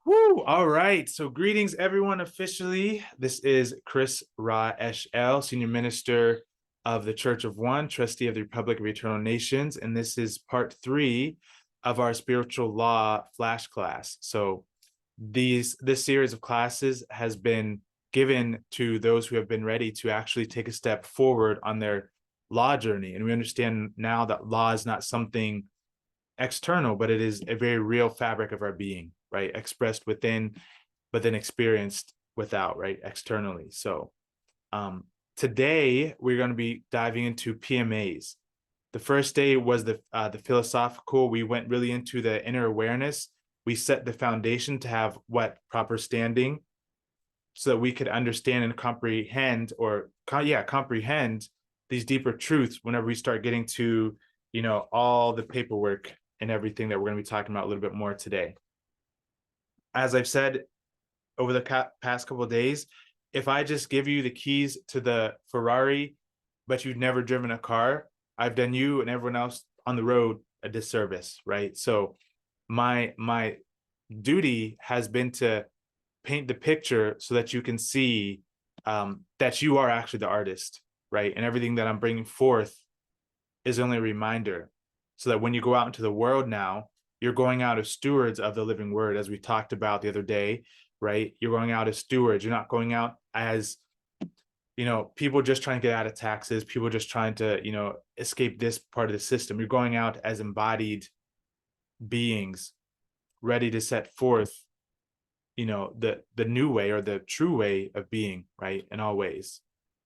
Woo! All right. So, greetings, everyone. Officially, this is Chris Ra Eshel, Senior Minister of the Church of One, Trustee of the Republic of Eternal Nations, and this is part 3 of our Spiritual Law Flash Class. So, this series of classes has been given to those who have been ready to actually take a step forward on their law journey, and we understand now that law is not something external, but it is a very real fabric of our being, right? Expressed within, but then experienced without, right? Externally. So today we're going to be diving into PMAs. The first day was the philosophical. We went really into the inner awareness. We set the foundation to have what proper standing, so that we could understand and comprehend, comprehend these deeper truths whenever we start getting to, all the paperwork and everything that we're going to be talking about a little bit more today. As I've said over the past couple of days, if I just give you the keys to the Ferrari, but you've never driven a car, I've done you and everyone else on the road a disservice, right? So my duty has been to paint the picture so that you can see that you are actually the artist, right? And everything that I'm bringing forth is only a reminder, so that when you go out into the world now, you're going out as stewards of the living word, as we talked about the other day, right? You're going out as stewards. You're not going out as, people just trying to get out of taxes, people just trying to, escape this part of the system. You're going out as embodied beings, ready to set forth, the new way, or the true way of being, right? In all ways.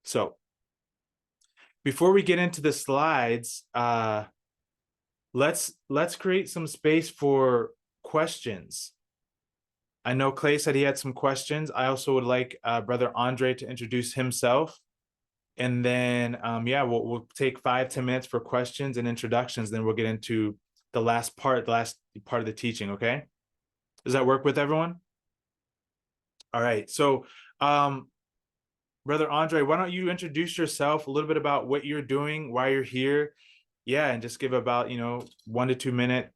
So before we get into the slides, let's create some space for questions. I know Clay said he had some questions. I also would like Brother Andre to introduce himself. And then, we'll take 5-10 minutes for questions and introductions. Then we'll get into the last part of the teaching, okay? Does that work with everyone? All right. So, Brother Andre, why don't you introduce yourself, a little bit about what you're doing, why you're here? Yeah, and just give about, 1 to 2 minute Okay.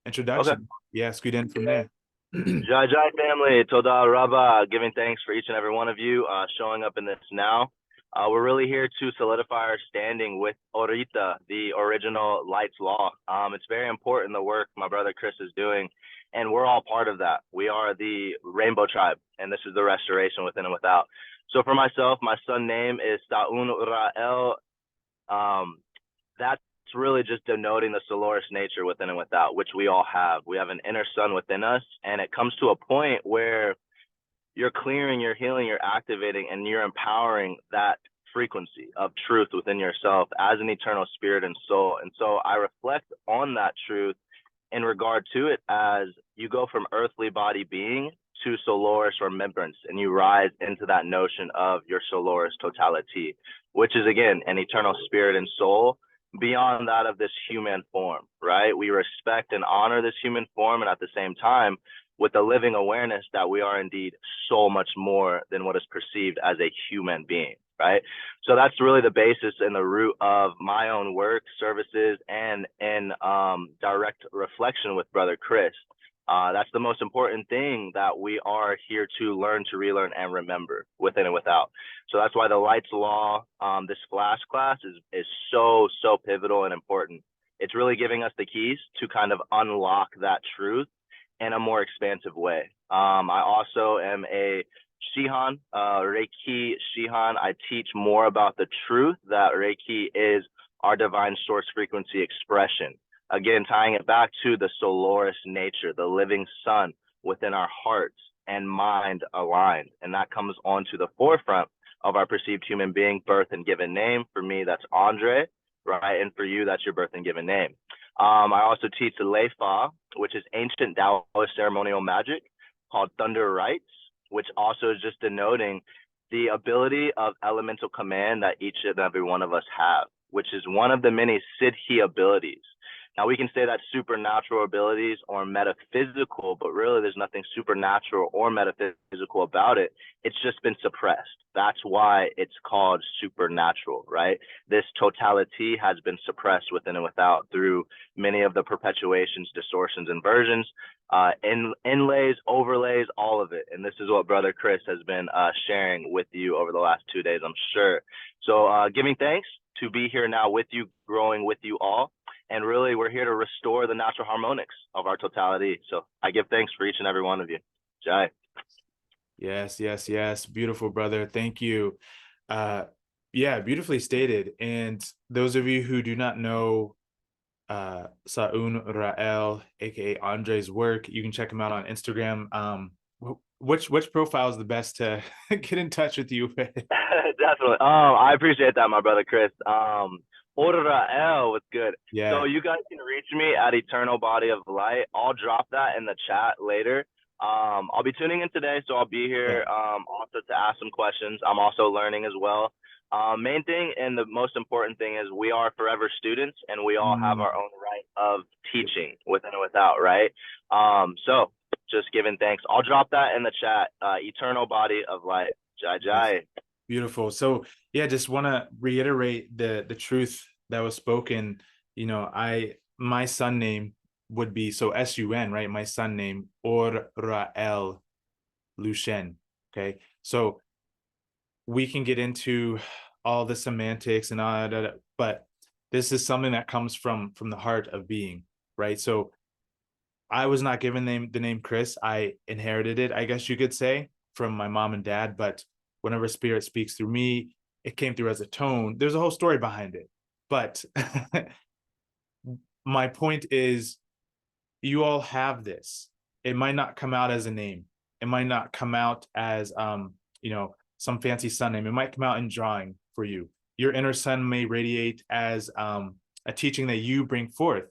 introduction. Yeah, scoot in from there. Jai Jai family, Toda Rabba, giving thanks for each and every one of you showing up in this now. We're really here to solidify our standing with Orita, the original Lights Law. It's very important, the work my brother Chris is doing, and we're all part of that. We are the Rainbow Tribe, and this is the restoration within and without. So for myself, my son name is Sa'un Ra'el. That's really just denoting the Solaris nature within and without, which we all have. We have an inner sun within us, and it comes to a point where you're clearing, you're healing, you're activating, and you're empowering that frequency of truth within yourself as an eternal spirit and soul. And so I reflect on that truth in regard to it as you go from earthly body being to Solaris remembrance, and you rise into that notion of your Solaris totality, which is, again, an eternal spirit and soul beyond that of this human form, right? We respect and honor this human form, and at the same time, with the living awareness that we are indeed so much more than what is perceived as a human being, right? So that's really the basis and the root of my own work, services, and in direct reflection with Brother Chris. That's the most important thing that we are here to learn, to relearn, and remember within and without. So that's why the Lights Law, this flash class is so pivotal and important. It's really giving us the keys to kind of unlock that truth in a more expansive way. I also am a Shihan, Reiki Shihan. I teach more about the truth that Reiki is our divine source frequency expression. Again, tying it back to the Solaris nature, the living sun within our hearts and mind aligned. And that comes onto the forefront of our perceived human being, birth and given name. For me, that's Andre, right? And for you, that's your birth and given name. I also teach the Leifa, which is ancient Taoist ceremonial magic called Thunder Rites, which also is just denoting the ability of elemental command that each and every one of us have, which is one of the many Siddhi abilities. Now we can say that's supernatural abilities or metaphysical, but really there's nothing supernatural or metaphysical about it. It's just been suppressed. That's why it's called supernatural, right? This totality has been suppressed within and without through many of the perpetuations, distortions, inversions, inlays, overlays, all of it. And this is what Brother Chris has been sharing with you over the last 2 days, I'm sure. So giving thanks to be here now with you, growing with you all. And really, we're here to restore the natural harmonics of our totality. So I give thanks for each and every one of you. Jai. Yes, yes, yes. Beautiful, brother. Thank you. Yeah, beautifully stated. And those of you who do not know Saun Rael, aka Andre's work, you can check him out on Instagram. Which profile is the best to get in touch with you with? Definitely. I appreciate that, my brother Chris. Rael was good. So Yeah. you guys can reach me at Eternal Body of Light. I'll drop that in the chat later. I'll be tuning in today, so I'll be Yeah. here also to ask some questions. I'm also learning as well. Main thing and the most important thing is we are forever students, and we all have our own right of teaching within and without, right? So just giving thanks. I'll drop that in the chat. Eternal Body of Light. Jai Jai. Beautiful. So yeah, just want to reiterate the truth that was spoken. You know, my son name would be so SUN, right? My son name Or Rael Lushen. Okay. So we can get into all the semantics and all that, but this is something that comes from the heart of being, right? So I was not given the name Chris. I inherited it, I guess you could say, from my mom and dad. But whenever spirit speaks through me, it came through as a tone. There's a whole story behind it. But my point is, you all have this. It might not come out as a name. It might not come out as some fancy sun name. It might come out in drawing for you. Your inner sun may radiate as a teaching that you bring forth,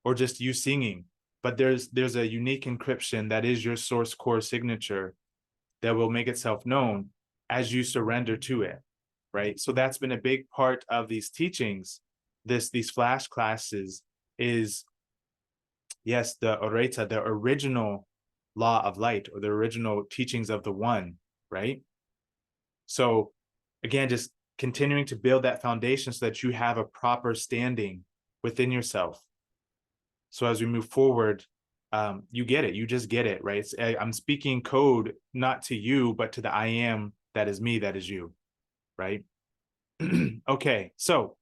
or just you singing. But there's a unique encryption that is your source core signature that will make itself known as you surrender to it, right? So that's been a big part of these teachings. These flash classes is, yes, the Oreta, the original law of light, or the original teachings of the one, right? So again, just continuing to build that foundation so that you have a proper standing within yourself. So as we move forward, you get it. You just get it, right? I'm speaking code, not to you, but to the I am that is me, that is you, right? Okay, so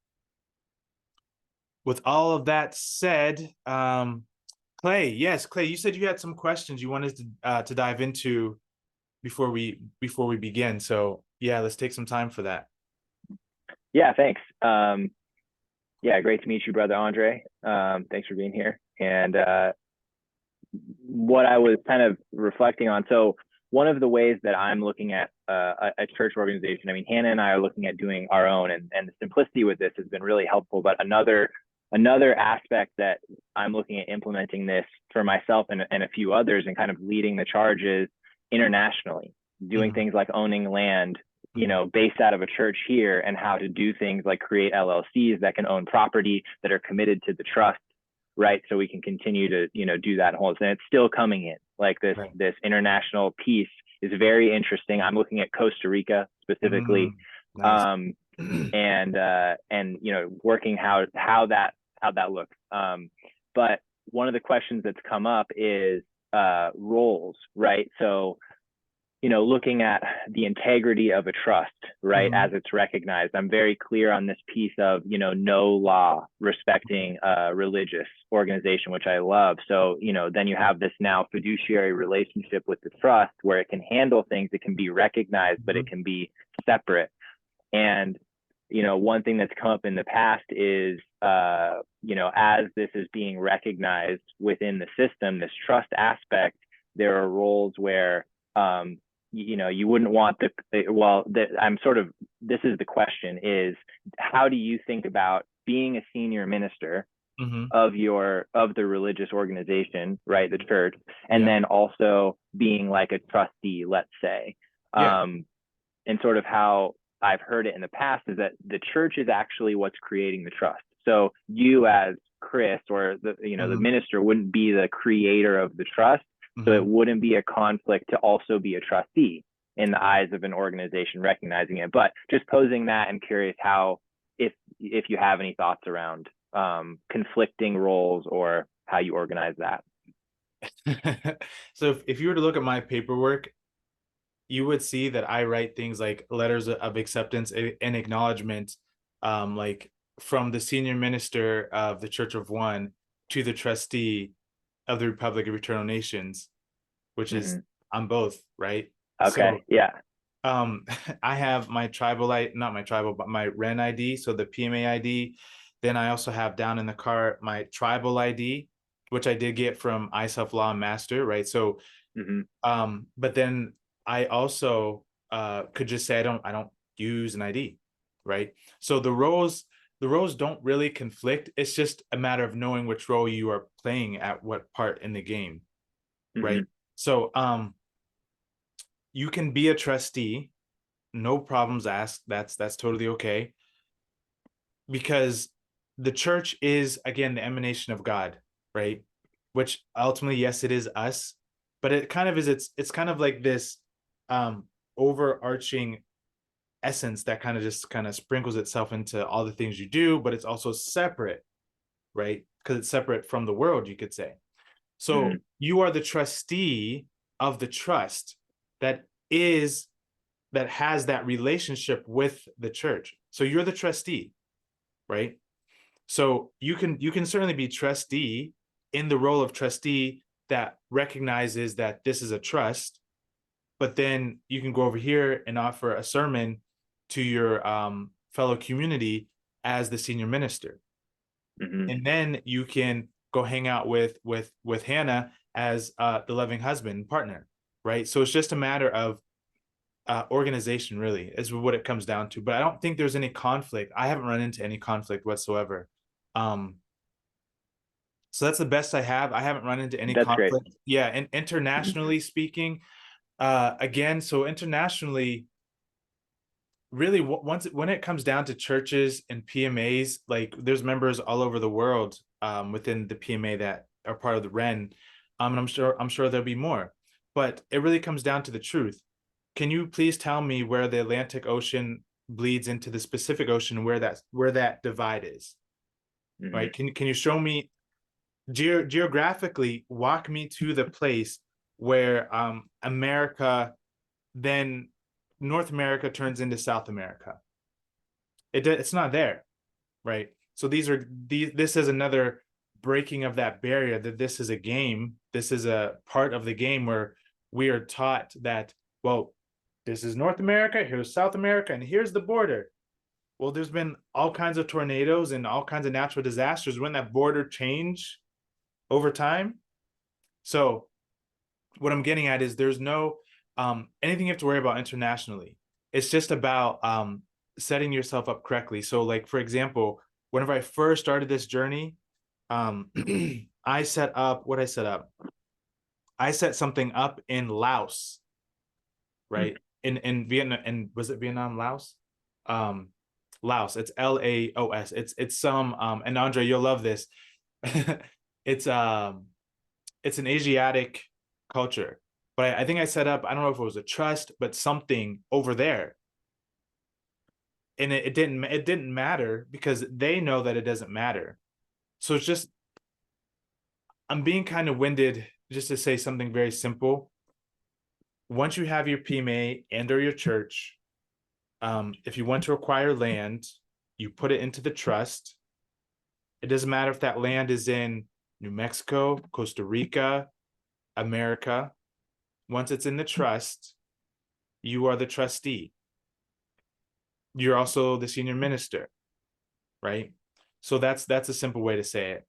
with all of that said, Clay, yes, Clay, you said you had some questions you wanted to dive into before we begin. So yeah, let's take some time for that. Yeah, thanks. Yeah, great to meet you, Brother Andre. Thanks for being here. And what I was kind of reflecting on, so one of the ways that I'm looking at a church organization, I mean, Hannah and I are looking at doing our own, and the simplicity with this has been really helpful. But another aspect that I'm looking at implementing this for myself and a few others, and kind of leading the charge, is internationally, doing things like owning land, based out of a church here, and how to do things like create LLCs that can own property that are committed to the trust, right? So we can continue to, do that whole, and it's still coming in. Like this international piece is very interesting. I'm looking at Costa Rica specifically, nice. And working how that looks. But one of the questions that's come up is roles, right? So looking at the integrity of a trust, right, as it's recognized. I'm very clear on this piece of, no law respecting a religious organization, which I love. So, then you have this now fiduciary relationship with the trust where it can handle things, it can be recognized, but it can be separate. And, one thing that's come up in the past is, as this is being recognized within the system, this trust aspect, there are roles where, you wouldn't want this is the question, is how do you think about being a senior minister of the religious organization, right, the church, and then also being like a trustee, let's say, and sort of how I've heard it in the past is that the church is actually what's creating the trust. So you as Chris or the the Mhm. minister wouldn't be the creator of the trust, so it Mhm. wouldn't be a conflict to also be a trustee in the eyes of an organization recognizing it. But just posing that, I'm curious how, if you have any thoughts around conflicting roles or how you organize that. So if you were to look at my paperwork, you would see that I write things like letters of acceptance and acknowledgement, like from the senior minister of the Church of One to the trustee of the Republic of Eternal Nations, which is Mm-hmm. I'm both, right? Okay. So Yeah. I have my tribal not my tribal, but my REN ID, so the PMA ID. Then I also have down in the car my tribal ID, which I did get from iSelf Law and Master, right? So Mm-hmm. but then I also could just say I don't use an ID, right? So the roles don't really conflict. It's just a matter of knowing which role you are playing at what part in the game, Mm-hmm. right? So you can be a trustee, no problems asked. That's totally okay, because the church is again the emanation of God, right? Which ultimately, yes, it is us, but it kind of is it's kind of like this um overarching essence that kind of just kind of sprinkles itself into all the things you do, but it's also separate, right? Because it's separate from the world, you could say. Mm-hmm. So you are the trustee of the trust that is that has that relationship with the church. So you're the trustee, right? So you can certainly be trustee in the role of trustee that recognizes that this is a trust, but then you can go over here and offer a sermon to your fellow community as the senior minister, Mm-hmm. and then you can go hang out with Hannah as the loving husband and partner, right? So it's just a matter of organization, really, is what it comes down to. But I don't think there's any conflict. I haven't run into any conflict whatsoever. Um, so that's the best I have. I haven't run into any That's great. conflict. Yeah, and Mm-hmm. internationally speaking, again, so internationally, really, once when it comes down to churches and PMAs, like there's members all over the world within the PMA that are part of the REN, and I'm sure there'll be more. But it really comes down to the truth. Can you please tell me where the Atlantic Ocean bleeds into the Pacific Ocean, where that divide is, Mm-hmm. right? Can you show me geographically, walk me to the place where America, then North America turns into South America? It's not there, right? So this is another breaking of that barrier, that this is a game. This is a part of the game where we are taught that, well, this is North America, here's South America, and here's the border. Well, there's been all kinds of tornadoes and all kinds of natural disasters. When that border change over time? So what I'm getting at is there's no anything you have to worry about internationally. It's just about setting yourself up correctly. So, like for example, whenever I first started this journey, um, I set up what I set up. I set something up in Laos, right? In Vietnam, and was it Vietnam, Laos? Um, Laos. It's Laos. It's some and Andre, you'll love this. it's it's an Asiatic culture. But I think I set up, I don't know if it was a trust, but something over there. And it didn't matter because they know that it doesn't matter. So it's just I'm being kind of winded just to say something very simple. Once you have your PMA and or your church, if you want to acquire land, you put it into the trust. It doesn't matter if that land is in New Mexico, Costa Rica, America. Once it's in the trust, you are the trustee. You're also the senior minister, right? So that's a simple way to say it.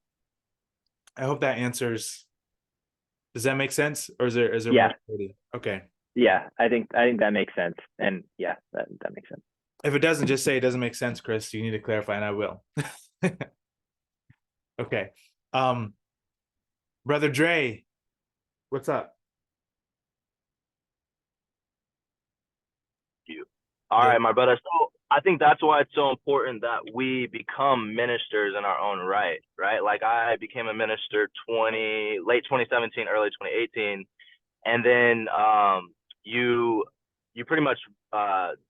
I hope that answers. Does that make sense, or is there more? Yeah. Okay. Yeah. I think that makes sense. And yeah, that makes sense. If it doesn't, just say it doesn't make sense, Chris. You need to clarify, and I will. Okay. Um, Brother Dre, what's up? You. All right, my brother. So I think that's why it's so important that we become ministers in our own right, right? Like I became a minister late 2017, early 2018, and then you pretty much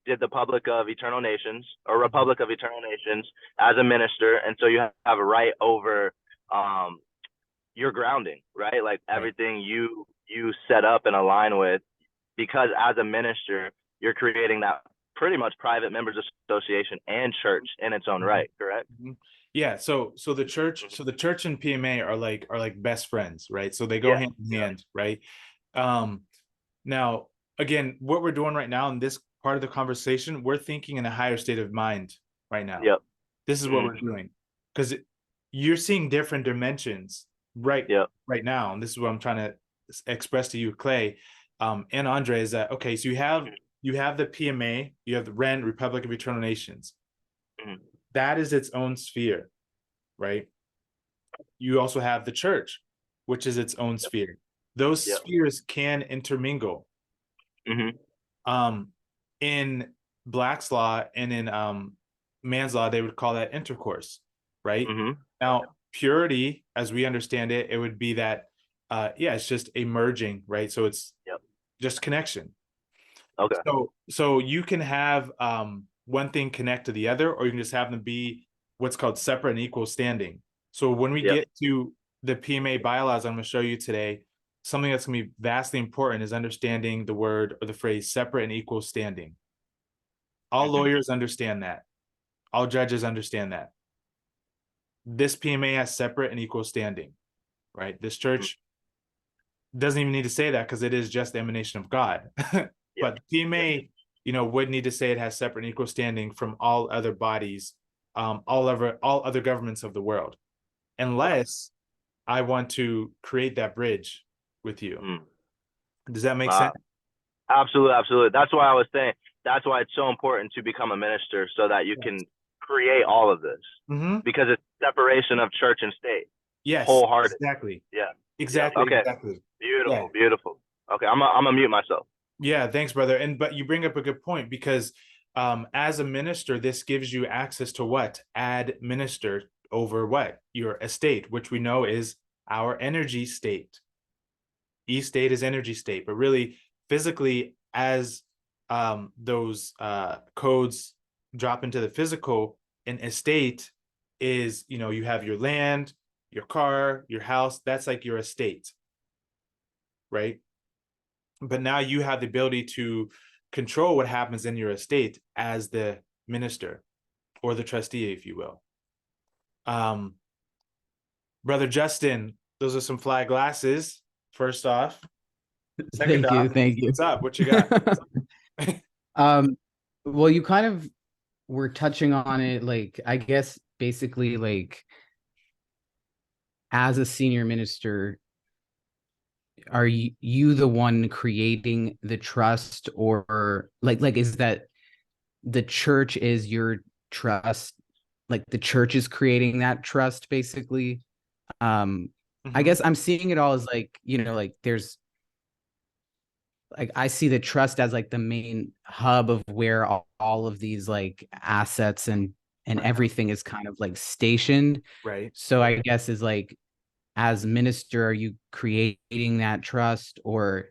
did the Public of Eternal Nations or Republic of Eternal Nations as a minister, and so you have a right over um, your grounding, right? Like Right. everything you set up and align with, because as a minister, you're creating that pretty much private members association and church in its own Mhm. right, correct? Mhm. Yeah, so the church, Mhm. so the church and PMA are like best friends, right? So they go Yeah, hand in yeah. hand, right? Um, Now, again, what we're doing right now in this part of the conversation, we're thinking in a higher state of mind right now. Yep. This is what we're Mm. doing because you're seeing different dimensions right Yep. right now, and this is what I'm trying to express to you, Clay, and Andre, is that okay? So you have the PMA, you have the REN, Republic of Eternal Nations. Mm. That is its own sphere, right? You also have the church, which is its own Yep. sphere. Those Yep. spheres can intermingle. Hmm. Um, in Black's law and in man's law, they would call that intercourse, right? Hmm. Now, purity, as we understand it, it would be that, yeah, it's just a merging, right? So it's Yep. just connection. Okay. So you can have one thing connect to the other, or you can just have them be what's called separate and equal standing. So when we Yep. get to the PMA bylaws, I'm going to show you today, something that's going to be vastly important is understanding the word or the phrase separate and equal standing. All Hmm. lawyers understand that. All judges understand that. This PMA has separate and equal standing, right? This church doesn't even need to say that because it is just the emanation of God. Yep. But Yep. PMA, would need to say it has separate and equal standing from all other bodies, all other governments of the world, Okay. unless I want to create that bridge with you. Mm. Does that make Uh, sense? Absolutely, absolutely. That's why I was saying that's why it's so important to become a minister so that you can create all of this Mm-hmm. because it's separation of church and state. Yes, Wholehearted. exactly. Yeah. Yep. Exactly, Okay. exactly. Yeah. Beautiful, beautiful. Okay, I'm gonna mute myself. Yeah, thanks, brother. And but you bring up a good point because as a minister, this gives you access to what? Administer over what? Your estate, which we know is our energy state. E state is energy state, but really physically, as those codes drop into the physical, an estate is, you have your land, your car, your house. That's like your estate, right? But now you have the ability to control what happens in your estate as the minister or the trustee, if you will. Um, Brother Justin, those are some fly glasses. First off, second Thank you, off, thank you. what's up? What you got? Um, well, you kind of were touching on it, like, I guess basically, like, as a senior minister, are you the one creating the trust, or like is that the church is your trust, like the church is creating that trust basically? I guess I'm seeing it all as like, like there's like I see the trust as like the main hub of where all of these like assets and everything is kind of like stationed. Right. So I guess is like, as minister, are you creating that trust, or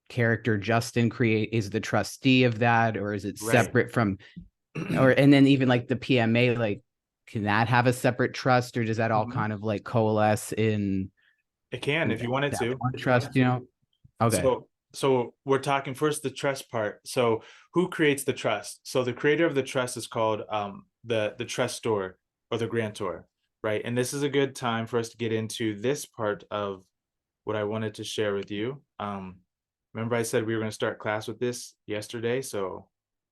character Justin is the trustee of that, or is it Right. separate from, or and then even like the PMA, like can that have a separate trust, or does that all kind of like coalesce in It can if you wanted that to. one trust, Okay. So we're talking first the trust part. So who creates the trust? So the creator of the trust is called the trustor or the grantor, right? And this is a good time for us to get into this part of what I wanted to share with you. Remember I said we were going to start class with this yesterday, so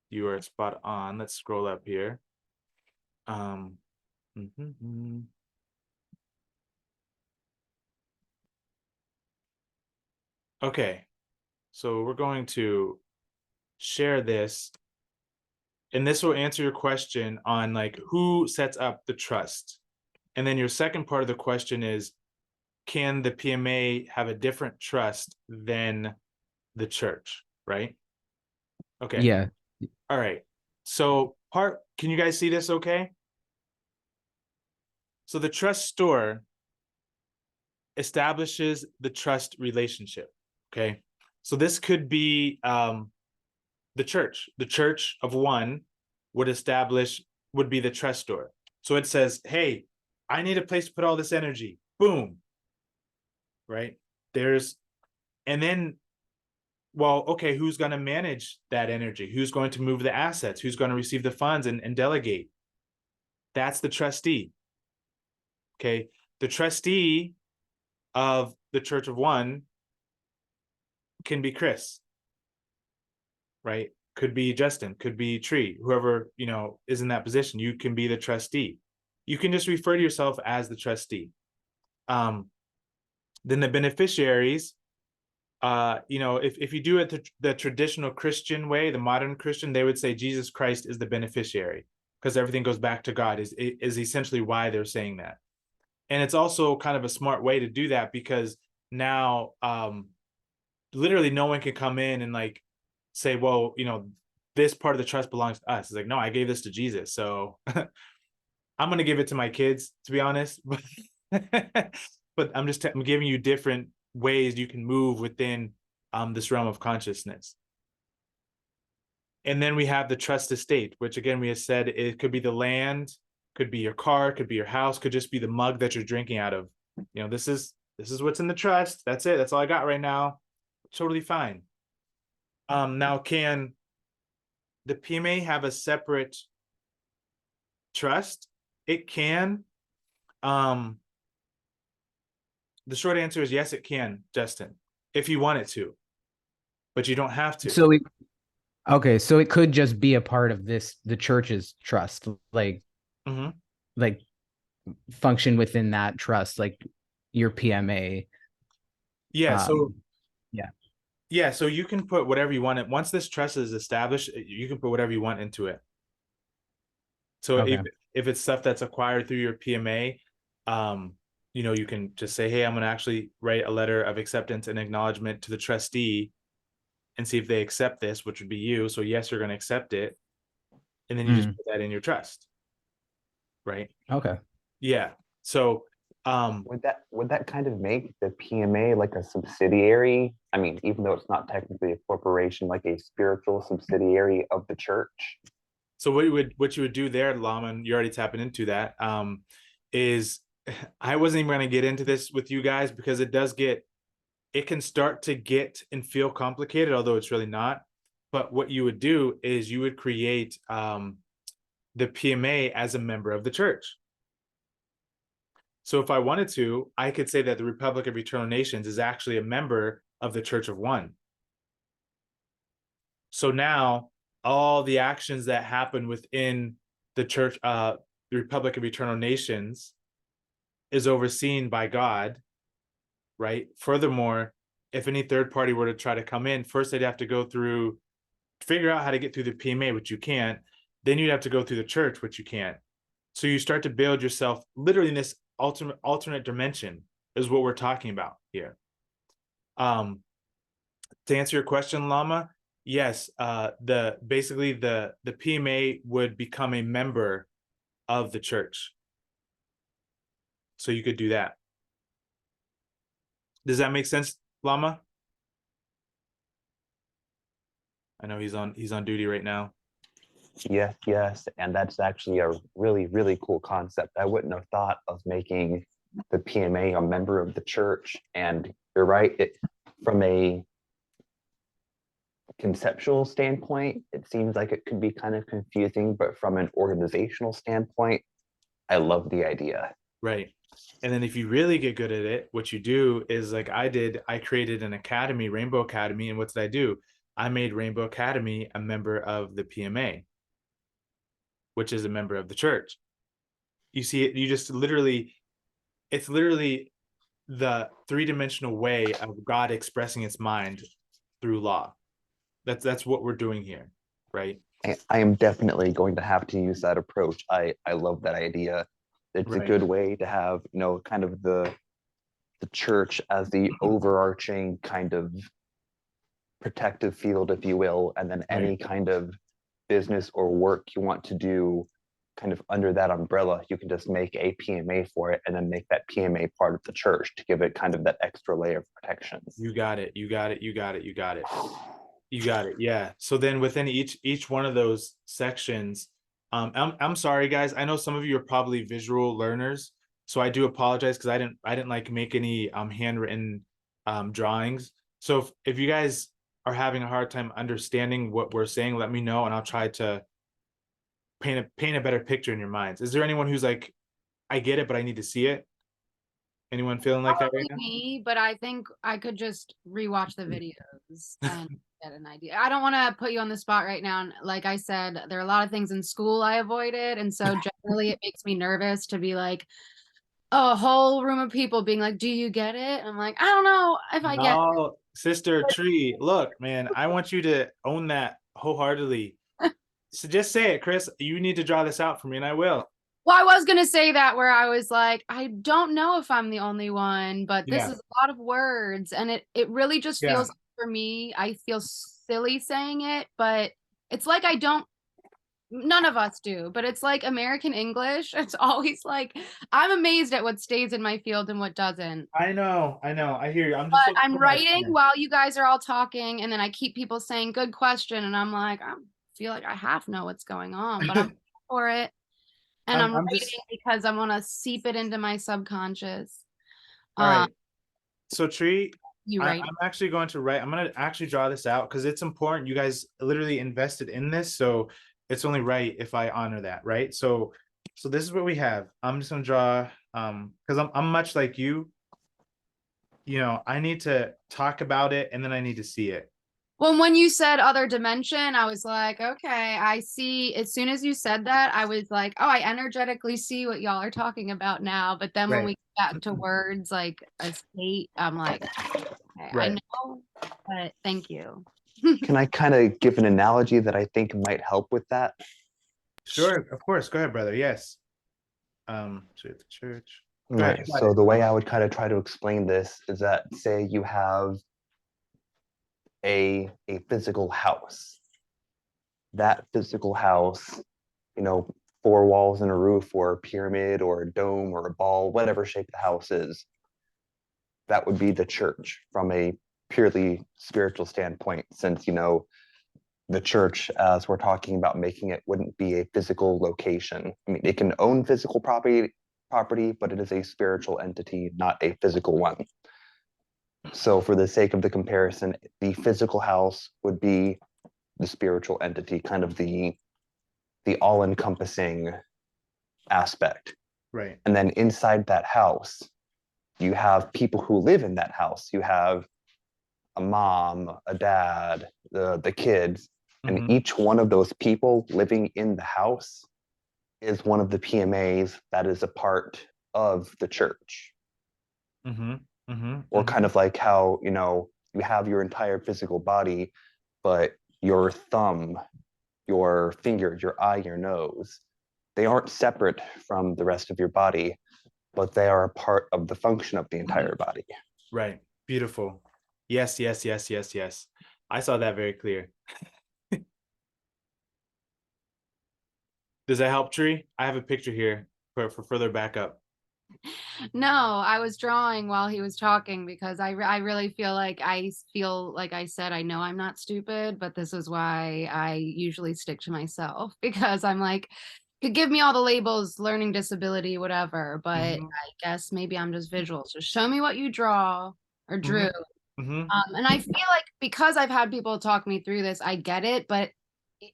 you are spot on. Let's scroll up here. Mhm. Okay, so we're going to share this, and this will answer your question on like who sets up the trust. And then your second part of the question is, can the PMA have a different trust than the church, right? Okay. Yeah. All right. So part, can you guys see this okay? So the trustor establishes the trust relationship, okay? So this could be the church of one would be the trustor. So it says, hey, I need a place to put all this energy. Boom. Right? And then, well, okay, who's going to manage that energy? Who's going to move the assets? Who's going to receive the funds and delegate? That's the trustee. Okay. The trustee of the Church of One can be Chris, right? Could be Justin, could be Tree, whoever, is in that position. You can be the trustee. You can just refer to yourself as the trustee. Then the beneficiaries, if you do it the traditional Christian way, the modern Christian, they would say Jesus Christ is the beneficiary because everything goes back to God is essentially why they're saying that. And it's also kind of a smart way to do that because now literally no one can come in and like say, well, this part of the trust belongs to us. It's like, no, I gave this to Jesus. So I'm going to give it to my kids, to be honest. But I'm giving you different ways you can move within this realm of consciousness. And then we have the trust estate, which again, we have said it could be the land, could be your car, could be your house, could just be the mug that you're drinking out of. This is what's in the trust. That's it. That's all I got right now. Totally fine. Now, can the PMA have a separate trust? It can. The short answer is yes, it can, Justin, if you want it to, but you don't have to. So it could just be a part of the church's trust, like, like function within that trust, like your PMA. Yeah. So yeah. Yeah. So you can put whatever you want. Once this trust is established, you can put whatever you want into it. So Okay. if it's stuff that's acquired through your PMA, you can just say, hey, I'm going to actually write a letter of acceptance and acknowledgement to the trustee and see if they accept this, which would be you. So yes, you're going to accept it. And then you just put that in your trust. Right. Okay. Yeah. So would that kind of make the PMA like a subsidiary? I mean, even though it's not technically a corporation, like a spiritual subsidiary of the church? So what you would do there, Lama, and you're already tapping into that, is I wasn't even going to get into this with you guys because it can start to get and feel complicated, although it's really not. But what you would do is you would create the PMA as a member of the church. So if I wanted to, I could say that the Republic of Eternal Nations is actually a member of the Church of One. So now all the actions that happen within the church, the Republic of Eternal Nations, is overseen by God, right? Furthermore, if any third party were to try to come in, first they'd have to figure out how to get through the PMA, which you can't. Then you'd have to go through the church, which you can't. So you start to build yourself literally in this alternate dimension is what we're talking about here. To answer your question, Lama, yes, the PMA would become a member of the church. So you could do that. Does that make sense, Lama? I know he's on duty right now. Yes. And that's actually a really, really cool concept. I wouldn't have thought of making the PMA a member of the church. And you're right, from a conceptual standpoint, it seems like it could be kind of confusing, but from an organizational standpoint, I love the idea. Right. And then if you really get good at it, what you do is like I did, I created an academy, Rainbow Academy. And what did I do? I made Rainbow Academy a member of the PMA, which is a member of the church. You see it, it's literally the three-dimensional way of God expressing its mind through law. That's what we're doing here, right? I am definitely going to have to use that approach. I love that idea. It's a good way to have, kind of the church as the overarching kind of protective field, if you will, and then any kind of business or work you want to do kind of under that umbrella, you can just make a PMA for it and then make that PMA part of the church to give it kind of that extra layer of protection. You got it. You got it. You got it. You got it. You got it. Yeah. So then within each one of those sections, I'm sorry guys. I know some of you are probably visual learners, so I do apologize because I didn't like make any handwritten drawings. So if you guys are having a hard time understanding what we're saying, let me know and I'll try to paint a better picture in your minds. Is there anyone who's like, I get it, but I need to see it? Anyone feeling like that right Probably now? me, but I think I could just rewatch the videos and get an idea. I don't want to put you on the spot right now. And like I said, there are a lot of things in school I avoided. And so generally it makes me nervous to be like, a whole room of people being like, do you get it? I'm like, I don't know if I get it. No, Sister Tree, look, man, I want you to own that wholeheartedly. So just say it, Chris. You need to draw this out for me, and I will. Well, I was gonna say that where I was like, I don't know if I'm the only one, but this Yeah. is a lot of words, and it really just Yeah. feels for me, I feel silly saying it, but it's like I don't. None of us do, but it's like American English. It's always like I'm amazed at what stays in my field and what doesn't. I know, I hear you. I'm But just looking I'm for my writing pen. while you guys are all talking, and then I keep people saying good question, and I'm like, I feel like I half know what's going on, but I'm for it. And I'm I'm writing just because I want to seep it into my subconscious. all right. So Tree, You write. I'm actually going to write. I'm going to actually draw this out because it's important. You guys literally invested in this, so it's only right if I honor that, right? So this is what we have. I'm just going to draw because I'm much like you. You know, I need to talk about it and then I need to see it. Well, when you said other dimension, I was like, okay, I see. As soon as you said that, I was like, oh, I energetically see what y'all are talking about now. But then when Right. we got to words like a state, I'm like, okay, I Right. know, but thank you. Can I kind of give an analogy that I think might help with that? Sure, of course. Go ahead, brother. Yes. So at the church. Go ahead, Right. you got So it. the way I would kind of try to explain this is that, say you have a physical house. That physical house, you know, 4 walls and a roof or a pyramid or a dome or a ball, whatever shape the house is, that would be the church from a purely spiritual standpoint, since, you know, the church, as we're talking about making it, wouldn't be a physical location. I mean, it can own physical property, but it is a spiritual entity, not a physical one. So for the sake of the comparison, the physical house would be the spiritual entity, kind of the all-encompassing aspect. Right. And then inside that house, you have people who live in that house. You have a mom, a dad, the kids, and Mhm. each one of those people living in the house is one of the PMAs that is a part of the church. Mhm. Mhm. Or Mhm. kind of like how, you know, you have your entire physical body, but your thumb, your finger, your eye, your nose, they aren't separate from the rest of your body, but they are a part of the function of the entire body. Right. Beautiful. Yes, yes, yes, yes, yes. I saw that very clear. Does that help, Tree? I have a picture here for further backup. No, I was drawing while he was talking because I really feel like I said, I know I'm not stupid, but this is why I usually stick to myself because I'm like, could give me all the labels, learning disability, whatever, but Mhm. I guess maybe I'm just visual. So show me what you draw or drew. Mhm. And I feel like because I've had people talk me through this, I get it, but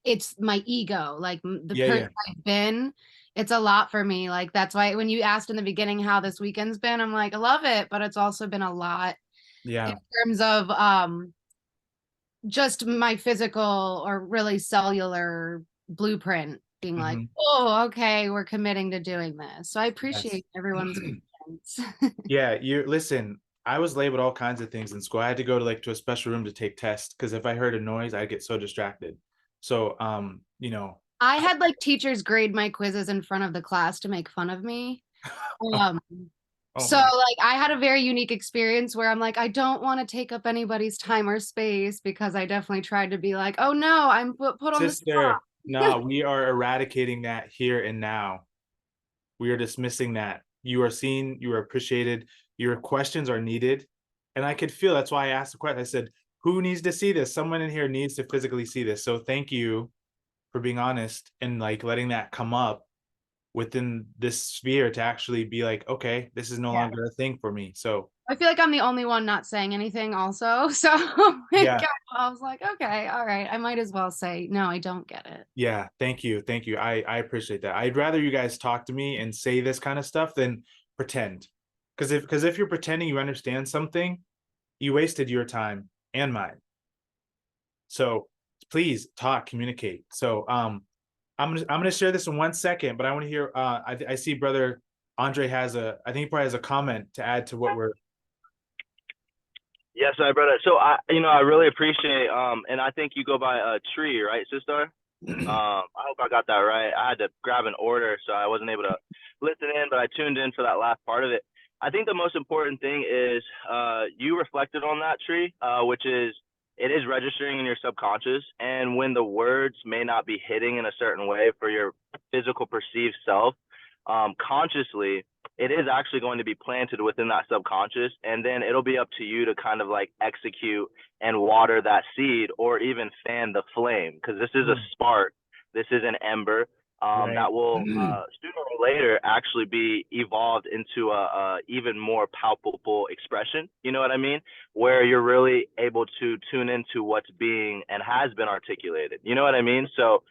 it's my ego, like the Yeah, yeah. person I've been. It's a lot for me. Like that's why when you asked in the beginning how this weekend's been, I'm like, I love it, but it's also been a lot Yeah. in terms of just my physical or really cellular blueprint being like, Mhm. oh, okay, we're committing to doing this. So I Yes. appreciate everyone's comments. Yeah, you listen, I was labeled all kinds of things in school. I had to go to a special room to take tests because if I heard a noise, I'd get so distracted. So you know, I had like teachers grade my quizzes in front of the class to make fun of me. Um, oh so my like I had a very unique experience where I'm like, I don't want to take up anybody's time or space because I definitely tried to be like, oh no, I'm put on the spot. sister, No, we are eradicating that here and now. We are dismissing that. You are seen, you are appreciated, your questions are needed. And I could feel that's why I asked the question. I said, who needs to see this? Someone in here needs to physically see this. So thank you for being honest and like letting that come up within this sphere to actually be like, okay, this is no Yeah. longer a thing for me. So I feel like I'm the only one not saying anything also. So Yeah. I was like, okay, all right. I might as well say, no, I don't get it. yeah, thank you. Thank you. I appreciate that. I'd rather you guys talk to me and say this kind of stuff than pretend. Because if you're pretending you understand something, you wasted your time and mine. So please talk, communicate. So I'm gonna share this in 1 second, but I want to hear I see brother Andre has I think he probably has a comment to add to what we're Yes, my brother. So I really appreciate and I think you go by a tree, right, sister? I hope I got that right. I had to grab an order, so I wasn't able to listen in, but I tuned in for that last part of it. I think the most important thing is you reflected on that tree, which is it is registering in your subconscious, and when the words may not be hitting in a certain way for your physical perceived self, consciously, it is actually going to be planted within that subconscious, and then it'll be up to you to kind of like execute and water that seed or even fan the flame, because this is a spark, this is an ember that will sooner or later actually be evolved into a even more palpable expression, you know what I mean, where you're really able to tune into what's being and has been articulated, you know what I mean? So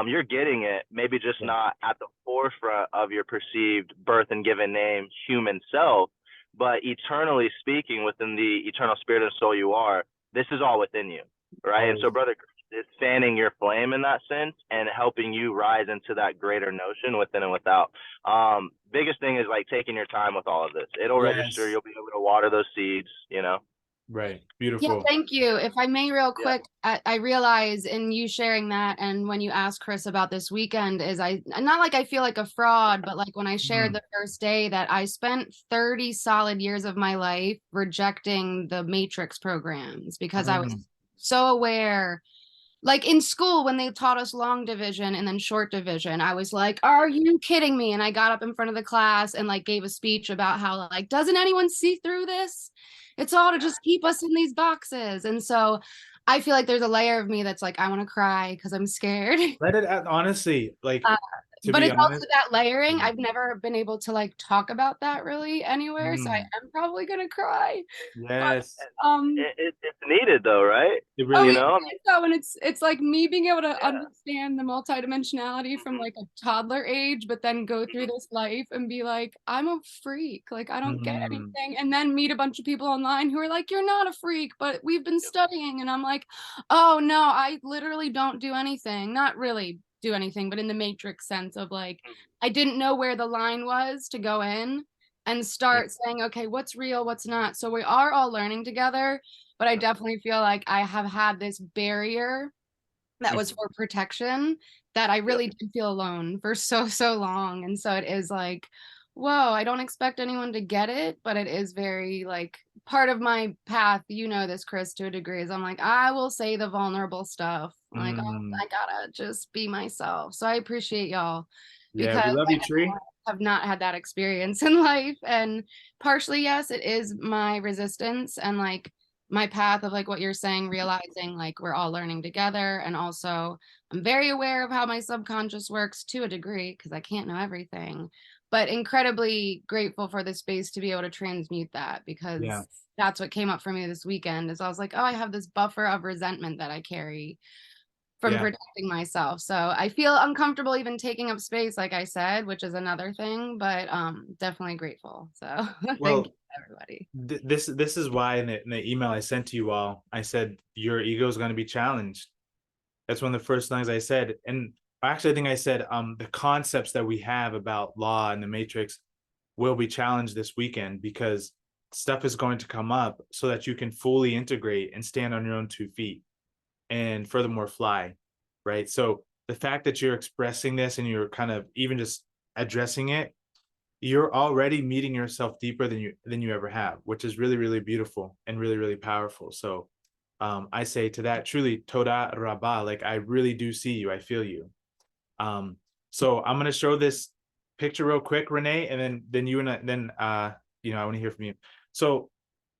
you're getting it, maybe just not at the forefront of your perceived birth and given name human self, but eternally speaking, within the eternal spirit and soul you are, this is all within you, right? And so, brother, it's fanning your flame in that sense and helping you rise into that greater notion within and without. Biggest thing is like taking your time with all of this. It'll register. You'll be able to water those seeds, you know? right. Yeah, Beautiful. thank you. If I may, real quick, I realize in you sharing that, and when you asked Chris about this weekend, is not like I feel like a fraud, but like when I shared the first day that I spent 30 solid years of my life rejecting the Matrix programs because I was so aware. Like in school, when they taught us long division and then short division, I was like, are you kidding me? And I got up in front of the class and like gave a speech about how like, doesn't anyone see through this? It's all to just keep us in these boxes. And so I feel like there's a layer of me that's like, I want to cry because I'm scared. Let it out, honestly, like to But be it's also honest. that layering. I've never been able to like talk about that really anywhere. So I am probably gonna cry. Yes. But It's needed though, right? It really You know? so, and it's like me being able to understand the multidimensionality from like a toddler age, but then go through this life and be like, I'm a freak, like I don't get anything, and then meet a bunch of people online who are like, you're not a freak, but we've been studying, and I'm like, oh no, I literally don't do anything, not really do anything, but in the Matrix sense of like, I didn't know where the line was to go in and start saying, okay, what's real, what's not. So we are all learning together. But I definitely feel like I have had this barrier that was for protection that I really did feel alone for so long. And so it is like, whoa, I don't expect anyone to get it, but it is very like part of my path. You know this, Chris, to a degree, is I'm like, I will say the vulnerable stuff. Like, I gotta just be myself. So I appreciate y'all Yeah, because we love you, Tree. I have not had that experience in life. And partially, yes, it is my resistance and like my path of like what you're saying, realizing like we're all learning together. And also I'm very aware of how my subconscious works to a degree because I can't know everything, but incredibly grateful for the space to be able to transmute that because that's what came up for me this weekend is I was like, oh, I have this buffer of resentment that I carry from protecting myself. So I feel uncomfortable even taking up space, like I said, which is another thing, but definitely grateful. So thank you everybody. This is why in the email I sent to you all, I said your ego is going to be challenged. That's one of the first things I said. And actually I think I said the concepts that we have about law and the Matrix will be challenged this weekend because stuff is going to come up so that you can fully integrate and stand on your own 2 feet and furthermore fly, right? So the fact that you're expressing this and you're kind of even just addressing it, you're already meeting yourself deeper than you ever have, which is really, really beautiful and really, really powerful. So I say to that truly, Toda Rabba, like I really do see you, I feel you. So I'm gonna show this picture real quick, Renee, and then you and then I want to hear from you. So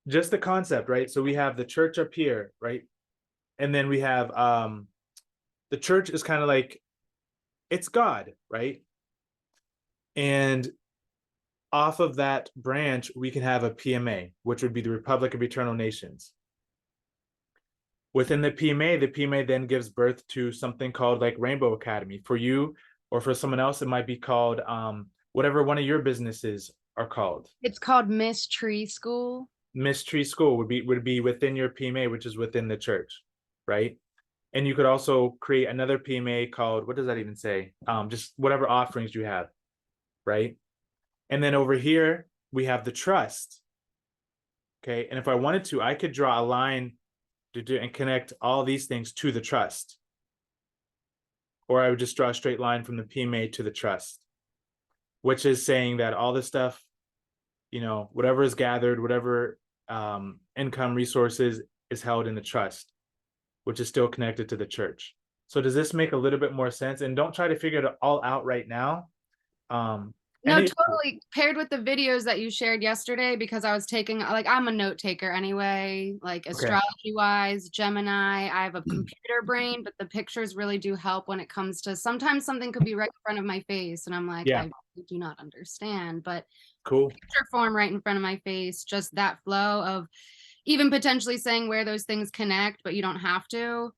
just the concept, right? So we have the church up here, right? And then we have the church is kind of like, it's God, right? And off of that branch, we can have a PMA, which would be the Republic of Eternal Nations. Within the PMA then gives birth to something called like Rainbow Academy. For you or for someone else, it might be called whatever one of your businesses are called. It's called Miss Tree School. Miss Tree School would be within your PMA, which is within the church, right? And you could also create another PMA called, what does that even say? Just whatever offerings you have, right? And then over here, we have the trust. Okay, and if I wanted to, I could draw a line to do and connect all these things to the trust. Or I would just draw a straight line from the PMA to the trust, which is saying that all this stuff, whatever is gathered, whatever income resources is held in the trust, which is still connected to the church. So does this make a little bit more sense? And don't try to figure it all out right now. No, totally paired with the videos that you shared yesterday, because I was taking, like, I'm a note taker anyway, like astrology wise, Gemini. I have a computer brain, but the pictures really do help when it comes to, sometimes something could be right in front of my face and I'm like, I do not understand, but cool picture form right in front of my face, just that flow of even potentially saying where those things connect, but you don't have to.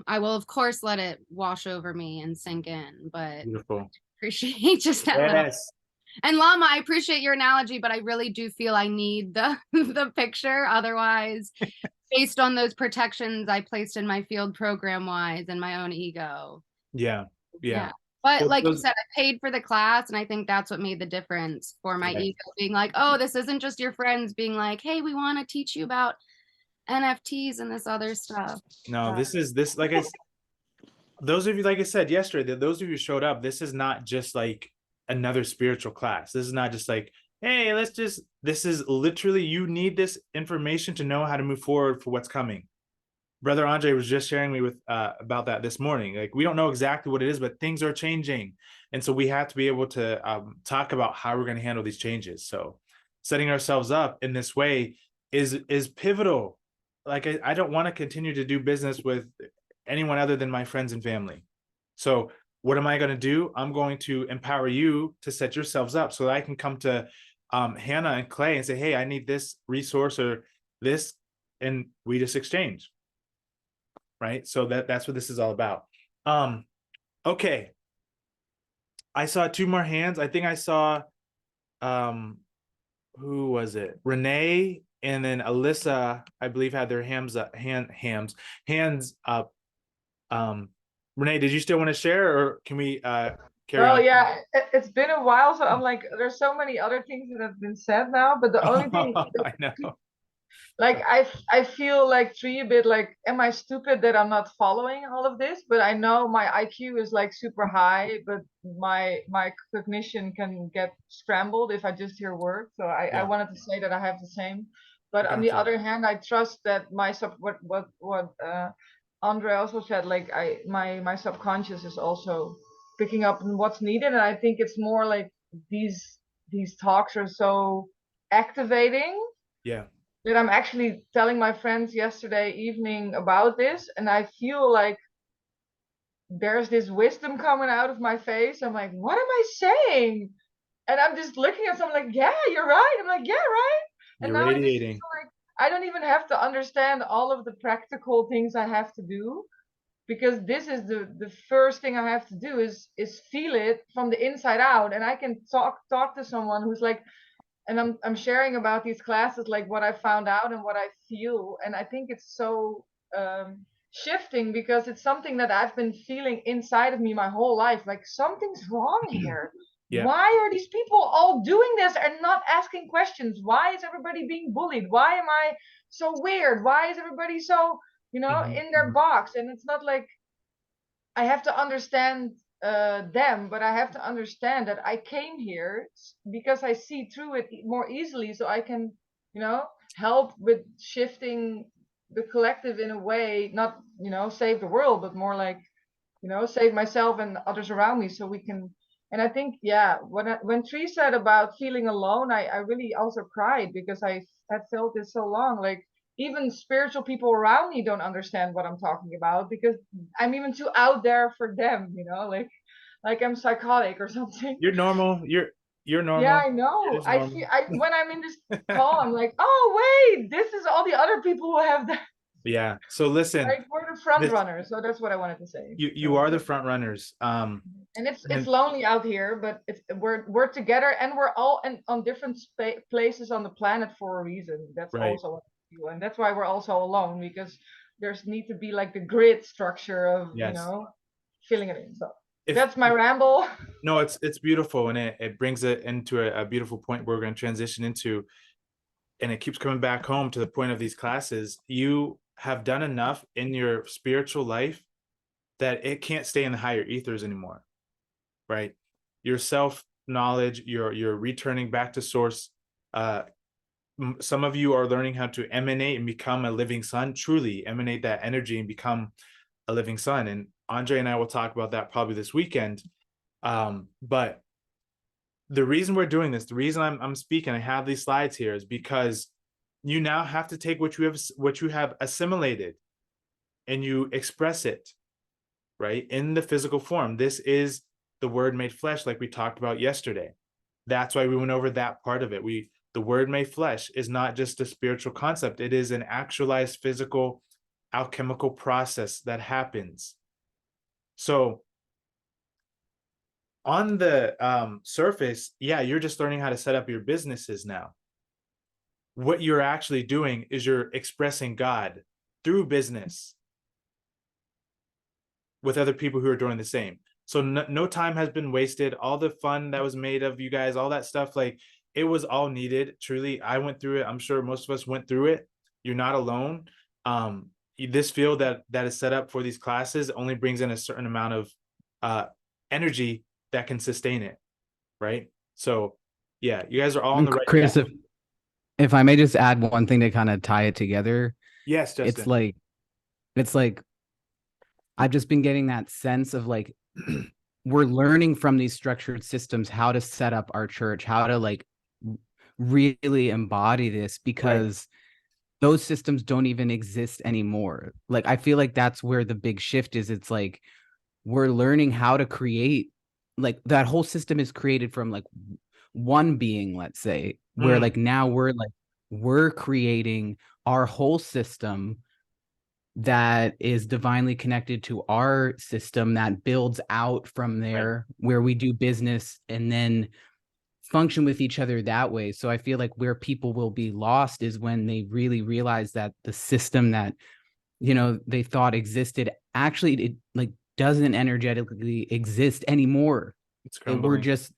I will of course let it wash over me and sink in, but beautiful. Appreciate just that little. And Lama, I appreciate your analogy, but I really do feel I need the the picture. Otherwise, based on those protections I placed in my field program wise and my own ego. Yeah. But well, like you said, I paid for the class, and I think that's what made the difference for my ego being like, oh, this isn't just your friends being like, hey, we want to teach you about NFTs and this other stuff. No, this like those of you, like I said yesterday, those of you who showed up, this is not just like another spiritual class. This is not just like, hey, this is literally, you need this information to know how to move forward for what's coming. Brother Andre was just sharing me with about that this morning. Like, we don't know exactly what it is, but things are changing. And so we have to be able to talk about how we're going to handle these changes. So setting ourselves up in this way is pivotal. Like, I don't want to continue to do business with anyone other than my friends and family. So what am I going to do? I'm going to empower you to set yourselves up so that I can come to Hannah and Clay and say, hey, I need this resource or this, and we just exchange. Right? So that's what this is all about. Okay. I saw two more hands. I think I saw, who was it? Renee and then Alyssa, I believe, had their hands up. Renee, did you still want to share, or can we carry on? Yeah, it's been a while, so I'm like, there's so many other things that have been said now, but the only thing I know. Like, I feel like Tree a bit like, am I stupid that I'm not following all of this? But I know my IQ is like super high, but my cognition can get scrambled if I just hear words. So I wanted to say that I have the same. But on the other hand, I trust that what Andre also said, like my subconscious is also picking up on what's needed, and I think it's more like these talks are so activating. That I'm actually telling my friends yesterday evening about this, and I feel like there's this wisdom coming out of my face. I'm like, what am I saying? And I'm just looking at someone like, yeah, you're right. I'm like, yeah, right. And you're now radiating. I just feel like I don't even have to understand all of the practical things I have to do, because this is the first thing I have to do is feel it from the inside out, and I can talk to someone who's like. And I'm sharing about these classes, like what I found out and what I feel. And I think it's so shifting, because it's something that I've been feeling inside of me my whole life. Like, something's wrong here. Why are these people all doing this and not asking questions? Why is everybody being bullied? Why am I so weird? Why is everybody so, in their box? And it's not like I have to understand them, but I have to understand that I came here because I see through it more easily, so I can, help with shifting the collective in a way, not, save the world, but more like you know, save myself and others around me so we can. And I think, yeah, when Tree said about feeling alone, I really also cried because I had felt this so long. Like even spiritual people around me don't understand what I'm talking about because I'm even too out there for them, you know, like I'm psychotic or something. You're normal. You're Yeah, normal. I It know. is I normal. feel when I'm in this call, I'm like, oh wait, this is all the other people who have that. Yeah. So listen, Like we're the front this runners, so that's what I wanted to say. you So are the front runners. and it's And lonely out here, but it's we're together and we're all on different places on the planet for a reason. That's right. also what we do, and that's why we're also alone because there's need to be like the grid structure of Yes. filling it in. So If that's my ramble. no, it's beautiful, and it brings it into a beautiful point where we're going to transition into, and it keeps coming back home to the point of these classes. You have done enough in your spiritual life that it can't stay in the higher ethers anymore, right? Your self knowledge, you're returning back to source. Some of you are learning how to emanate and become a living sun, truly emanate that energy and become a living sun. And Andre and I will talk about that probably this weekend. But the reason we're doing this, the reason I'm speaking, I have these slides here, is because you now have to take what you have assimilated and you express it, right, in the physical form. This is the word made flesh, like we talked about yesterday. That's why we went over that part of it. The word made flesh is not just a spiritual concept. It is an actualized physical alchemical process that happens. So on the surface, yeah, you're just learning how to set up your businesses now. What you're actually doing is you're expressing God through business with other people who are doing the same. So no time has been wasted. All the fun that was made of you guys, all that stuff, like it was all needed. Truly, I went through it. I'm sure most of us went through it. You're not alone. This field that is set up for these classes only brings in a certain amount of energy that can sustain it, right? So yeah, you guys are all on the right Chris, track. if I may just add one thing to kind of tie it together, Yes, Justin. it's like I've just been getting that sense of like we're learning from these structured systems how to set up our church, how to like really embody this, because those systems don't even exist anymore. Like I feel like that's where the big shift is. It's like we're learning how to create, like that whole system is created from like one being, let's say, where like now we're creating our whole system that is divinely connected to our system that builds out from there, where we do business and then function with each other that way. So I feel like where people will be lost is when they really realize that the system that, you know, they thought existed, actually it like doesn't energetically exist anymore. It's We're crumbling. just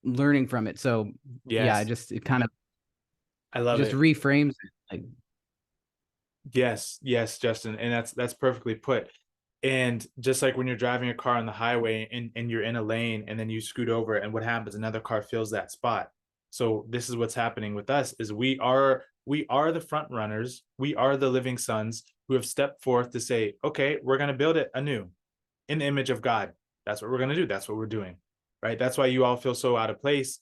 learning from it. So yeah, it kind of I love just it. reframes it. Like Yes, Justin, and that's perfectly put. And just like when you're driving a car on the highway and you're in a lane and then you scoot over, and what happens? Another car fills that spot. So this is what's happening with us: is we are the front runners. We are the living sons who have stepped forth to say, okay, we're going to build it anew in the image of God. That's what we're going to do. That's what we're doing, right? That's why you all feel so out of place,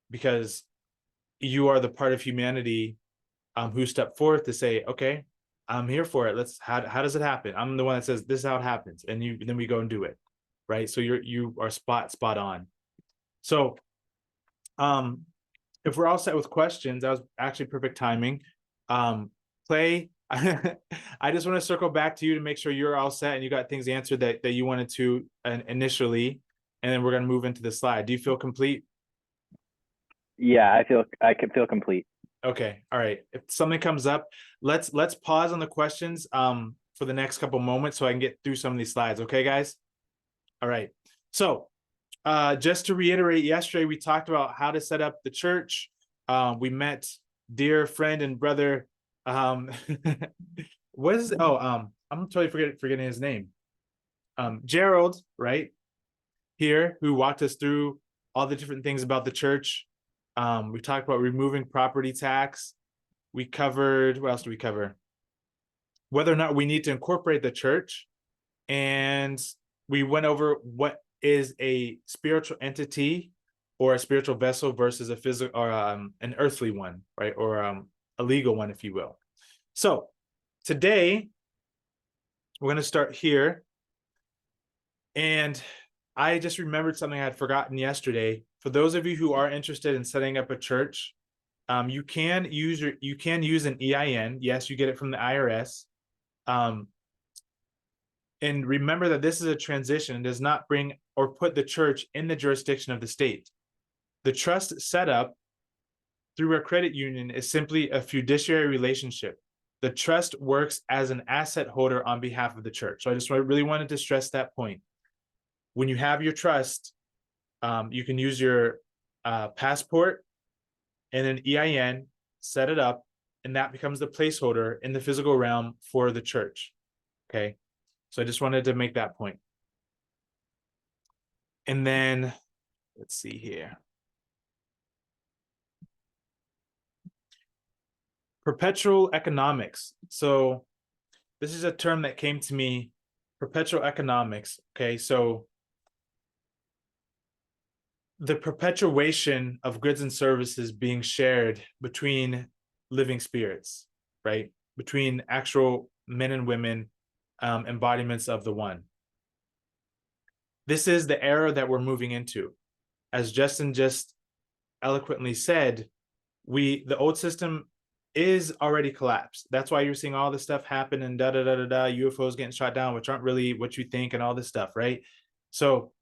because you are the part of humanity who stepped forth to say, okay, I'm here for it. How does it happen? I'm the one that says this is how it happens, and then we go and do it, right? So you are spot on. So if we're all set with questions, that was actually perfect timing. Clay, I just want to circle back to you to make sure you're all set and you got things answered that you wanted to initially, and then we're going to move into the slide. Do you feel complete? Yeah, I can feel complete. Okay. All right. If something comes up, let's pause on the questions for the next couple moments so I can get through some of these slides. Okay, guys? All right. So just to reiterate, yesterday we talked about how to set up the church. We met dear friend and brother. What is I'm totally forgetting his name. Gerald, right? Here, who walked us through all the different things about the church. We talked about removing property tax. We covered, what else did we cover? Whether or not we need to incorporate the church. And we went over what is a spiritual entity or a spiritual vessel versus a physical or an earthly one, right? Or a legal one, if you will. So today we're going to start here. And I just remembered something I had forgotten yesterday. For those of you who are interested in setting up a church, you can use an EIN. Yes, you get it from the IRS. And remember that this is a transition and does not bring or put the church in the jurisdiction of the state. The trust setup through a credit union is simply a fiduciary relationship. The trust works as an asset holder on behalf of the church. So I just really wanted to stress that point. When you have your trust, you can use your passport and an EIN, set it up, and that becomes the placeholder in the physical realm for the church. Okay. So I just wanted to make that point. And then let's see here. Perpetual economics. So this is a term that came to me, perpetual economics. Okay. So the perpetuation of goods and services being shared between living spirits, right? Between actual men and women, embodiments of the one. This is the era that we're moving into. As Justin just eloquently said, the old system is already collapsed. That's why you're seeing all this stuff happen and UFOs getting shot down, which aren't really what you think and all this stuff, right? So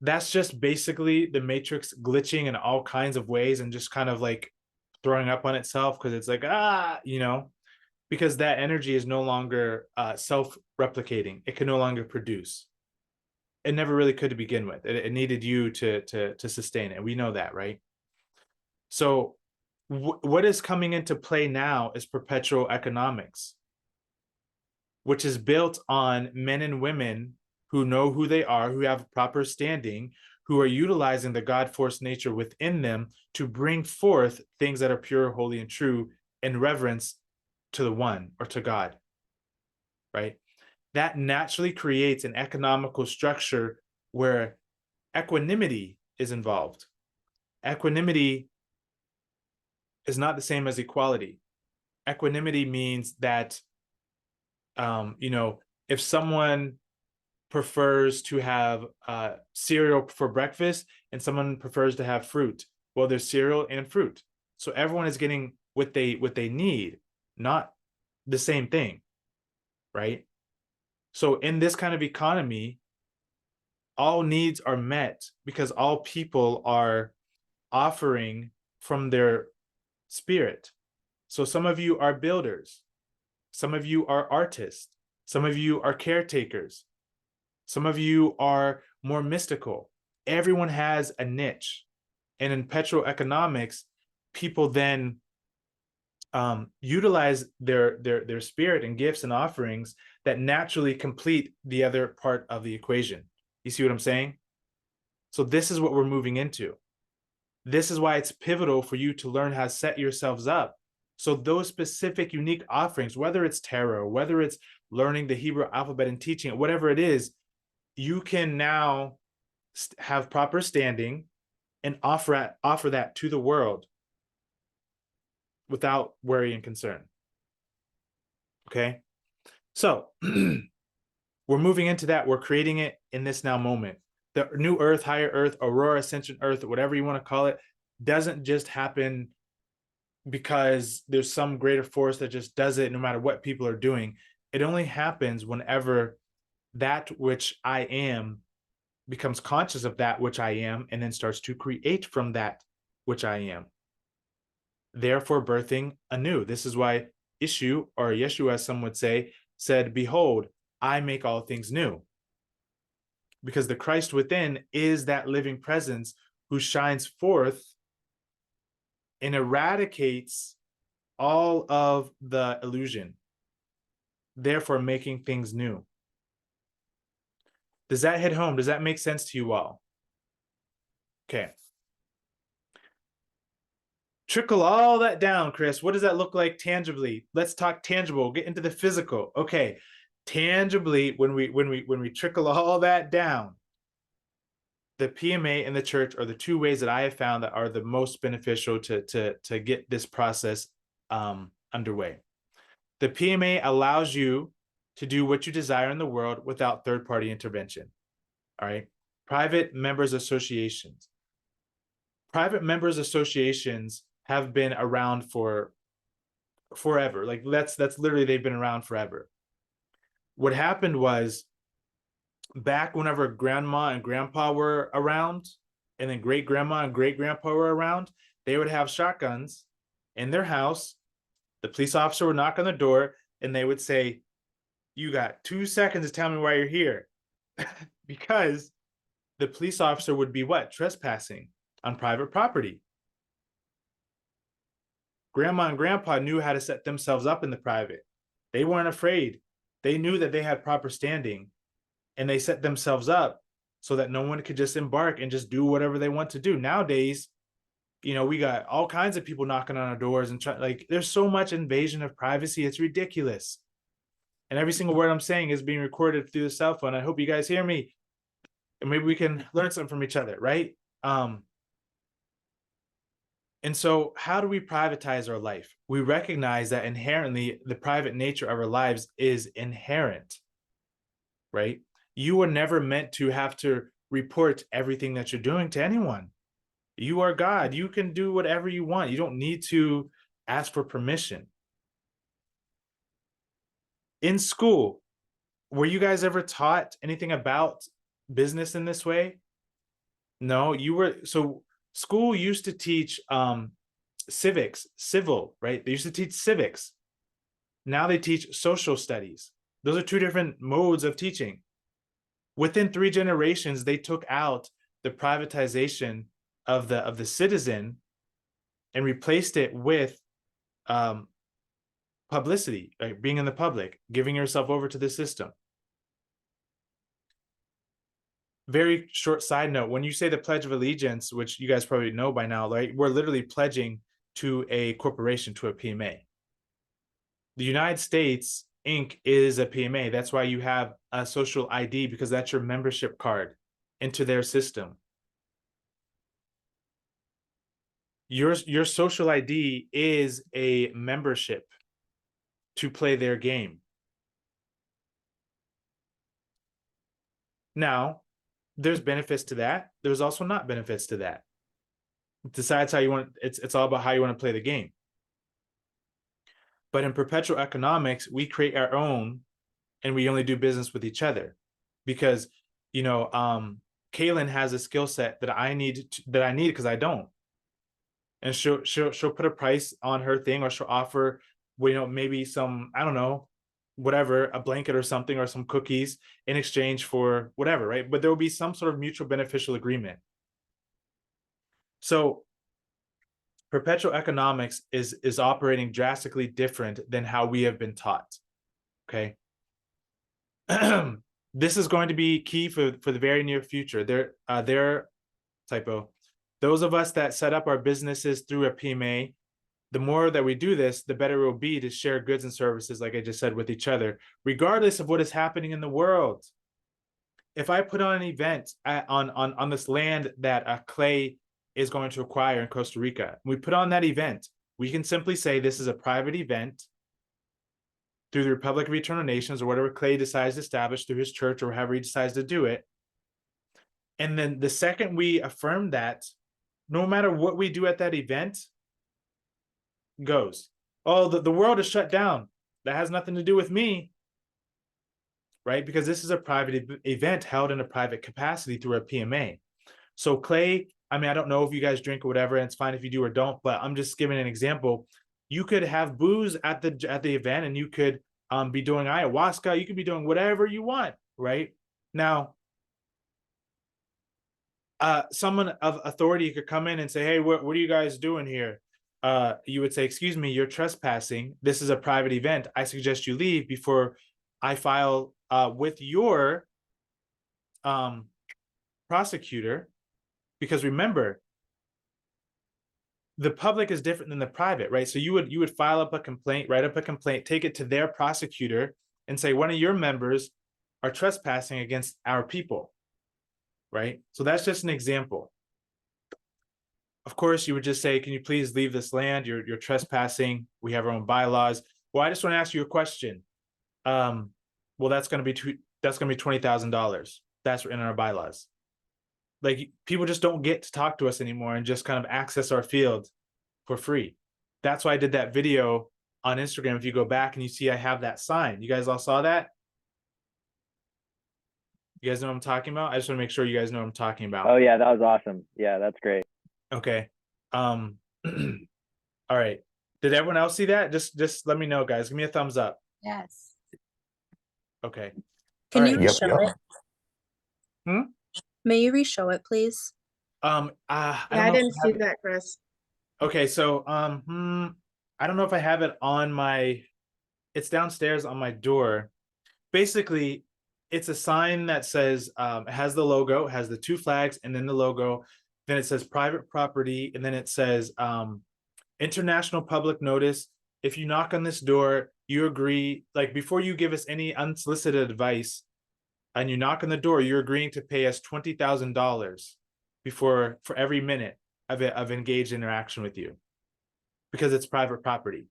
that's just basically the matrix glitching in all kinds of ways and just kind of like throwing up on itself because it's like, because that energy is no longer self-replicating. It can no longer produce. It never really could to begin with. It needed you to sustain it. We know that, right? So what is coming into play now is perpetual economics, which is built on men and women who know who they are, who have proper standing, who are utilizing the God-force nature within them to bring forth things that are pure, holy, and true in reverence to the one or to God, right? That naturally creates an economical structure where equanimity is involved. Equanimity is not the same as equality. Equanimity means that, if someone prefers to have cereal for breakfast and someone prefers to have fruit, well, there's cereal and fruit. So everyone is getting what they need, not the same thing, right? So in this kind of economy, all needs are met because all people are offering from their spirit. So some of you are builders, some of you are artists, some of you are caretakers, some of you are more mystical. Everyone has a niche. And in perpetual economics, people then utilize their spirit and gifts and offerings that naturally complete the other part of the equation. You see what I'm saying? So this is what we're moving into. This is why it's pivotal for you to learn how to set yourselves up. So those specific unique offerings, whether it's tarot, whether it's learning the Hebrew alphabet and teaching it, whatever it is, you can now have proper standing and offer that to the world without worry and concern. Okay? So we're moving into that. We're creating it in this now moment. The new earth, higher earth, aurora, ascension earth, whatever you want to call it, doesn't just happen because there's some greater force that just does it no matter what people are doing. It only happens whenever that which I am becomes conscious of that which I am and then starts to create from that which I am, therefore birthing anew. This is why Ishu, or Yeshua, as some would say, said, "Behold, I make all things new." Because the Christ within is that living presence who shines forth and eradicates all of the illusion, therefore making things new. Does that hit home? Does that make sense to you all? Okay. Trickle all that down, Chris. What does that look like tangibly? Let's talk tangible. Get into the physical. Okay. tangibly, when we trickle all that down, the PMA and the church are the two ways that I have found that are the most beneficial to get this process underway. The PMA allows you to do what you desire in the world without third-party intervention. All right. Private members associations. Private members associations have been around for forever. Like that's literally, they've been around forever. What happened was, back whenever grandma and grandpa were around, and then great grandma and great grandpa were around, they would have shotguns in their house. The police officer would knock on the door and they would say, "You got 2 seconds to tell me why you're here." Because the police officer would be what? Trespassing on private property. Grandma and grandpa knew how to set themselves up in the private. They weren't afraid. They knew that they had proper standing, and they set themselves up so that no one could just embark and just do whatever they want to do. Nowadays, you know, we got all kinds of people knocking on our doors and like, there's so much invasion of privacy. It's ridiculous. And every single word I'm saying is being recorded through the cell phone. I hope you guys hear me, and maybe we can learn something from each other, right? And so how do we privatize our life? We recognize that inherently the private nature of our lives is inherent, right? You were never meant to have to report everything that you're doing to anyone. You are God. You can do whatever you want. You don't need to ask for permission. In school, were you guys ever taught anything about business in this way? No, you were. So school used to teach civil, right? They used to teach civics. Now they teach social studies. Those are two different modes of teaching. Within 3 generations, they took out the privatization of the citizen and replaced it with publicity, like being in the public, giving yourself over to the system. Very short side note, when you say the Pledge of Allegiance, which you guys probably know by now, right? We're literally pledging to a corporation, to a PMA. The United States Inc. is a PMA. That's why you have a social ID, because that's your membership card into their system. Your social ID is a membership to play their game. Now, there's benefits to that. There's also not benefits to that. It decides how you want. It's all about how you want to play the game. But in perpetual economics, we create our own, and we only do business with each other, because, you know, Kaylin has a skill set that I need because I don't, and she'll put a price on her thing, or she'll offer, you know, maybe some, I don't know, whatever, a blanket or something, or some cookies in exchange for whatever, right? But there will be some sort of mutual beneficial agreement. So perpetual economics is operating drastically different than how we have been taught. Okay. This is going to be key for the very near future. Those of us that set up our businesses through a PMA, the more that we do this, the better it will be to share goods and services, like I just said, with each other, regardless of what is happening in the world. If I put on an event on this land that Clay is going to acquire in Costa Rica, we put on that event, we can simply say this is a private event through the Republic of Eternal Nations, or whatever Clay decides to establish through his church, or however he decides to do it. And then the second we affirm that, no matter what we do at that event, goes, oh, the world is shut down. That has nothing to do with me, right? Because this is a private event held in a private capacity through a PMA. So Clay, I mean, I don't know if you guys drink or whatever, and it's fine if you do or don't, but I'm just giving an example. You could have booze at the event, and you could be doing ayahuasca. You could be doing whatever you want, right? Now, someone of authority could come in and say, hey, what are you guys doing here? You would say, excuse me, you're trespassing. This is a private event. I suggest you leave before I file with your prosecutor. Because remember, the public is different than the private, right? So you would file up a complaint, write up a complaint, take it to their prosecutor, and say one of your members are trespassing against our people, right? So that's just an example. Of course, you would just say, can you please leave this land? You're trespassing. We have our own bylaws. Well, I just want to ask you a question. Well, that's going to be $20,000. That's in our bylaws. Like, people just don't get to talk to us anymore and just kind of access our field for free. That's why I did that video on Instagram. If you go back and you see, I have that sign. You guys all saw that? You guys know what I'm talking about? I just want to make sure you guys know what I'm talking about. Oh yeah, that was awesome. Yeah, that's great. Okay. All right. Did everyone else see that? Just let me know, guys. Give me a thumbs up. Yes. Okay. Can you Alright. Yep, reshow yep. it? Hmm? May you reshow it, please? I Yeah, don't I know if didn't I see have- that, Chris. Okay, so I don't know if I have it on my, it's downstairs on my door. Basically, it's a sign that says it has the logo, it has the two flags and then the logo. Then it says private property, and then it says international public notice. If you knock on this door, you agree, like, before you give us any unsolicited advice and you knock on the door, you're agreeing to pay us $20,000 for every minute of engaged interaction with you, because it's private property,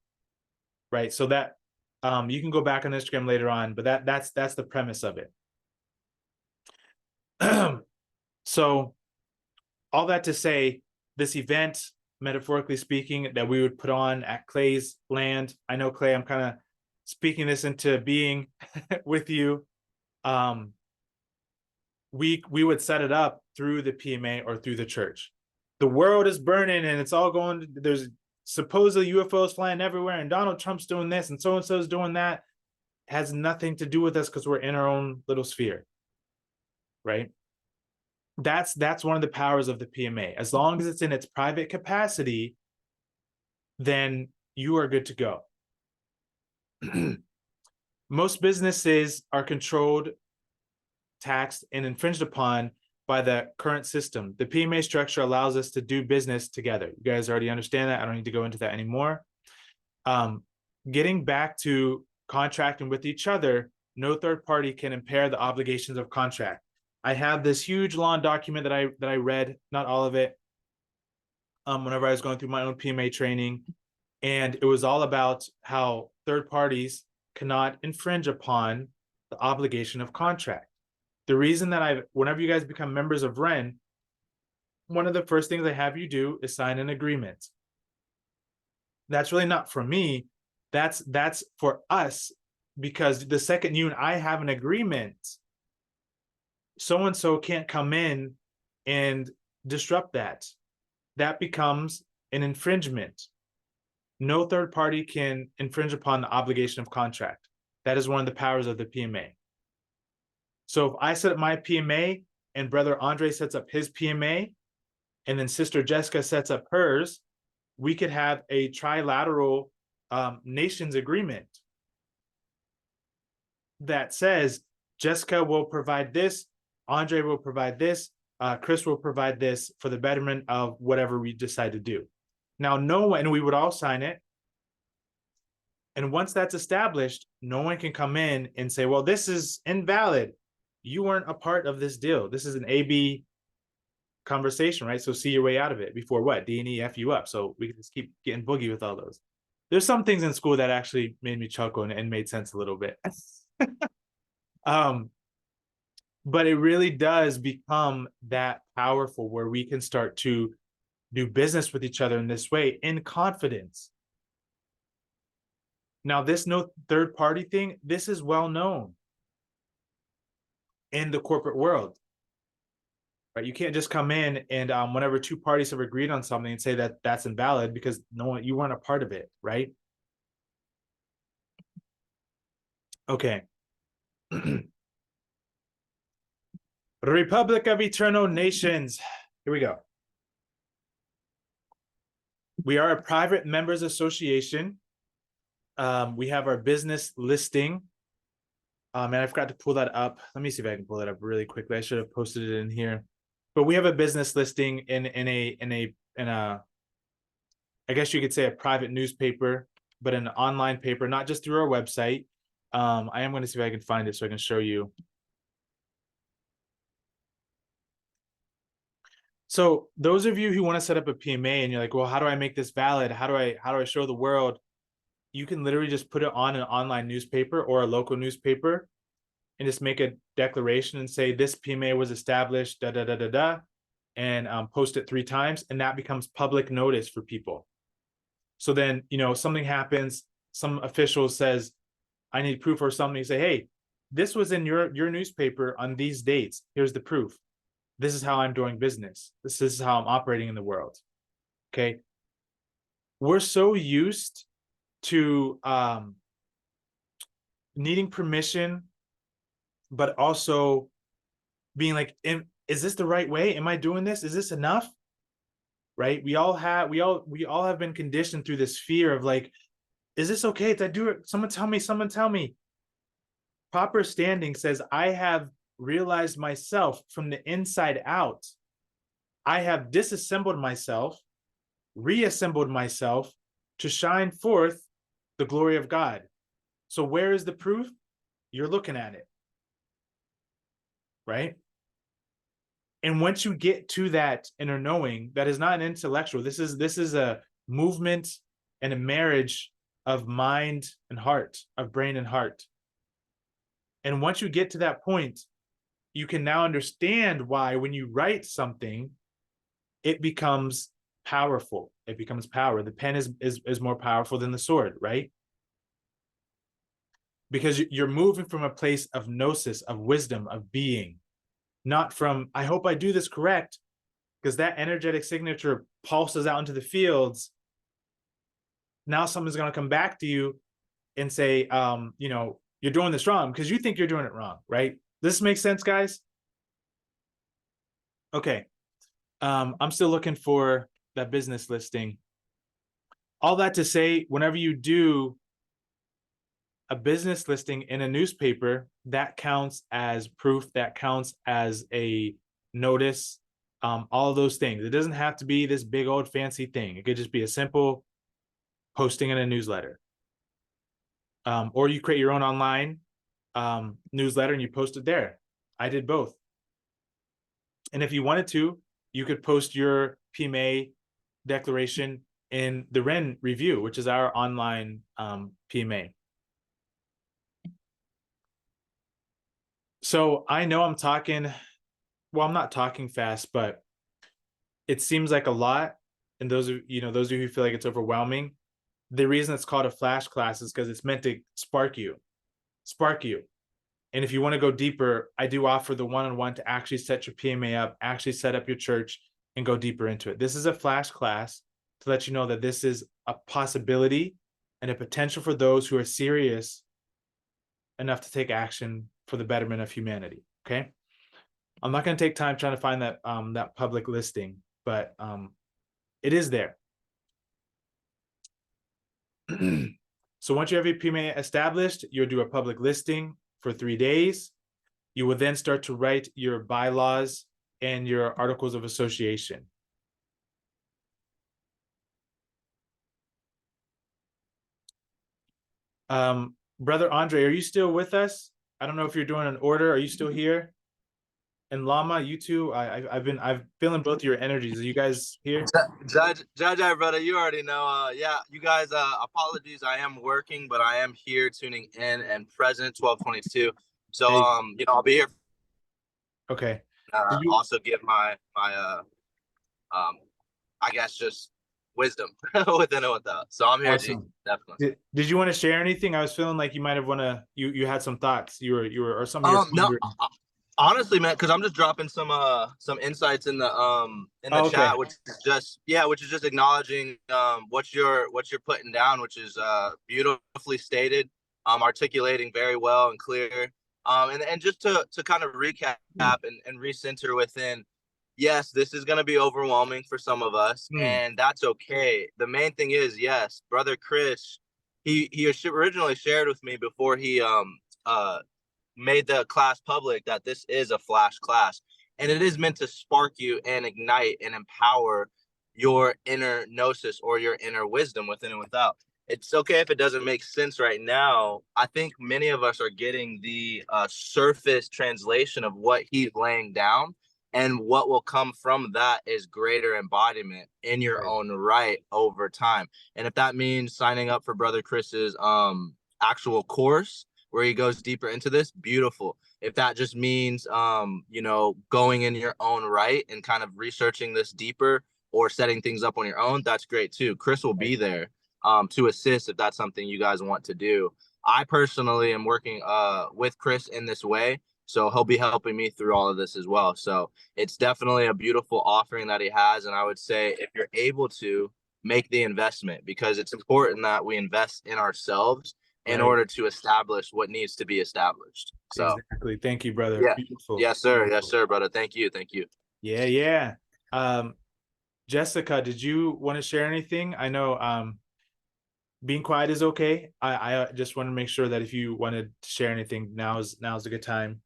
right? So that you can go back on Instagram later on, but that's the premise of it. So all that to say, this event, metaphorically speaking, that we would put on at Clay's land. I know, Clay, I'm kind of speaking this into being with you. We would set it up through the PMA or through the church. The world is burning and it's all going, there's supposedly UFOs flying everywhere and Donald Trump's doing this and so-and-so is doing that. It has nothing to do with us because we're in our own little sphere, right? That's one of the powers of the PMA. As long as it's in its private capacity, then you are good to go. Most businesses are controlled, taxed, and infringed upon by the current system. The PMA structure allows us to do business together. You guys already understand that. I don't need to go into that anymore. Getting back to contracting with each other, no third party can impair the obligations of contract. I have this huge long document that I read, not all of it, whenever I was going through my own PMA training, and it was all about how third parties cannot infringe upon the obligation of contract. The reason that whenever you guys become members of REN, one of the first things I have you do is sign an agreement. That's really not for me. That's for us, because the second you and I have an agreement, so-and-so can't come in and disrupt that. That becomes an infringement. No third party can infringe upon the obligation of contract. That is one of the powers of the PMA. So if I set up my PMA and brother Andre sets up his PMA, and then sister Jessica sets up hers, we could have a trilateral nations agreement that says Jessica will provide this, Andre will provide this, Chris will provide this for the betterment of whatever we decide to do. Now, no one, and we would all sign it. And once that's established, no one can come in and say, well, this is invalid. You weren't a part of this deal. This is an A-B conversation, right? So see your way out of it before what? D&E F you up. So we can just keep getting boogie with all those. There's some things in school that actually made me chuckle and made sense a little bit. But it really does become that powerful where we can start to do business with each other in this way in confidence. Now, this no third party thing, this is well known in the corporate world, right? You can't just come in and whenever two parties have agreed on something and say that that's invalid because you weren't a part of it, right? Okay. Republic of Eternal Nations. Here we go. We are a private members association. We have our business listing. And I forgot to pull that up. Let me see if I can pull that up really quickly. I should have posted it in here. But we have a business listing in a I guess you could say a private newspaper, but an online paper, not just through our website. I am going to see if I can find it so I can show you. So those of you who want to set up a PMA and you're like, well, how do I make this valid? How do I show the world? You can literally just put it on an online newspaper or a local newspaper and just make a declaration and say this PMA was established, da da da da da, and post it 3 times, and that becomes public notice for people. So then, you know, something happens, some official says, I need proof or something. You say, hey, this was in your newspaper on these dates. Here's the proof. This is how I'm doing business. This is how I'm operating in the world. Okay. We're so used to needing permission, but also being like, is this the right way? Am I doing this? Is this enough? Right? We all have been conditioned through this fear of like, is this okay? Did I do it? Someone tell me. Proper standing says, I have realized myself from the inside out. I have disassembled myself, reassembled myself to shine forth the glory of God. So where is the proof? You're looking at it. Right? And once you get to that inner knowing, that is not an intellectual. This is a movement and a marriage of mind and heart, of brain and heart. And once you get to that point, you can now understand why when you write something, it becomes powerful. It becomes power. The pen is more powerful than the sword, right? Because you're moving from a place of gnosis, of wisdom, of being, not from, I hope I do this correct, because that energetic signature pulses out into the fields. Now someone's going to come back to you and say, you know, you're doing this wrong because you think you're doing it wrong, right? Does this make sense, guys? Okay. I'm still looking for that business listing. All that to say, whenever you do a business listing in a newspaper, that counts as proof, that counts as a notice, all those things. It doesn't have to be this big old fancy thing. It could just be a simple posting in a newsletter. Or you create your own online newsletter and you post it there. I did both. And if you wanted to, you could post your PMA declaration in the Ren Review, which is our online PMA. So I know I'm talking, well, I'm not talking fast, but it seems like a lot. And those of you who feel like it's overwhelming, the reason it's called a flash class is because it's meant to spark you. And if you want to go deeper, I do offer the one-on-one to actually set your PMA up, actually set up your church and go deeper into it. This is a flash class to let you know that this is a possibility and a potential for those who are serious enough to take action for the betterment of humanity. Okay. I'm not going to take time trying to find that that public listing, but it is there. So once you have your PMA established, you'll do a public listing for 3 days. You will then start to write your bylaws and your articles of association. Brother Andre, are you still with us? I don't know if you're doing an order. Are you still here? And Lama, you too. I've feeling both your energies. Are you guys here? Judge, brother, you already know. Yeah, you guys. Apologies, I am working, but I am here, tuning in and present. 12:22. So, Hey. I'll be here. Okay. Also give my I guess just wisdom within and without. So I'm here, Awesome. G, definitely. Did you want to share anything? I was feeling like you might have you had some thoughts. You were or something. No, honestly, man, because I'm just dropping some insights in the chat, which is just acknowledging what you're putting down, which is beautifully stated, articulating very well and clear, and just to kind of recap and recenter within. Yes, this is going to be overwhelming for some of us, and that's okay. The main thing is, yes, Brother Chris, he originally shared with me before he made the class public that this is a flash class, and it is meant to spark you and ignite and empower your inner gnosis or your inner wisdom within and without. it's okay if it doesn't make sense right now. I think many of us are getting the surface translation of what he's laying down, and what will come from that is greater embodiment in your Right. own right over time. And if that means signing up for Brother Chris's actual course where he goes deeper into this, beautiful. If that just means you know, going in your own right and kind of researching this deeper or setting things up on your own, that's great too. Chris will be there to assist if that's something you guys want to do. I personally am working with Chris in this way, so he'll be helping me through all of this as well. So it's definitely a beautiful offering that he has, and I would say if you're able to, make the investment, because it's important that we invest in ourselves in Right. order to establish what needs to be established. So Exactly. Thank you, brother. yeah. Beautiful. Yes, sir. Yes, Beautiful. sir, brother. Thank you. Thank you. Yeah, yeah. Jessica, did you want to share anything? I know being quiet is okay. I just want to make sure that if you wanted to share anything, now's a good time.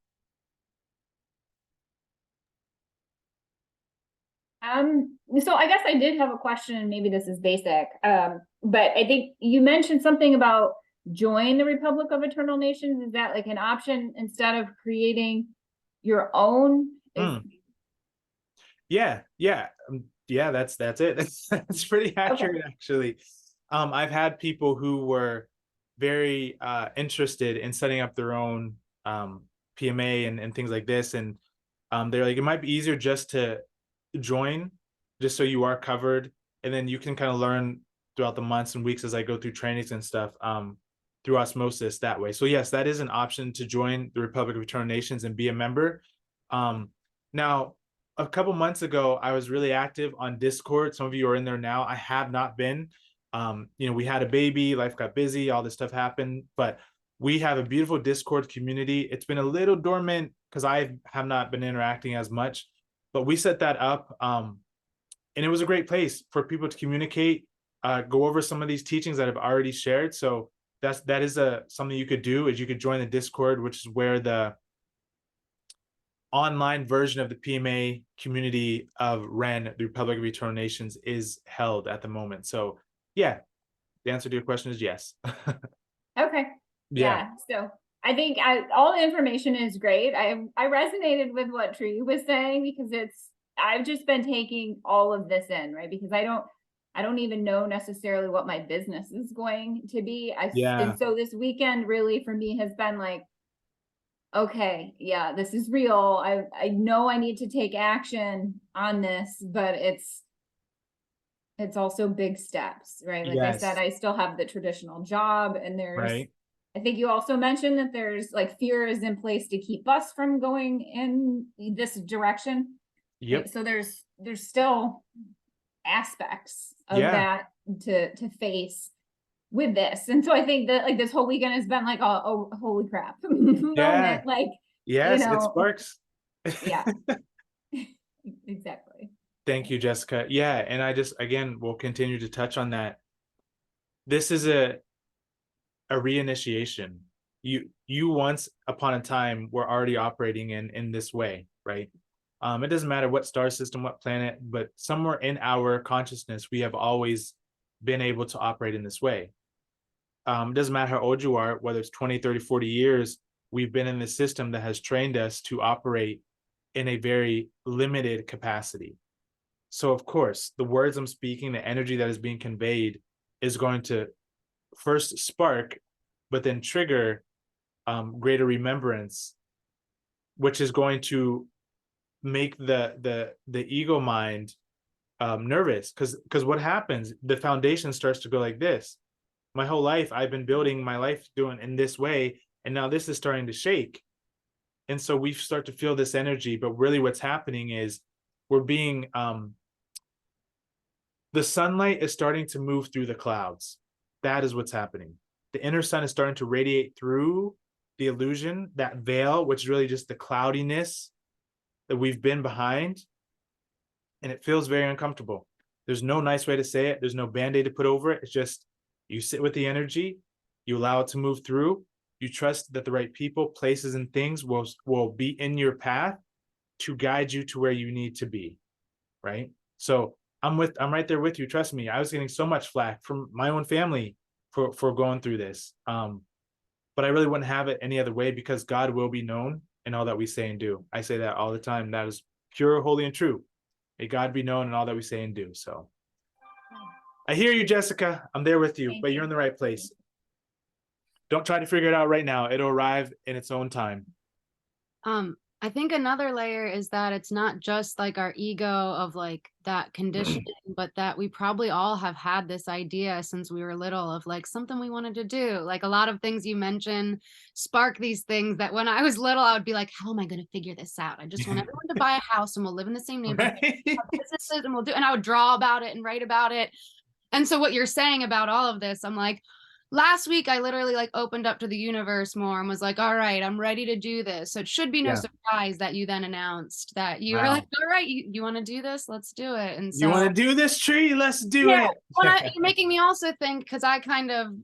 So I guess I did have a question, and maybe this is basic. But I think you mentioned something about join the Republic of Eternal Nations. Is that like an option instead of creating your own? Yeah, yeah. Yeah, that's it. That's pretty accurate, actually. I've had people who were very interested in setting up their own PMA and things like this, and they're like, it might be easier just to join, just so you are covered, and then you can kind of learn throughout the months and weeks as I go through trainings and stuff through osmosis that way. So yes, that is an option to join the Republic of Eternal Nations and be a member. Now, a couple months ago, I was really active on Discord. Some of you are in there now. I have not been. You know, we had a baby, life got busy, all this stuff happened, but we have a beautiful Discord community. It's been a little dormant because I have not been interacting as much, but we set that up. And it was a great place for people to communicate, go over some of these teachings that I've already shared. So that is something you could do, is you could join the Discord, which is where the online version of the PMA community of REN, the Republic of Eternal Nations, is held at the moment. So yeah, the answer to your question is yes. Okay. Yeah. So I think all the information is great. I resonated with what Tree was saying, because I've just been taking all of this in, right? Because I don't even know necessarily what my business is going to be. And so this weekend really for me has been like, okay, yeah, this is real. I know I need to take action on this, but it's also big steps, right? Like I said, I still have the traditional job, and I think you also mentioned that there's like fear is in place to keep us from going in this direction. Yep. Right? So there's still aspects of that to face with this. And so I think that like this whole weekend has been like, oh holy crap moment. Like, yes, you know, it sparks. Yeah. Exactly. Thank you, Jessica. Yeah, and I just, again, will continue to touch on that. This is a reinitiation. You once upon a time were already operating in this way, right? It doesn't matter what star system, what planet, but somewhere in our consciousness, we have always been able to operate in this way. It doesn't matter how old you are, whether it's 20, 30, 40 years, we've been in this system that has trained us to operate in a very limited capacity. So of course, the words I'm speaking, the energy that is being conveyed is going to first spark, but then trigger greater remembrance, which is going to make the ego mind nervous. Because what happens, the foundation starts to go like this. My whole life, I've been building my life doing in this way, and now this is starting to shake. And so we start to feel this energy, but really what's happening is we're being, the sunlight is starting to move through the clouds. That is what's happening. The inner sun is starting to radiate through the illusion, that veil, which is really just the cloudiness that we've been behind. And it feels very uncomfortable. There's no nice way to say it. There's no band-aid to put over it. It's just, you sit with the energy, you allow it to move through, you trust that the right people, places, and things will be in your path to guide you to where you need to be, right? So I'm right there with you. Trust me, I was getting so much flack from my own family for going through this. But I really wouldn't have it any other way, because God will be known in all that we say and do. I say that all the time. That is pure, holy, and true. May God be known in all that we say and do. So I hear you, Jessica. I'm there with you, Thank but you. you're in the right place. Don't try to figure it out right now. It'll arrive in its own time. I think another layer is that it's not just like our ego of like that conditioning, but that we probably all have had this idea since we were little of like something we wanted to do. Like a lot of things you mentioned spark these things that when I was little, I would be like, how am I going to figure this out? I just want everyone to buy a house and we'll live in the same neighborhood. Right? Have businesses and we'll do, and I would draw about it and write about it. And so what you're saying about all of this, I'm like, last week I literally like opened up to the universe more and was like, all right, I'm ready to do this. So it should be no Yeah. surprise that you then announced that you were Wow. like, all right, you want to do this? Let's do it. And so You want to do this, Tree? Let's do yeah, it. you're making me also think, because I kind of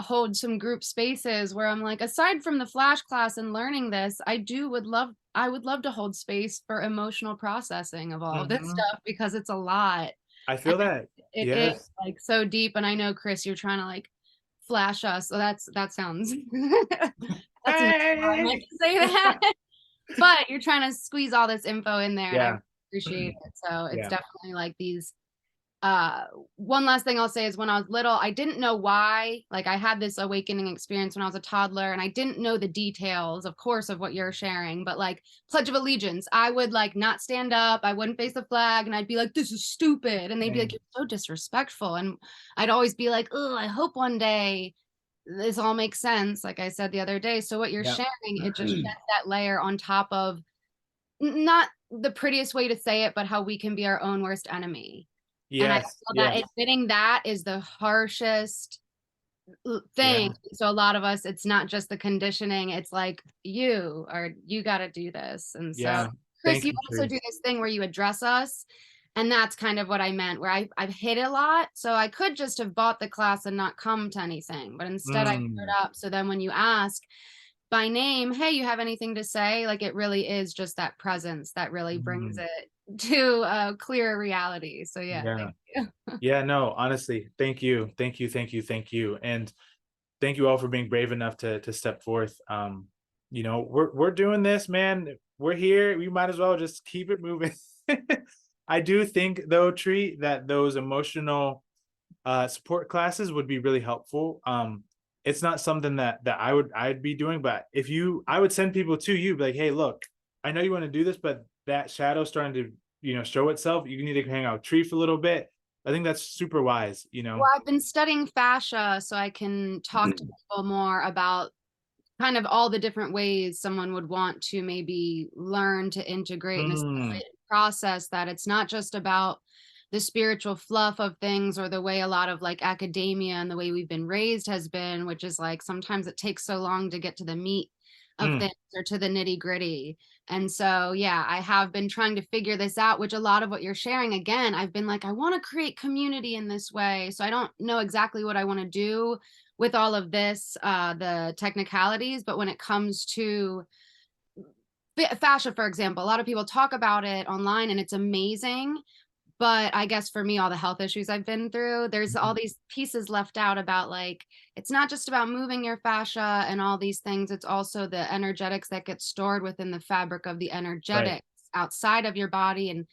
hold some group spaces where I'm like, aside from the flash class and learning this, I would love to hold space for emotional processing of all of this Mhm. stuff, because it's a lot. I feel that. It Yes. is like so deep. And I know, Chris, you're trying to like flash us. So that sounds that's even why I meant to say that. But you're trying to squeeze all this info in there, and I Yeah. appreciate it. So it's Yeah. definitely like these one last thing I'll say is when I was little, I didn't know why. Like I had this awakening experience when I was a toddler, and I didn't know the details, of course, of what you're sharing, but like Pledge of Allegiance, I would like not stand up, I wouldn't face the flag, and I'd be like, this is stupid. And they'd be like, you're so disrespectful. And I'd always be like, oh, I hope one day this all makes sense, like I said the other day. So what you're Yeah. sharing, it just sheds that layer on top of not the prettiest way to say it, but how we can be our own worst enemy. And I Yes. feel that Yes. admitting that is the harshest thing. So a lot of us, it's not just the conditioning, it's like you got to do this. And so Yeah. Chris, Thank you you, also Tree. do this thing where you address us. And that's kind of what I meant, where I've hit a lot. So I could just have bought the class and not come to anything, but instead I showed up. So then when you ask by name, hey, you have anything to say? Like it really is just that presence that really brings it to a clearer reality. So yeah, Yeah. thank you. Yeah, no, honestly, thank you. Thank you. And thank you all for being brave enough to step forth. You know, we're doing this, man. We're here. We might as well just keep it moving. I do think though, Tree, that those emotional support classes would be really helpful. It's not something that I'd be doing, but I would send people to you, be like, hey, look, I know you want to do this, but that shadow's starting to, show itself. You need to hang out with Tree for a little bit. I think that's super wise, Well, I've been studying fascia so I can talk to people more about kind of all the different ways someone would want to maybe learn to integrate and assimilate and process that. It's not just about the spiritual fluff of things or the way a lot of like academia and the way we've been raised has been, which is like sometimes it takes so long to get to the meat of things or to the nitty gritty. And so, yeah, I have been trying to figure this out, which a lot of what you're sharing, again, I've been like, I want to create community in this way. So I don't know exactly what I want to do with all of this, the technicalities, but when it comes to fascia, for example, a lot of people talk about it online and it's amazing. But I guess for me, all the health issues I've been through, there's all these pieces left out about like, it's not just about moving your fascia and all these things. It's also the energetics that get stored within the fabric of the energetics outside of your body. And,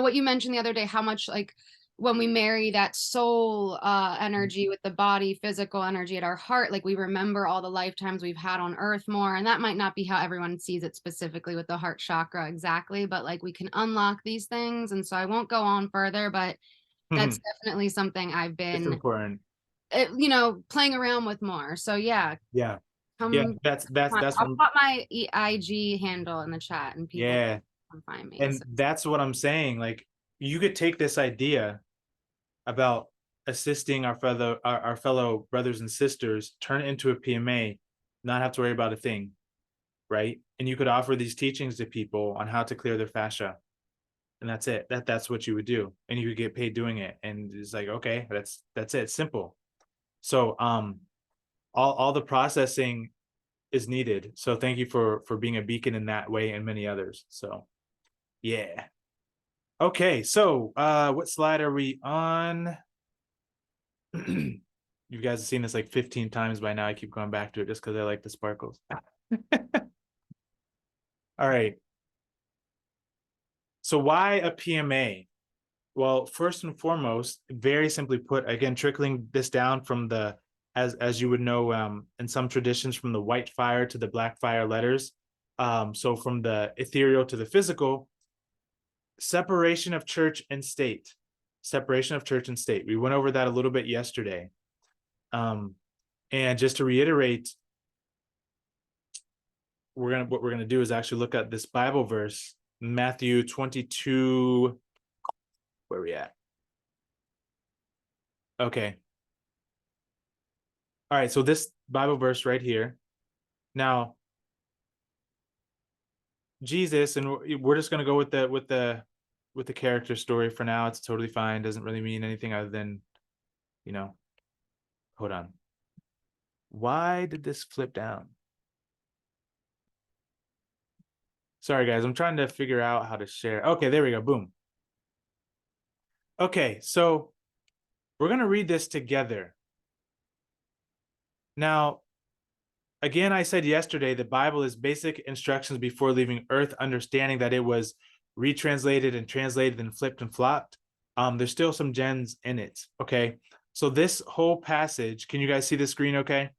what you mentioned the other day, how much like when we marry that soul energy with the body, physical energy at our heart, like we remember all the lifetimes we've had on earth more. And that might not be how everyone sees it specifically with the heart chakra exactly, but like we can unlock these things. And so I won't go on further, but that's definitely something I've it's been, important. Playing around with more. So yeah. Yeah. That's I'll put my IG handle in the chat and people can find me. And So. that's what I'm saying. Like you could take this idea about assisting our fellow brothers and sisters, turn it into a PMA, not have to worry about a thing, right? And you could offer these teachings to people on how to clear their fascia, and that's it. That's what you would do, and you could get paid doing it. And it's like, okay, that's it. It's simple. So all the processing is needed. So thank you for being a beacon in that way and many others. So yeah. Okay, so what slide are we on? You guys have seen this like 15 times by now. I keep going back to it just because I like the sparkles. All right. So why a PMA? Well, first and foremost, very simply put, again, trickling this down from the, as you would know, in some traditions, from the white fire to the black fire letters. So from the ethereal to the physical, separation of church and state. Separation of church and state. We went over that a little bit yesterday. And just to reiterate, what we're gonna do is actually look at this Bible verse, Matthew 22. Where are we at? Okay. All right, so this Bible verse right here. Now, Jesus, and we're just gonna go with the character story for now. It's totally fine. Doesn't really mean anything other than, you know. Hold on. Why did this flip down? Sorry, guys. I'm trying to figure out how to share. Okay, there we go. Boom. Okay, so we're going to read this together. Now, again, I said yesterday, the Bible is basic instructions before leaving Earth, understanding that it was retranslated and translated and flipped and flopped. There's still some gems in it, okay? So this whole passage, can you guys see the screen okay?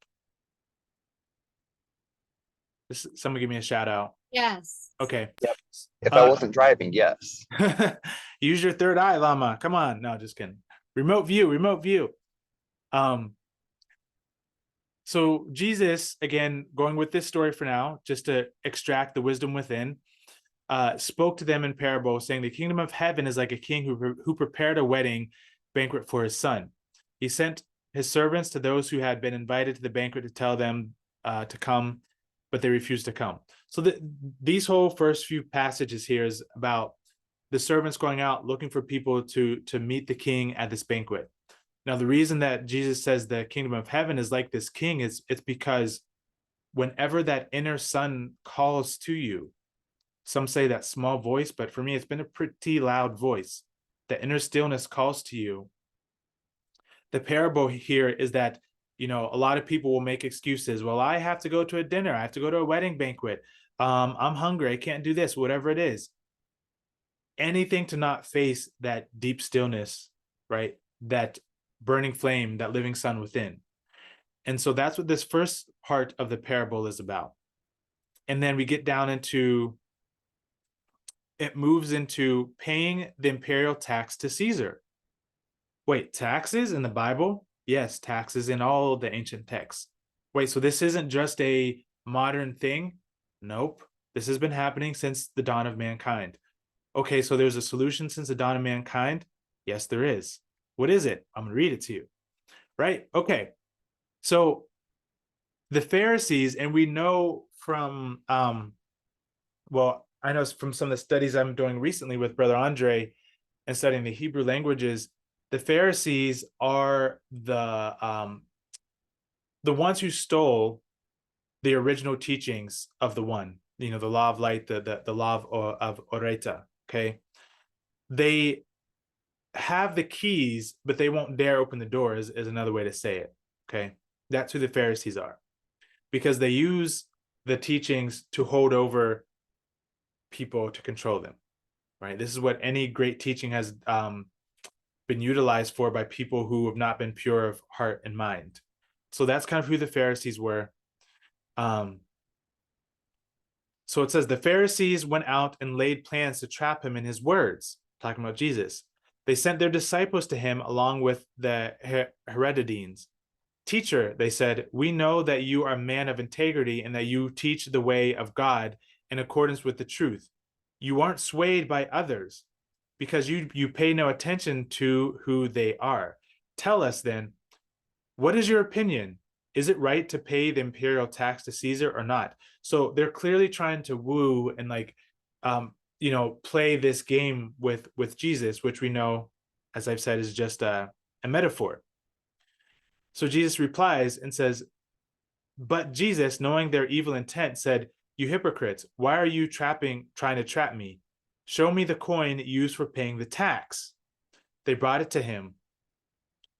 Someone give me a shout out. Yes. Okay. Yep. If I wasn't driving, yes. Use your third eye, llama. Come on. No, just kidding. Remote view. So Jesus, again, going with this story for now, just to extract the wisdom within, spoke to them in parable, saying, the kingdom of heaven is like a king who prepared a wedding banquet for his son. He sent his servants to those who had been invited to the banquet to tell them to come, but they refused to come. So these whole first few passages here is about the servants going out looking for people to meet the king at this banquet. Now, the reason that Jesus says the kingdom of heaven is like this king is it's because whenever that inner son calls to you, some say that small voice, but for me, it's been a pretty loud voice. The inner stillness calls to you. The parable here is that, you know, a lot of people will make excuses. Well, I have to go to a dinner. I have to go to a wedding banquet. I'm hungry. I can't do this, whatever it is. Anything to not face that deep stillness, right? That burning flame, that living sun within. And so that's what this first part of the parable is about. And then we get down into, it moves into paying the imperial tax to Caesar. Wait, taxes in the Bible? Yes, taxes in all the ancient texts. Wait, so this isn't just a modern thing? Nope. This has been happening since the dawn of mankind. Okay, so there's a solution since the dawn of mankind? Yes, there is. What is it? I'm going to read it to you. Right? Okay. So the Pharisees, and we know from, well, I know from some of the studies I'm doing recently with Brother Andre and studying the Hebrew languages, the Pharisees are the ones who stole the original teachings of the one, you know, the law of light, the law of Oreta, okay? They have the keys, but they won't dare open the door is another way to say it, okay? That's who the Pharisees are, because they use the teachings to hold over people to control them, right? This is what any great teaching has been utilized for by people who have not been pure of heart and mind. So that's kind of who the Pharisees were. So it says the Pharisees went out and laid plans to trap him in his words, talking about Jesus. They sent their disciples to him along with the Herodians. Teacher, they said, we know that you are a man of integrity and that you teach the way of God in accordance with the truth. You aren't swayed by others because you pay no attention to who they are. Tell us then, what is your opinion? Is it right to pay the imperial tax to Caesar or not? So they're clearly trying to woo and like, you know, play this game with Jesus, which we know, as I've said, is just a metaphor. So Jesus replies and says, but Jesus, knowing their evil intent, said, you hypocrites, why are you trying to trap me? Show me the coin used for paying the tax. They brought it to him.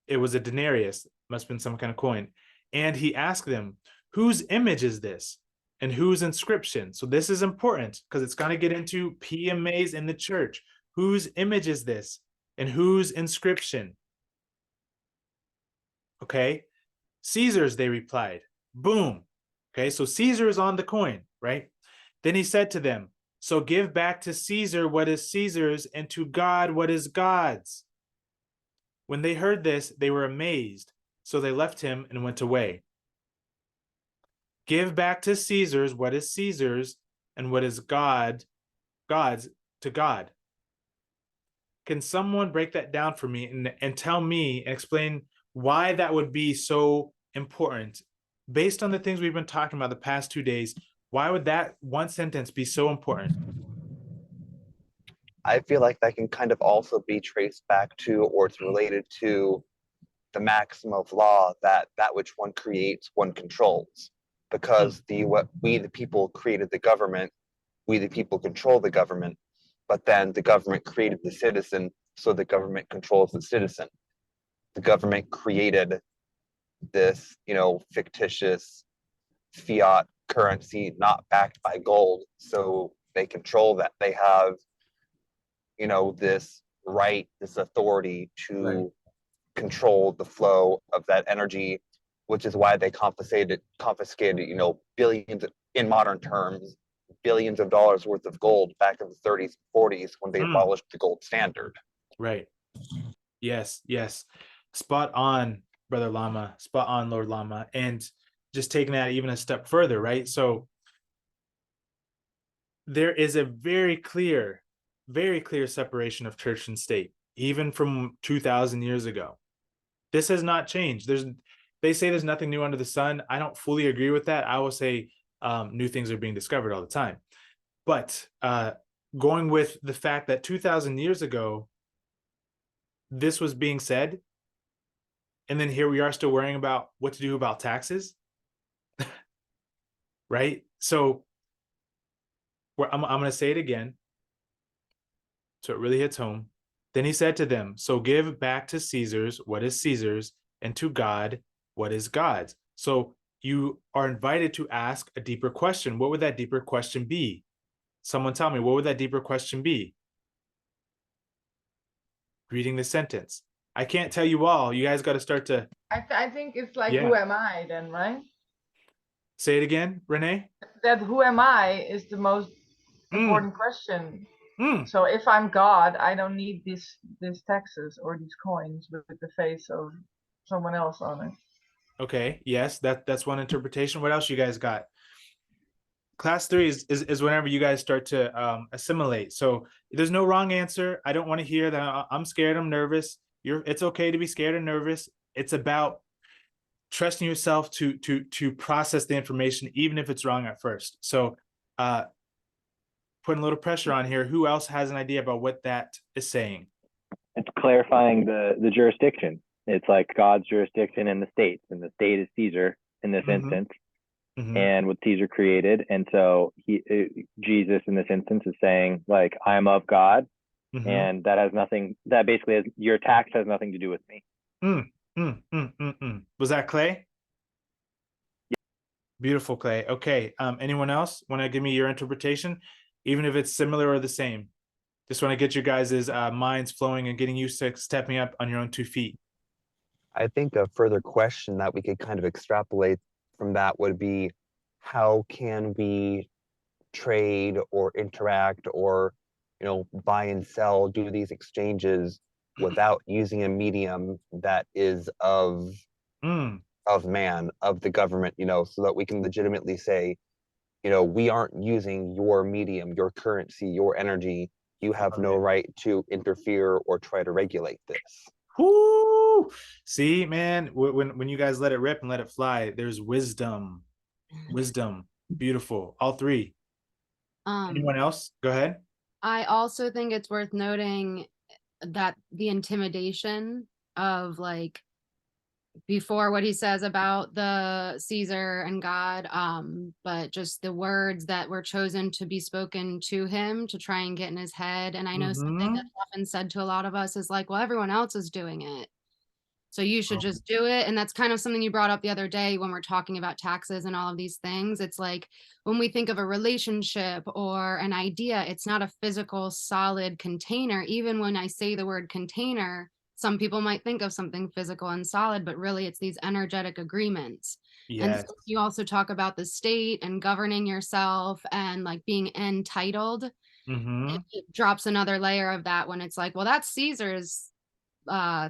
It was a denarius. must have been some kind of coin. And he asked them, whose image is this? And whose inscription? So this is important because it's going to get into PMAs in the church. Whose image is this? And whose inscription? Okay. Caesar's, they replied. Boom. Okay. So Caesar is on the coin, right? Then he said to them, so give back to Caesar what is Caesar's, and to God what is God's. When they heard this, they were amazed. So they left him and went away. Give back to Caesar's what is Caesar's, and what is God's to God. Can someone break that down for me and tell me and explain why that would be so important? Based on the things we've been talking about the past 2 days, why would that one sentence be so important? I feel like that can kind of also be traced back to, or it's related to, the maxim of law that which one creates, one controls. Because we the people created the government, we the people control the government, but then the government created the citizen, so the government controls the citizen. The government created this, fictitious fiat currency not backed by gold, so they control that. They have, this right, this authority to control the flow of that energy, which is why they confiscated, billions, in modern terms, billions of dollars worth of gold back in the 30s, 40s when they abolished the gold standard. Right. Yes. Spot on, Brother Lama. Spot on, Lord Lama. And just taking that even a step further, right? So there is a very clear separation of church and state, even from 2,000 years ago. This has not changed. They say there's nothing new under the sun. I don't fully agree with that. I will say new things are being discovered all the time. But going with the fact that 2,000 years ago, this was being said, and then here we are still worrying about what to do about taxes, right? So I'm going to say it again, so it really hits home. Then he said to them, so give back to Caesar's what is Caesar's, and to God what is God's. So you are invited to ask a deeper question. What would that deeper question be? Someone tell me, what would that deeper question be? Reading the sentence. I can't tell you all. You guys got to start to... I think it's like, who am I then, right? Say it again, Renee. That who am I is the most important question. So if I'm God, I don't need these taxes or these coins with the face of someone else on it. Okay, yes, that's one interpretation. What else you guys got? Class 3 is whenever you guys start to assimilate. So there's no wrong answer. I don't want to hear that I'm scared, I'm nervous. It's okay to be scared and nervous. It's about trusting yourself to process the information, even if it's wrong at first. So putting a little pressure on here. Who else has an idea about what that is saying? It's clarifying the jurisdiction. It's like God's jurisdiction in the states, and the state is Caesar in this instance, and what Caesar created. And so Jesus in this instance is saying, like, I am of God, and that basically has, your tax has nothing to do with me. Was that Clay? Yeah. Beautiful, Clay. Okay. Anyone else want to give me your interpretation, even if it's similar or the same? Just want to get your guys' minds flowing and getting used to stepping up on your own 2 feet. I think a further question that we could kind of extrapolate from that would be, how can we trade or interact or, buy and sell, do these exchanges without using a medium that is of man, of the government, so that we can legitimately say, we aren't using your medium, your currency, your energy. You have no right to interfere or try to regulate this. Whoo! See, man, when you guys let it rip and let it fly, there's wisdom. Beautiful. All 3. Anyone else? Go ahead. I also think it's worth noting that the intimidation of, like, before what he says about the Caesar and God, but just the words that were chosen to be spoken to him to try and get in his head. And I know something that's often said to a lot of us is like, well, everyone else is doing it. So you should just do it. And that's kind of something you brought up the other day when we're talking about taxes and all of these things. It's like when we think of a relationship or an idea, it's not a physical, solid container. Even when I say the word container, some people might think of something physical and solid, but really it's these energetic agreements. And Yes. so you also talk about the state and governing yourself and like being entitled. Mm-hmm. It drops another layer of that when it's like, well, that's Caesar's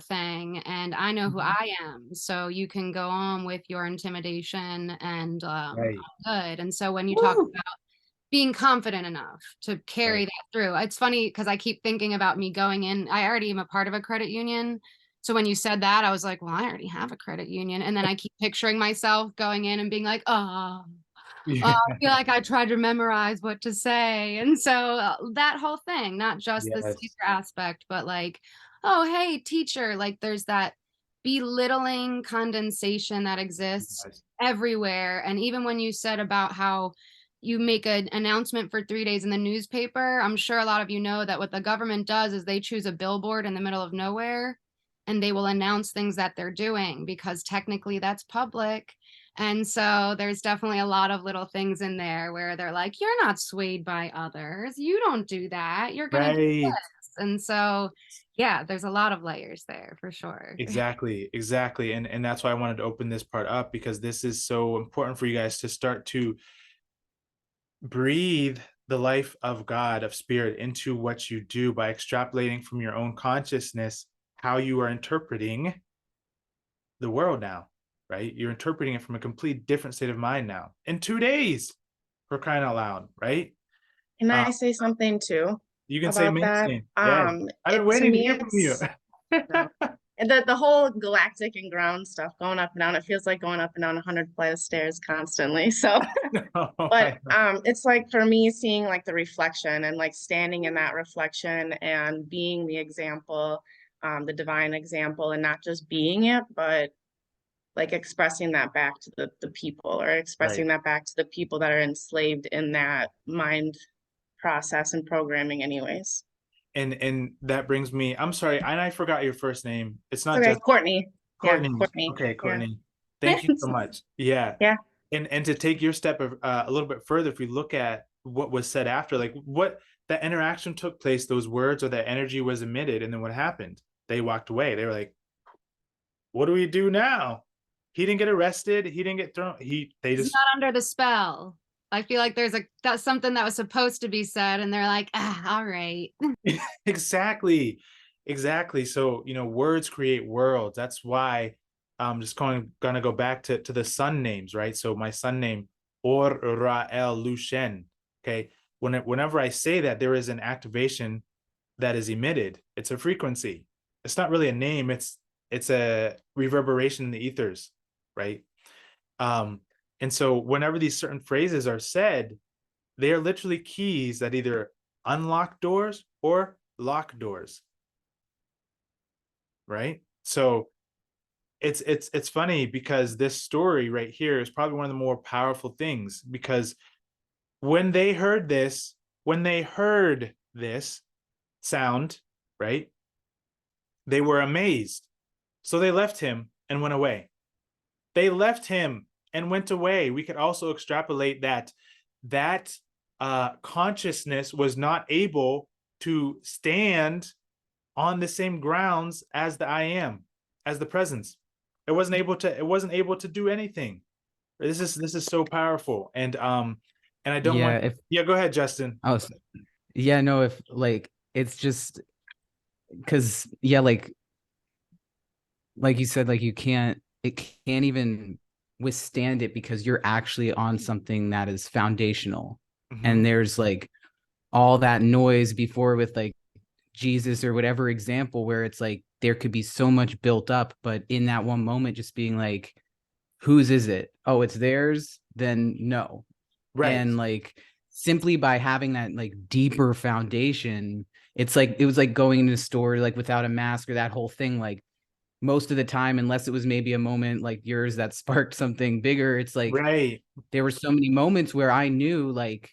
thing, and I know who I am, so you can go on with your intimidation and Right. good. And so when you talk about being confident enough to carry Right. that through, it's funny because I keep thinking about me going in. I already am a part of a credit union, so when you said that, I was like, well, I already have a credit union. And then I keep picturing myself going in and being like, oh, Yeah. I feel like I tried to memorize what to say. And so that whole thing, not just the Yes. Caesar aspect, but like, oh, hey, teacher, like there's that belittling condensation that exists Yes. everywhere. And even when you said about how you make an announcement for 3 days in the newspaper, I'm sure a lot of you know that what the government does is they choose a billboard in the middle of nowhere and they will announce things that they're doing because technically that's public. And so there's definitely a lot of little things in there where they're like, you're not swayed by others. You don't do that. You're going to do Right. this. And so, yeah, there's a lot of layers there for sure. Exactly. Exactly. And that's why I wanted to open this part up, because this is so important for you guys to start to breathe the life of God, of spirit, into what you do by extrapolating from your own consciousness how you are interpreting the world now, right? You're interpreting it from a complete different state of mind now in 2 days, for crying out loud, right? Can Uh, I say something too you can say about that? anything. Yes. I've been To waiting to me, hear from you. and the whole galactic and ground stuff going up and down, it feels like going up and down 100 flight of stairs constantly. So, but it's like for me, seeing like the reflection and like standing in that reflection and being the example, the divine example, and not just being it, but like expressing that back to the people, or expressing that back to the people that are enslaved in that mind process and programming anyways. And that brings me, I'm sorry, and I forgot your first name. It's not Okay, just Courtney. Courtney. Yeah, Courtney. Okay, Courtney. Thank you so much. Yeah. Yeah. And to take your step of, a little bit further, if we look at what was said after, like what that interaction took place, those words or that energy was emitted, and then what happened? They walked away. They were like, what do we do now? He didn't get arrested. He didn't get thrown. They He's just not under the spell. I feel like that's something that was supposed to be said, and they're like, all right. exactly. So, words create worlds. That's why I'm just gonna go back to the son names, right? So my son name, Or Rael Lushen. Okay. Whenever I say that, there is an activation that is emitted. It's a frequency. It's not really a name. It's a reverberation in the ethers, right? And so whenever these certain phrases are said, they are literally keys that either unlock doors or lock doors, right? So it's funny because this story right here is probably one of the more powerful things, because when they heard this sound, right, they were amazed. So they left him and went away. They left him and went away. We could also extrapolate that consciousness was not able to stand on the same grounds as the I am, as the presence. It wasn't able to do anything. This is so powerful. And I don't want. Go ahead, Justin. Oh, yeah, no, if like it's just because like you said, like it can't even withstand it because you're actually on something that is foundational. And there's like all that noise before with like Jesus or whatever example where it's like there could be so much built up, but in that one moment just being like, whose is it? Oh, it's theirs? Then no. Right. And like simply by having that like deeper foundation, it's like it was like going into a store like without a mask or that whole thing. Like most of the time, unless it was maybe a moment like yours that sparked something bigger, it's like there were so many moments where I knew like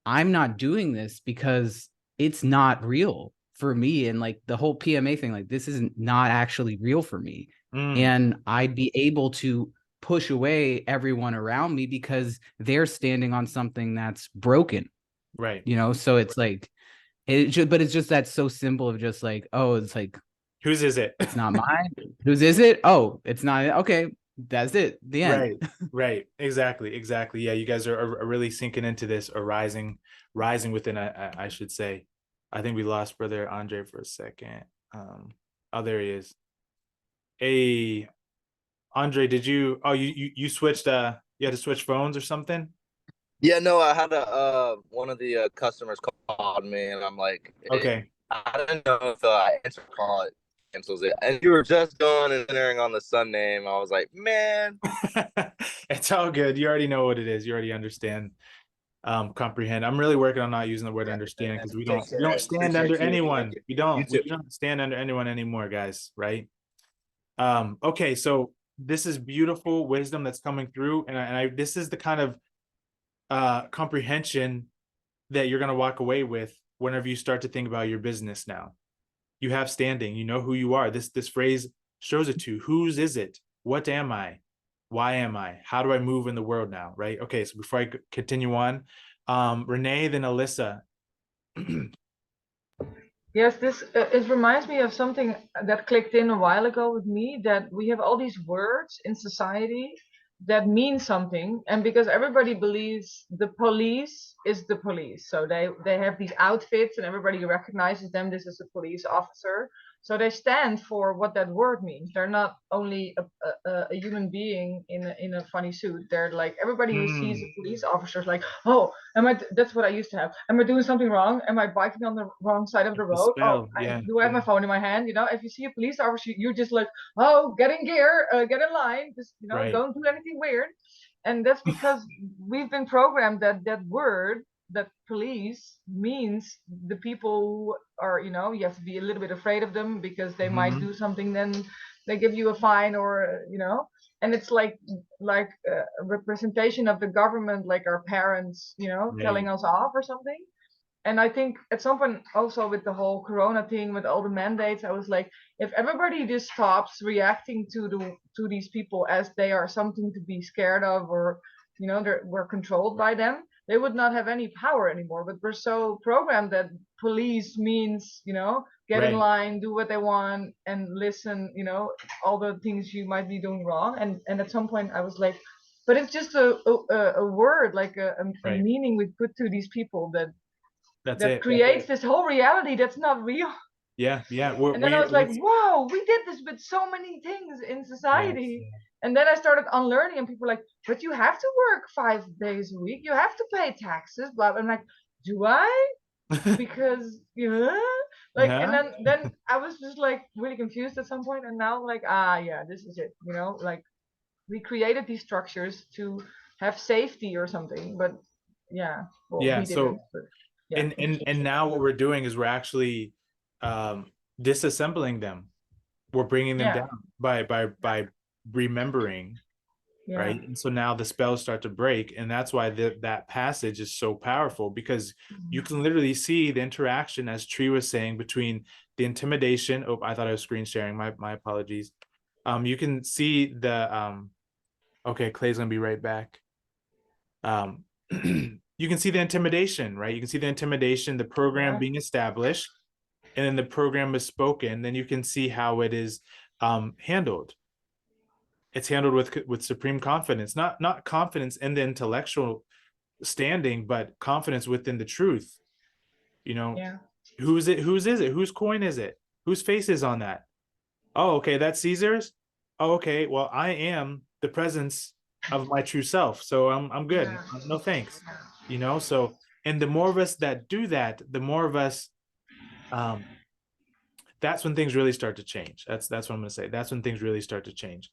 I'm not doing this because it's not real for me. And like the whole PMA thing, like this isn't not actually real for me. and I'd be able to push away everyone around me because they're standing on something that's broken. Right. You know, so it's like but it's just that so simple of just like, oh, it's like, whose is it? It's not mine. Whose is it? Oh, it's not. Okay, that's it. The end. Right. Right. Exactly. Exactly. Yeah, you guys are really sinking into this, or rising within. I should say. I think we lost Brother Andre for a second. Oh, there he is. Hey, Andre, did you? Oh, you switched. You had to switch phones or something. Yeah, no, I had a one of the customers called me, and I'm like, Okay. I didn't know if I answer call it cancels it, and you were just going and entering on the son name. I was like, man, It's all good. You already know what it is. You already understand, comprehend. I'm really working on not using the word understand, because we don't stand under anyone. We don't stand under anyone anymore, guys. Right? Okay, so this is beautiful wisdom that's coming through, and I this is the kind of comprehension that you're going to walk away with whenever you start to think about your business. Now you have standing, you know who you are. This phrase shows it to you. Whose is it? What am I? Why am I? How do I move in the world now? Right? Okay, so before I continue on, Renee, then Alyssa. Yes, this it reminds me of something that clicked in a while ago with me, that we have all these words in society that mean something, and because everybody believes the police is the police, so they have these outfits and everybody recognizes them. This is a police officer, so they stand for what that word means. They're not only a human being in a funny suit. They're like, everybody who sees a police officer is like, oh, that's what I used to have. Am I doing something wrong? Am I biking on the wrong side of the road? Do I have my phone in my hand? You know, if you see a police officer, you're just like, oh, get in gear, get in line, just, you know, don't do anything weird. And that's because we've been programmed that word, that police, means the people who are, you know, you have to be a little bit afraid of them because they might do something, then they give you a fine, or, you know. And it's like a representation of the government, like our parents, you know, telling us off or something. And I think at some point also with the whole Corona thing, with all the mandates, I was like, if everybody just stops reacting to these people as they are something to be scared of, or, you know, we're controlled by them, they would not have any power anymore. But we're so programmed that police means, you know, get in line, do what they want, and listen, you know, all the things you might be doing wrong. And at some point I was like, but it's just a word, like a meaning we put to these people that creates this whole reality that's not real. Yeah. And then I was like, whoa, we did this with so many things in society. Yes. And then I started unlearning, and people were like, but you have to work 5 days a week. You have to pay taxes, blah, blah. I'm like, do I? Because, you know, like, and then I was just like really confused at some point. And now like, yeah, this is it. You know, like we created these structures to have safety or something, but yeah. Well, yeah. So, and now what we're doing is we're actually disassembling them. We're bringing them down by remembering, right? And so now the spells start to break, and that's why that passage is so powerful, because you can literally see the interaction, as Tree was saying, between the intimidation. Oh, I thought I was screen sharing. My apologies. You can see the okay, Clay's gonna be right back. You can see the intimidation, right? You can see the intimidation, the program being established, and then the program is spoken. Then you can see how it is handled. It's handled with supreme confidence, not confidence in the intellectual standing, but confidence within the truth. You know, whose is it? Whose coin is it? Whose face is on that? Oh, okay, that's Caesar's. Oh, okay, well, I am the presence of my true self, so I'm good. No thanks. You know, so, and the more of us that do that, the more of us, that's when things really start to change. That's what I'm gonna say. That's when things really start to change.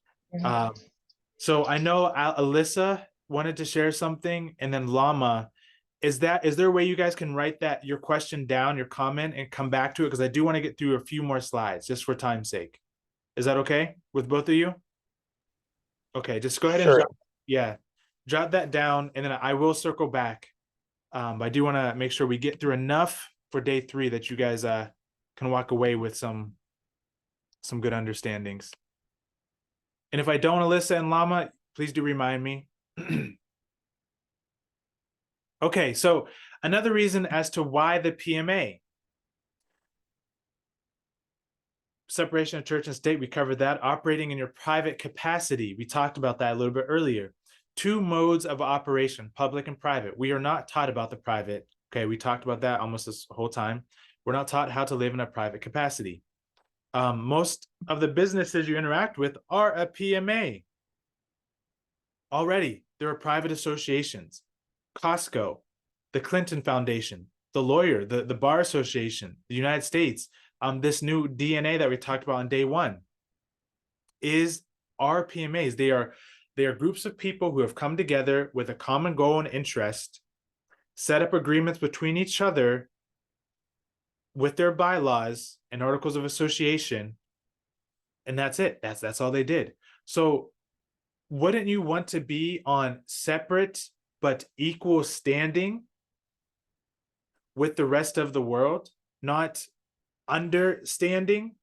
So I know Alyssa wanted to share something, and then Lama. Is there a way you guys can write that, your question down, your comment, and come back to it? Because I do want to get through a few more slides just for time's sake. Is that okay with both of you? Okay, just go ahead and jot that down, and then I will circle back. I do want to make sure we get through enough for day 3 that you guys can walk away with some good understandings. And if I don't, Alyssa and Lama, please do remind me. Okay, so another reason as to why the PMA. Separation of church and state, we covered that. Operating in your private capacity, we talked about that a little bit earlier. Two modes of operation, public and private. We are not taught about the private. Okay, we talked about that almost this whole time. We're not taught how to live in a private capacity. Most of the businesses you interact with are a PMA. Already, there are private associations. Costco, the Clinton Foundation, the lawyer, the Bar Association, the United States, this new DNA that we talked about on day one are PMAs. They are groups of people who have come together with a common goal and interest, set up agreements between each other with their bylaws and articles of association, and that's it. That's all they did. So wouldn't you want to be on separate but equal standing with the rest of the world? Not understanding,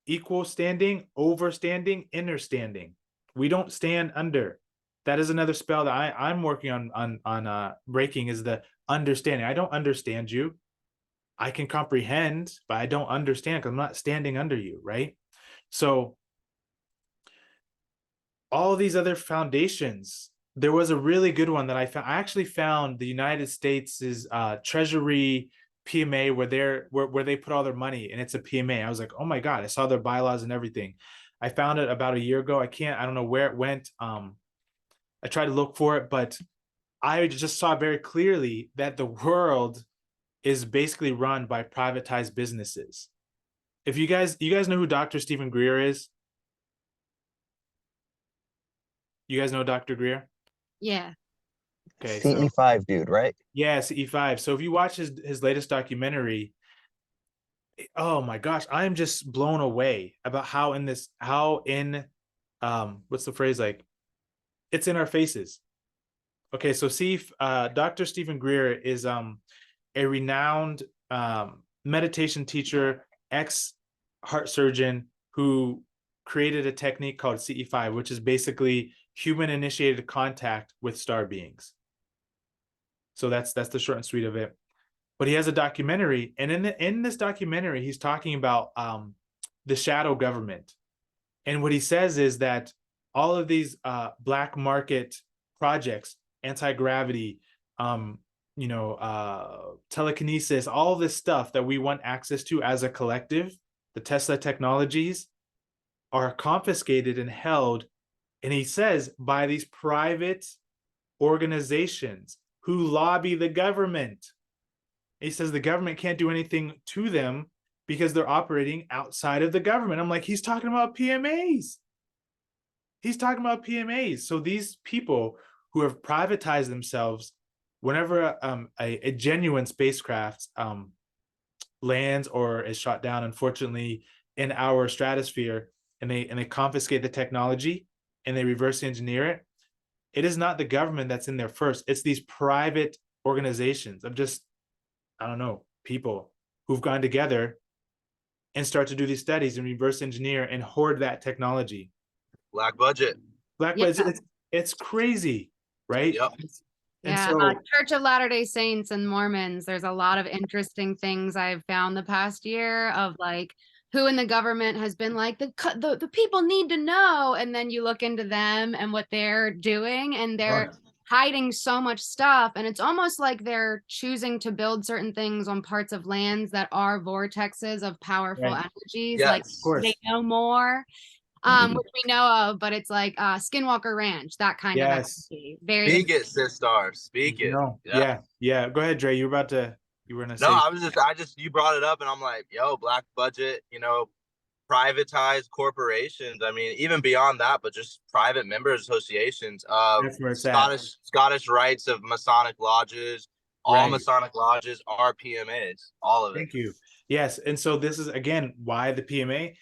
equal standing, overstanding, understanding. We don't stand under. That is another spell that I'm working on breaking, is the understanding. I don't understand you. I can comprehend, but I don't understand because I'm not standing under you, right? So all these other foundations, there was a really good one that I found. I actually found the United States' Treasury PMA where they put all their money, and it's a PMA. I was like, oh my God, I saw their bylaws and everything. I found it about a year ago. I don't know where it went. I tried to look for it, but I just saw very clearly that the world is basically run by privatized businesses. If you guys know who Dr. Stephen Greer is? You guys know Dr. Greer? Yeah. Okay. CE5 dude, right? Yeah, CE5. So if you watch his latest documentary, oh my gosh, I am just blown away about how what's the phrase, like, it's in our faces. Okay, so Dr. Stephen Greer is a renowned meditation teacher, ex-heart surgeon, who created a technique called CE5, which is basically human-initiated contact with star beings. So that's the short and sweet of it. But he has a documentary, and in this documentary, he's talking about the shadow government. And what he says is that all of these black market projects, anti-gravity, telekinesis, all this stuff that we want access to as a collective, the Tesla technologies, are confiscated and held, and he says, by these private organizations who lobby the government. He says the government can't do anything to them because they're operating outside of the government. I'm like, he's talking about PMAs. He's talking about PMAs. So these people who have privatized themselves, whenever a genuine spacecraft lands or is shot down, unfortunately, in our stratosphere, and they confiscate the technology and they reverse engineer it, it is not the government that's in there first. It's these private organizations of just, I don't know, people who've gone together and start to do these studies and reverse engineer and hoard that technology. Black budget. It's crazy, right? Yep. Yeah, Church of Latter-day Saints and Mormons, there's a lot of interesting things I've found the past year of like who in the government has been like, the people need to know. And then you look into them and what they're doing, and they're hiding so much stuff. And it's almost like they're choosing to build certain things on parts of lands that are vortexes of powerful energies. Yes, like of course. they know more, which we know of, but it's like Skinwalker Ranch, that kind of energy. Very Speak it, Sistar. Speak it. Yeah. Go ahead, Dre. You were gonna say. No, I just you brought it up, and I'm like, yo, black budget, privatized corporations. I mean, even beyond that, but just private members associations of Scottish rites of Masonic lodges. All Masonic lodges are PMAs, all of it. Thank you. Yes, and so this is again why the PMA,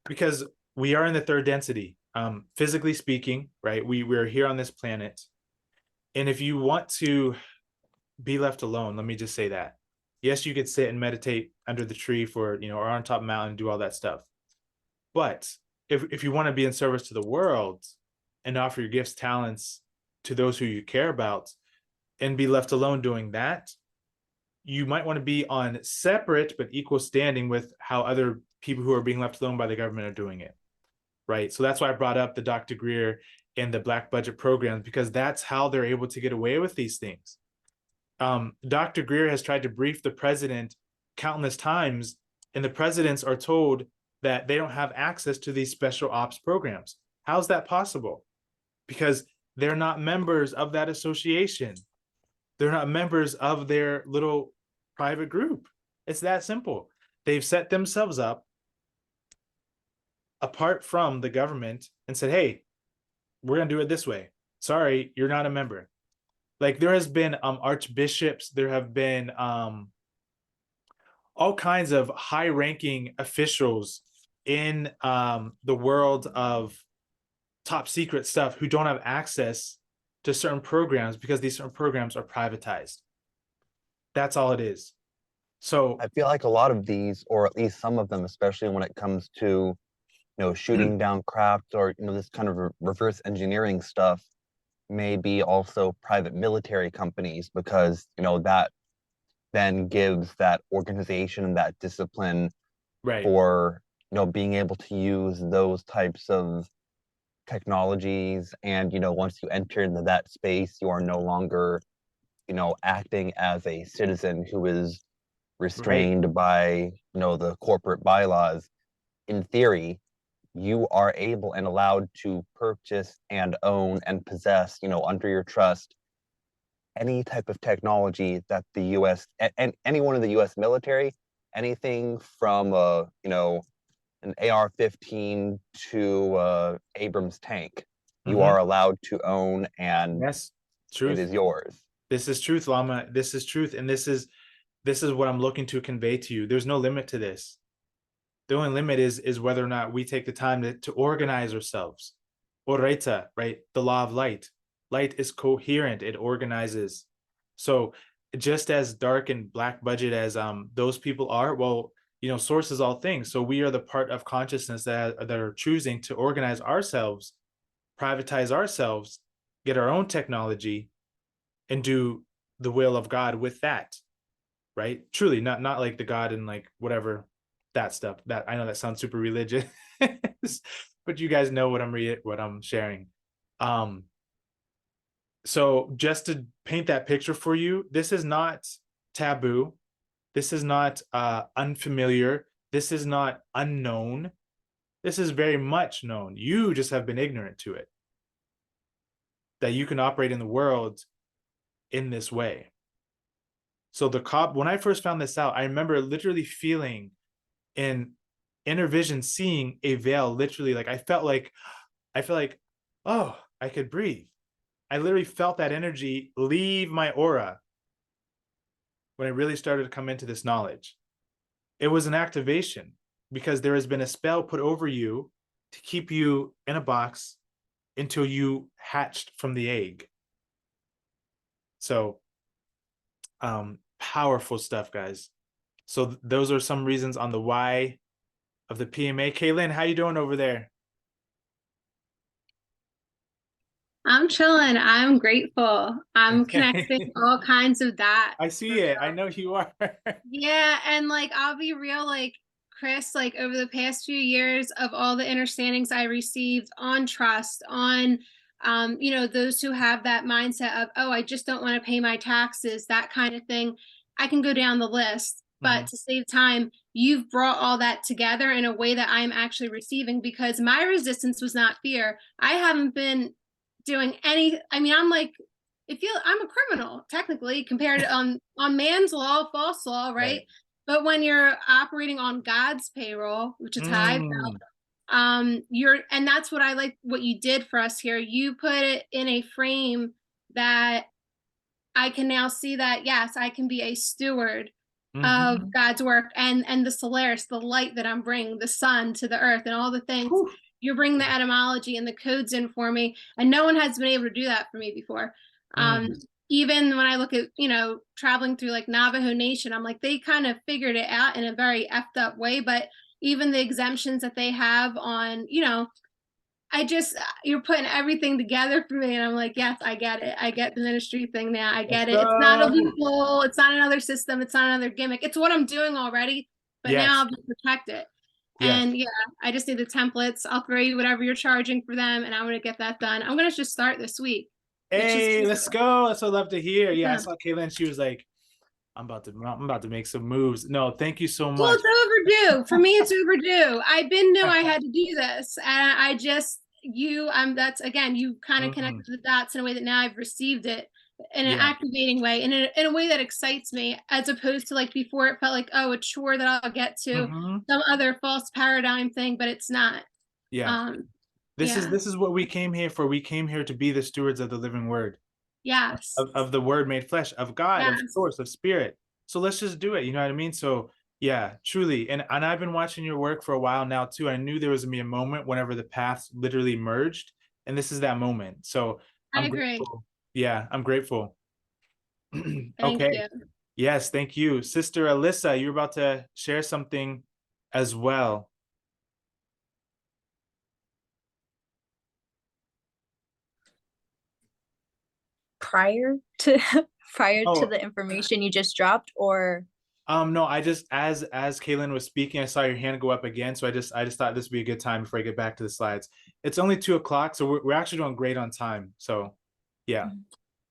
because we are in the third density, physically speaking, right? We're here on this planet, and if you want to be left alone, let me just say that. Yes, you could sit and meditate under the tree or on top of the mountain and do all that stuff. But if you want to be in service to the world and offer your gifts, talents to those who you care about and be left alone doing that, you might want to be on separate but equal standing with how other people who are being left alone by the government are doing it, right? So that's why I brought up the Dr. Greer and the Black budget programs, because that's how they're able to get away with these things. Dr. Greer has tried to brief the president countless times, and the presidents are told that they don't have access to these special ops programs. How's that possible? Because they're not members of that association. They're not members of their little private group. It's that simple. They've set themselves up apart from the government and said, hey, we're going to do it this way. Sorry, you're not a member. Like there has been archbishops, there have been all kinds of high-ranking officials in the world of top secret stuff who don't have access to certain programs because these certain programs are privatized. That's all it is. So I feel like a lot of these, or at least some of them, especially when it comes to, shooting down craft or, this kind of reverse engineering stuff, may be also private military companies, because, that then gives that organization and that discipline for, being able to use those types of technologies. And, once you enter into that space, you are no longer, acting as a citizen who is restrained by, the corporate bylaws. In theory, you are able and allowed to purchase and own and possess, under your trust, any type of technology that the U.S. and anyone in the U.S. military, anything from an AR-15 to Abrams tank, you are allowed to own, and yes, truth. It is yours. This is truth, Lama. This is truth, and this is what I'm looking to convey to you. There's no limit to this. The only limit is whether or not we take the time to organize ourselves. Oraita, right? The law of light. Light is coherent. It organizes. So just as dark and black budget as those people are, well, source is all things. So we are the part of consciousness that are choosing to organize ourselves, privatize ourselves, get our own technology, and do the will of God with that, right? Truly, not like the God and like whatever that stuff. That I know that sounds super religious, but you guys know what I'm sharing. So just to paint that picture for you, this is not taboo. This is not unfamiliar. This is not unknown. This is very much known. You just have been ignorant to it. That you can operate in the world in this way. So when I first found this out, I remember literally feeling in inner vision, seeing a veil, literally, like I felt like, oh, I could breathe. I literally felt that energy leave my aura when I really started to come into this knowledge. It was an activation because there has been a spell put over you to keep you in a box until you hatched from the egg. So powerful stuff, guys. So those are some reasons on the why of the PMA. Kaylin, how you doing over there? I'm chilling. I'm grateful. I'm connecting all kinds of that. I see it. I know you are. Yeah. And like, I'll be real, like Chris, like over the past few years of all the understandings I received on trust, on, those who have that mindset of, oh, I just don't want to pay my taxes, that kind of thing. I can go down the list, but to save time, you've brought all that together in a way that I'm actually receiving, because my resistance was not fear. I haven't been doing any, I'm like, I'm a criminal technically compared to on man's law, false law, right? But when you're operating on God's payroll, which is how I felt, and that's what I like what you did for us here. You put it in a frame that I can now see that, yes, I can be a steward of God's work and the Solaris, the light that I'm bringing, the sun to the earth and all the things. You're bringing the etymology and the codes in for me. And no one has been able to do that for me before. Even when I look at, traveling through like Navajo Nation, I'm like, they kind of figured it out in a very effed up way, but even the exemptions that they have on, you know, you're putting everything together for me. And I'm like, yes, I get it. I get the ministry thing now. I get it. It's not a loophole. It's not another system. It's not another gimmick. It's what I'm doing already, but now I'll protect it. And yeah, I just need the templates. I'll throw you whatever you're charging for them, and I'm going to get that done. I'm going to just start this week. Hey, let's go. That's what I love to hear. Yeah, I saw Kaylin. She was like, I'm about to make some moves. No, thank you so much. Well, it's overdue. For me, it's overdue. I knew I had to do this. And I just, that's again, you kind of connected the dots in a way that now I've received it in an activating way, and in a way that excites me, as opposed to like before it felt like, oh, a chore that I'll get to, some other false paradigm thing, but it's not. Yeah. This is what we came here for. We came here to be the stewards of the living word. Yes. Of the word made flesh, of God, of source, of spirit. So let's just do it. You know what I mean? So yeah, truly. And I've been watching your work for a while now too. I knew there was gonna be a moment whenever the paths literally merged. And this is that moment. So I agree. Grateful. Yeah, I'm grateful. Thank okay. you. Yes, thank you. Sister Alyssa, you're about to share something as well. Prior to the information you just dropped, or no, I just as Kaylin was speaking, I saw your hand go up again, so I just thought this would be a good time before I get back to the slides. It's only 2 o'clock, so we're actually doing great on time. So yeah,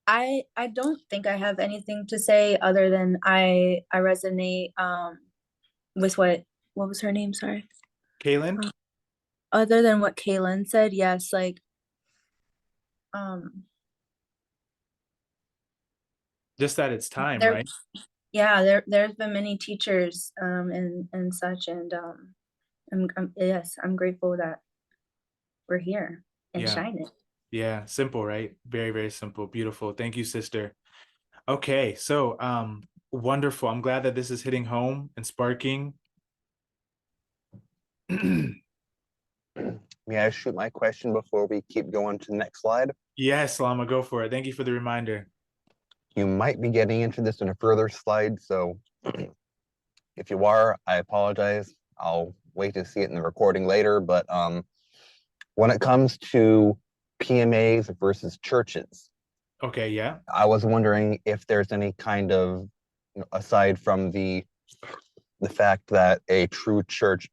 I don't think I have anything to say other than I resonate with what was her name, sorry, Kaylin. Other than what Kaylin said, yes, like just that it's time, right? Yeah, there's been many teachers and such, and I'm grateful that we're here and shining. Yeah, simple, right? Very, very simple. Beautiful. Thank you, sister. Okay, so wonderful. I'm glad that this is hitting home and sparking. May I shoot my question before we keep going to the next slide? Yes, Lama, go for it. Thank you for the reminder. You might be getting into this in a further slide, so if you are, I apologize. I'll wait to see it in the recording later, but when it comes to PMAs versus churches. Okay, yeah. I was wondering if there's any kind of, aside from the fact that a true church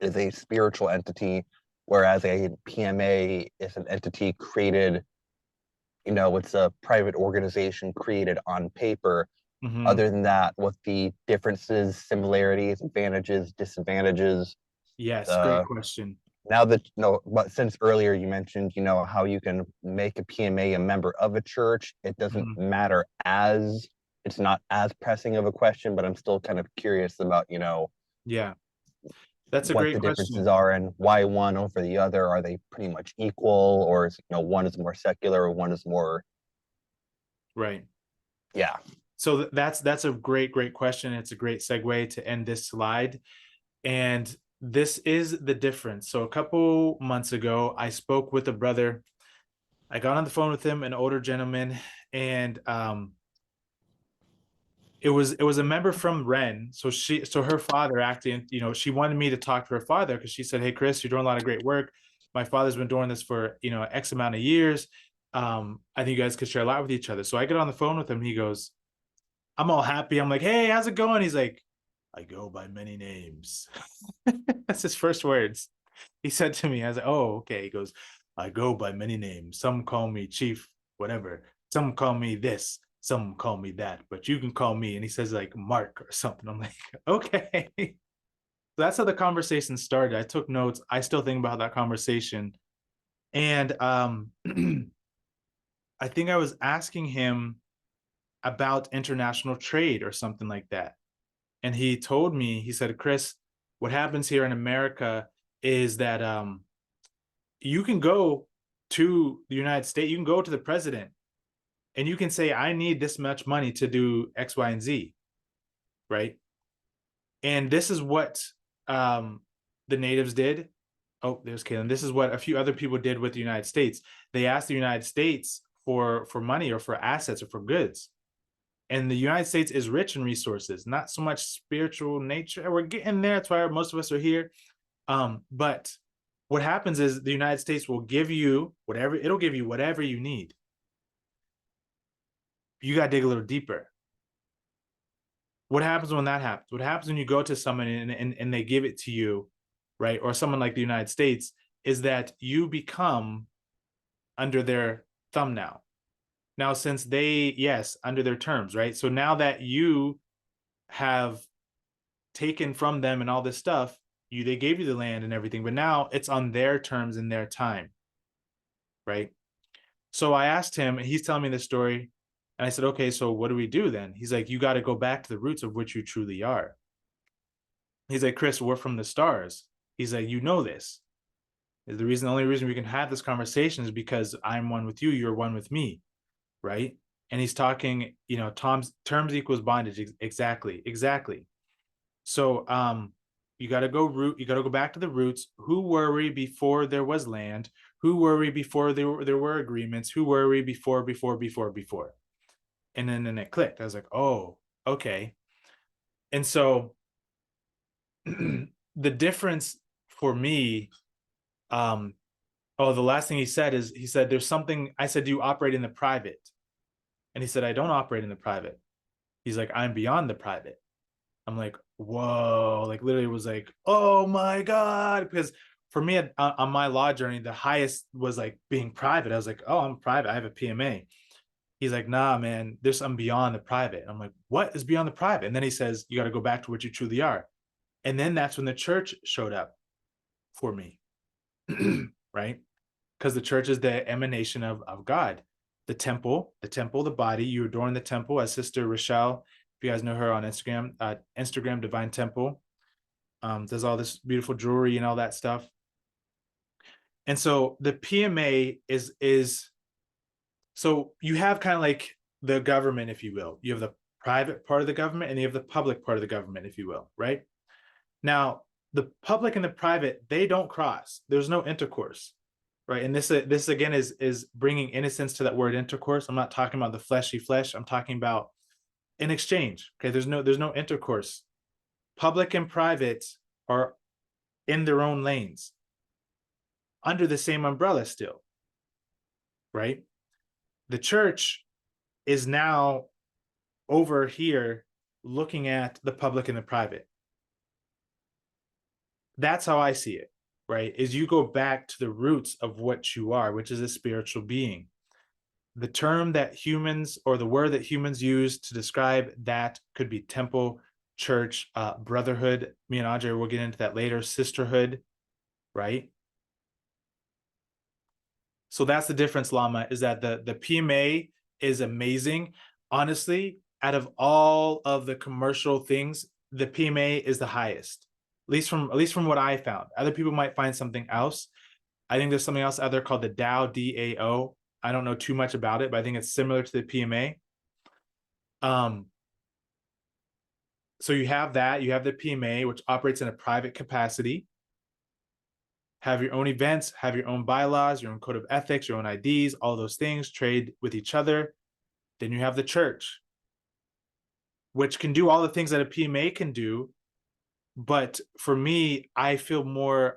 is a spiritual entity, whereas a PMA is an entity created, it's a private organization created on paper. Other than that, what the differences, similarities, advantages, disadvantages? Yes, great question. Now that, but since earlier you mentioned, how you can make a PMA a member of a church, it doesn't matter it's not as pressing of a question, but I'm still kind of curious about, yeah, that's a great question. What the differences are and why one over the other. Are they pretty much equal, or is, one is more secular or one is more? Right. Yeah. So that's a great question. It's a great segue to end this slide. And this is the difference. So a couple months ago, I spoke with a brother. I got on the phone with him, an older gentleman, and it was a member from Ren. So her father actually, she wanted me to talk to her father because she said, "Hey, Chris, you're doing a lot of great work. My father's been doing this for, X amount of years. I think you guys could share a lot with each other." So I get on the phone with him. He goes, I'm all happy. I'm like, "Hey, how's it going?" He's like, "I go by many names." That's his first words. He said to me, I was like, "Oh, okay." He goes, "I go by many names. Some call me Chief, whatever. Some call me this. Some call me that. But you can call me." And he says like Mark or something. I'm like, okay. So that's how the conversation started. I took notes. I still think about that conversation. And I think I was asking him about international trade or something like that. And he told me, he said, "Chris, what happens here in America is that you can go to the United States, you can go to the president and you can say, I need this much money to do X, Y, and Z, right? And this is what the natives did. Oh, there's Kaylin. This is what a few other people did with the United States. They asked the United States for money or for assets or for goods. And the United States is rich in resources, not so much spiritual nature. We're getting there. That's why most of us are here. But what happens is the United States will give you whatever, it'll give you whatever you need. You got to dig a little deeper. What happens when that happens? What happens when you go to someone and they give it to you, right? Or someone like the United States, is that you become under their thumb now. Now, since they, yes, under their terms, right? So now that you have taken from them and all this stuff, they gave you the land and everything, but now it's on their terms and their time, right? So I asked him, and he's telling me this story, and I said, okay, so what do we do then? He's like, you got to go back to the roots of which you truly are. He's like, Chris, we're from the stars. He's like, you know this. The only reason we can have this conversation is because I'm one with you, you're one with me, right? And he's talking, Tom's terms equals bondage. Exactly. So you got to go back to the roots. Who were we before there was land? Who were we before there were agreements? Who were we before? And then it clicked. I was like, oh, okay. And so the difference for me, the last thing he said is, there's something. I said, do you operate in the private? And he said, I don't operate in the private. He's like, I'm beyond the private. I'm like, whoa, like literally was like, oh my God. Because for me on my law journey, the highest was like being private. I was like, oh, I'm private. I have a PMA. He's like, nah, man, I'm beyond the private. I'm like, what is beyond the private? And then he says, you got to go back to what you truly are. And then that's when the church showed up for me, right? Because the church is the emanation of God. The temple, the body, you adorn the temple, as Sister Rochelle, if you guys know her on Instagram, Divine Temple, does all this beautiful jewelry and all that stuff. And so the PMA is so you have kind of like the government, if you will. You have the private part of the government and you have the public part of the government, if you will, right? Now, the public and the private, they don't cross. There's no intercourse, right? And this again is bringing innocence to that word intercourse. I'm not talking about the fleshy flesh. I'm talking about an exchange. Okay, there's no intercourse. Public and private are in their own lanes, under the same umbrella still, right? The church is now over here looking at the public and the private. That's how I see it, right? Is you go back to the roots of what you are, which is a spiritual being. The term that humans, or the word that humans use to describe that, could be temple, church, brotherhood. Me and Andre will get into that later. Sisterhood, right? So that's the difference, Lama, is that the PMA is amazing. Honestly, out of all of the commercial things, the PMA is the highest, at least from what I found. Other people might find something else. I think there's something else out there called the DAO, DAO. I don't know too much about it, but I think it's similar to the PMA. So you have that, you have the PMA, which operates in a private capacity. Have your own events, have your own bylaws, your own code of ethics, your own IDs, all those things, trade with each other. Then you have the church, which can do all the things that a PMA can do. But for me, I feel more,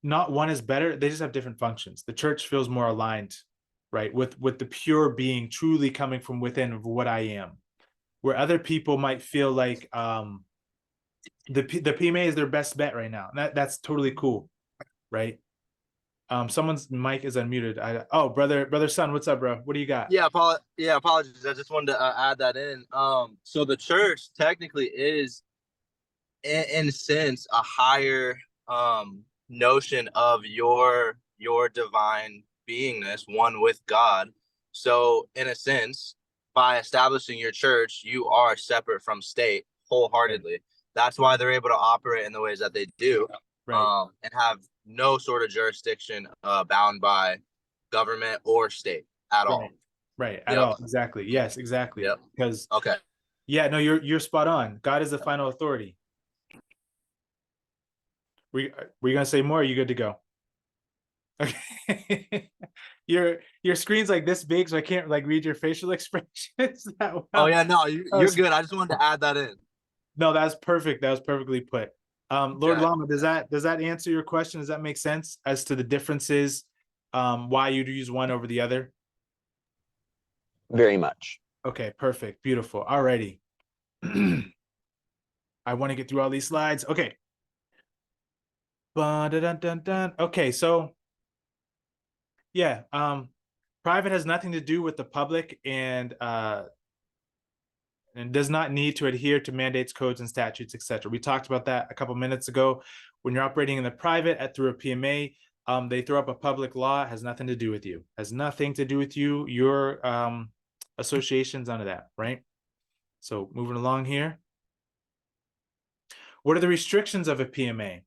not one is better. They just have different functions. The church feels more aligned, right? With the pure being truly coming from within of what I am, where other people might feel like, the PMA is their best bet right now. That's totally cool, right? Someone's mic is unmuted. Oh, brother Sun, what's up, bro? What do you got? Yeah, apologies. I just wanted to add that in. So the church technically is, in a sense, a higher notion of your divine beingness, one with God. So in a sense, by establishing your church, you are separate from state wholeheartedly. Right. That's why they're able to operate in the ways that they do, right. And have no sort of jurisdiction bound by government or state at all. Right, at all. Exactly. Yes, exactly. Yep. Because okay. Yeah, no, you're spot on. God is the final authority. Were you gonna say more? Or are you good to go? Okay. Your screen's like this big, so I can't like read your facial expressions that well. Oh yeah, no, you're so- good. I just wanted to add that in. No, that's perfect. That was perfectly put. Lord Okay. Lama, does that answer your question? Does that make sense as to the differences, why you'd use one over the other? Very much. Okay, perfect. Beautiful. Alrighty. I want to get through all these slides. Okay. Ba-da-dun-dun-dun. Okay, so yeah, private has nothing to do with the public and does not need to adhere to mandates, codes, and statutes, etc. We talked about that a couple minutes ago. When you're operating in the private through a PMA, they throw up a public law. It has nothing to do with you. Has nothing to do with you. Your association's none of that, right? So moving along here. What are the restrictions of a PMA?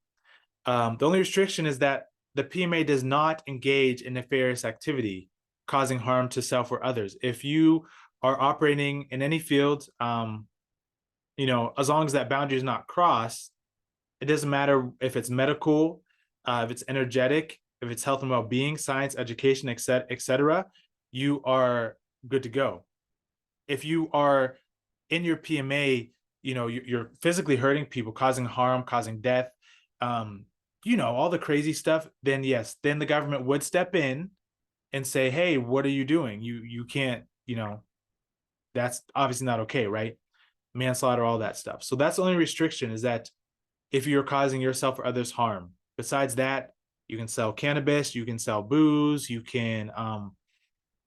The only restriction is that the PMA does not engage in nefarious activity causing harm to self or others. If you are operating in any field, you know, as long as that boundary is not crossed, it doesn't matter if it's medical, if it's energetic, if it's health and well-being, science, education, etc., you are good to go. If you are in your PMA, you know, you're physically hurting people, causing harm, causing death, you know, all the crazy stuff, then yes, then the government would step in and say, hey, what are you doing? You can't, you know, that's obviously not okay, right? Manslaughter, all that stuff. So that's the only restriction, is that if you're causing yourself or others harm. Besides that, you can sell cannabis, you can sell booze, you can,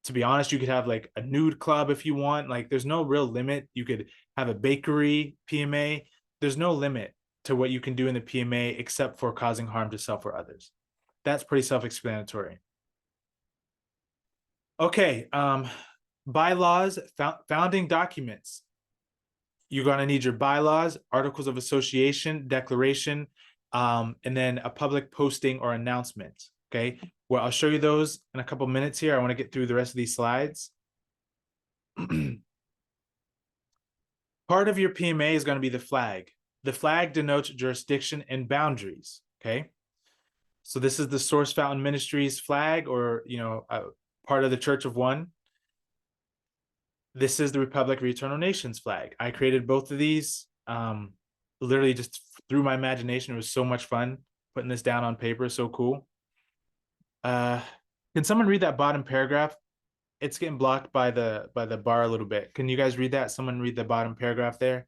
to be honest, you could have like a nude club if you want. Like there's no real limit. You could have a bakery PMA. There's no limit to what you can do in the PMA except for causing harm to self or others. That's pretty self-explanatory. Okay, bylaws, founding documents. You're going to need your bylaws, articles of association, declaration, and then a public posting or announcement. Okay, well, I'll show you those in a couple minutes here. I want to get through the rest of these slides. Part of your PMA is going to be the flag. The flag denotes jurisdiction and boundaries. Okay, so this is the Source Fountain Ministries flag, or, you know, part of the Church of One. This is the Republic of Eternal Nations flag. I created both of these literally just through my imagination. It was so much fun putting this down on paper. So cool. Can someone read that bottom paragraph? It's getting blocked by the bar a little bit. Can you guys read that? Someone read the bottom paragraph there.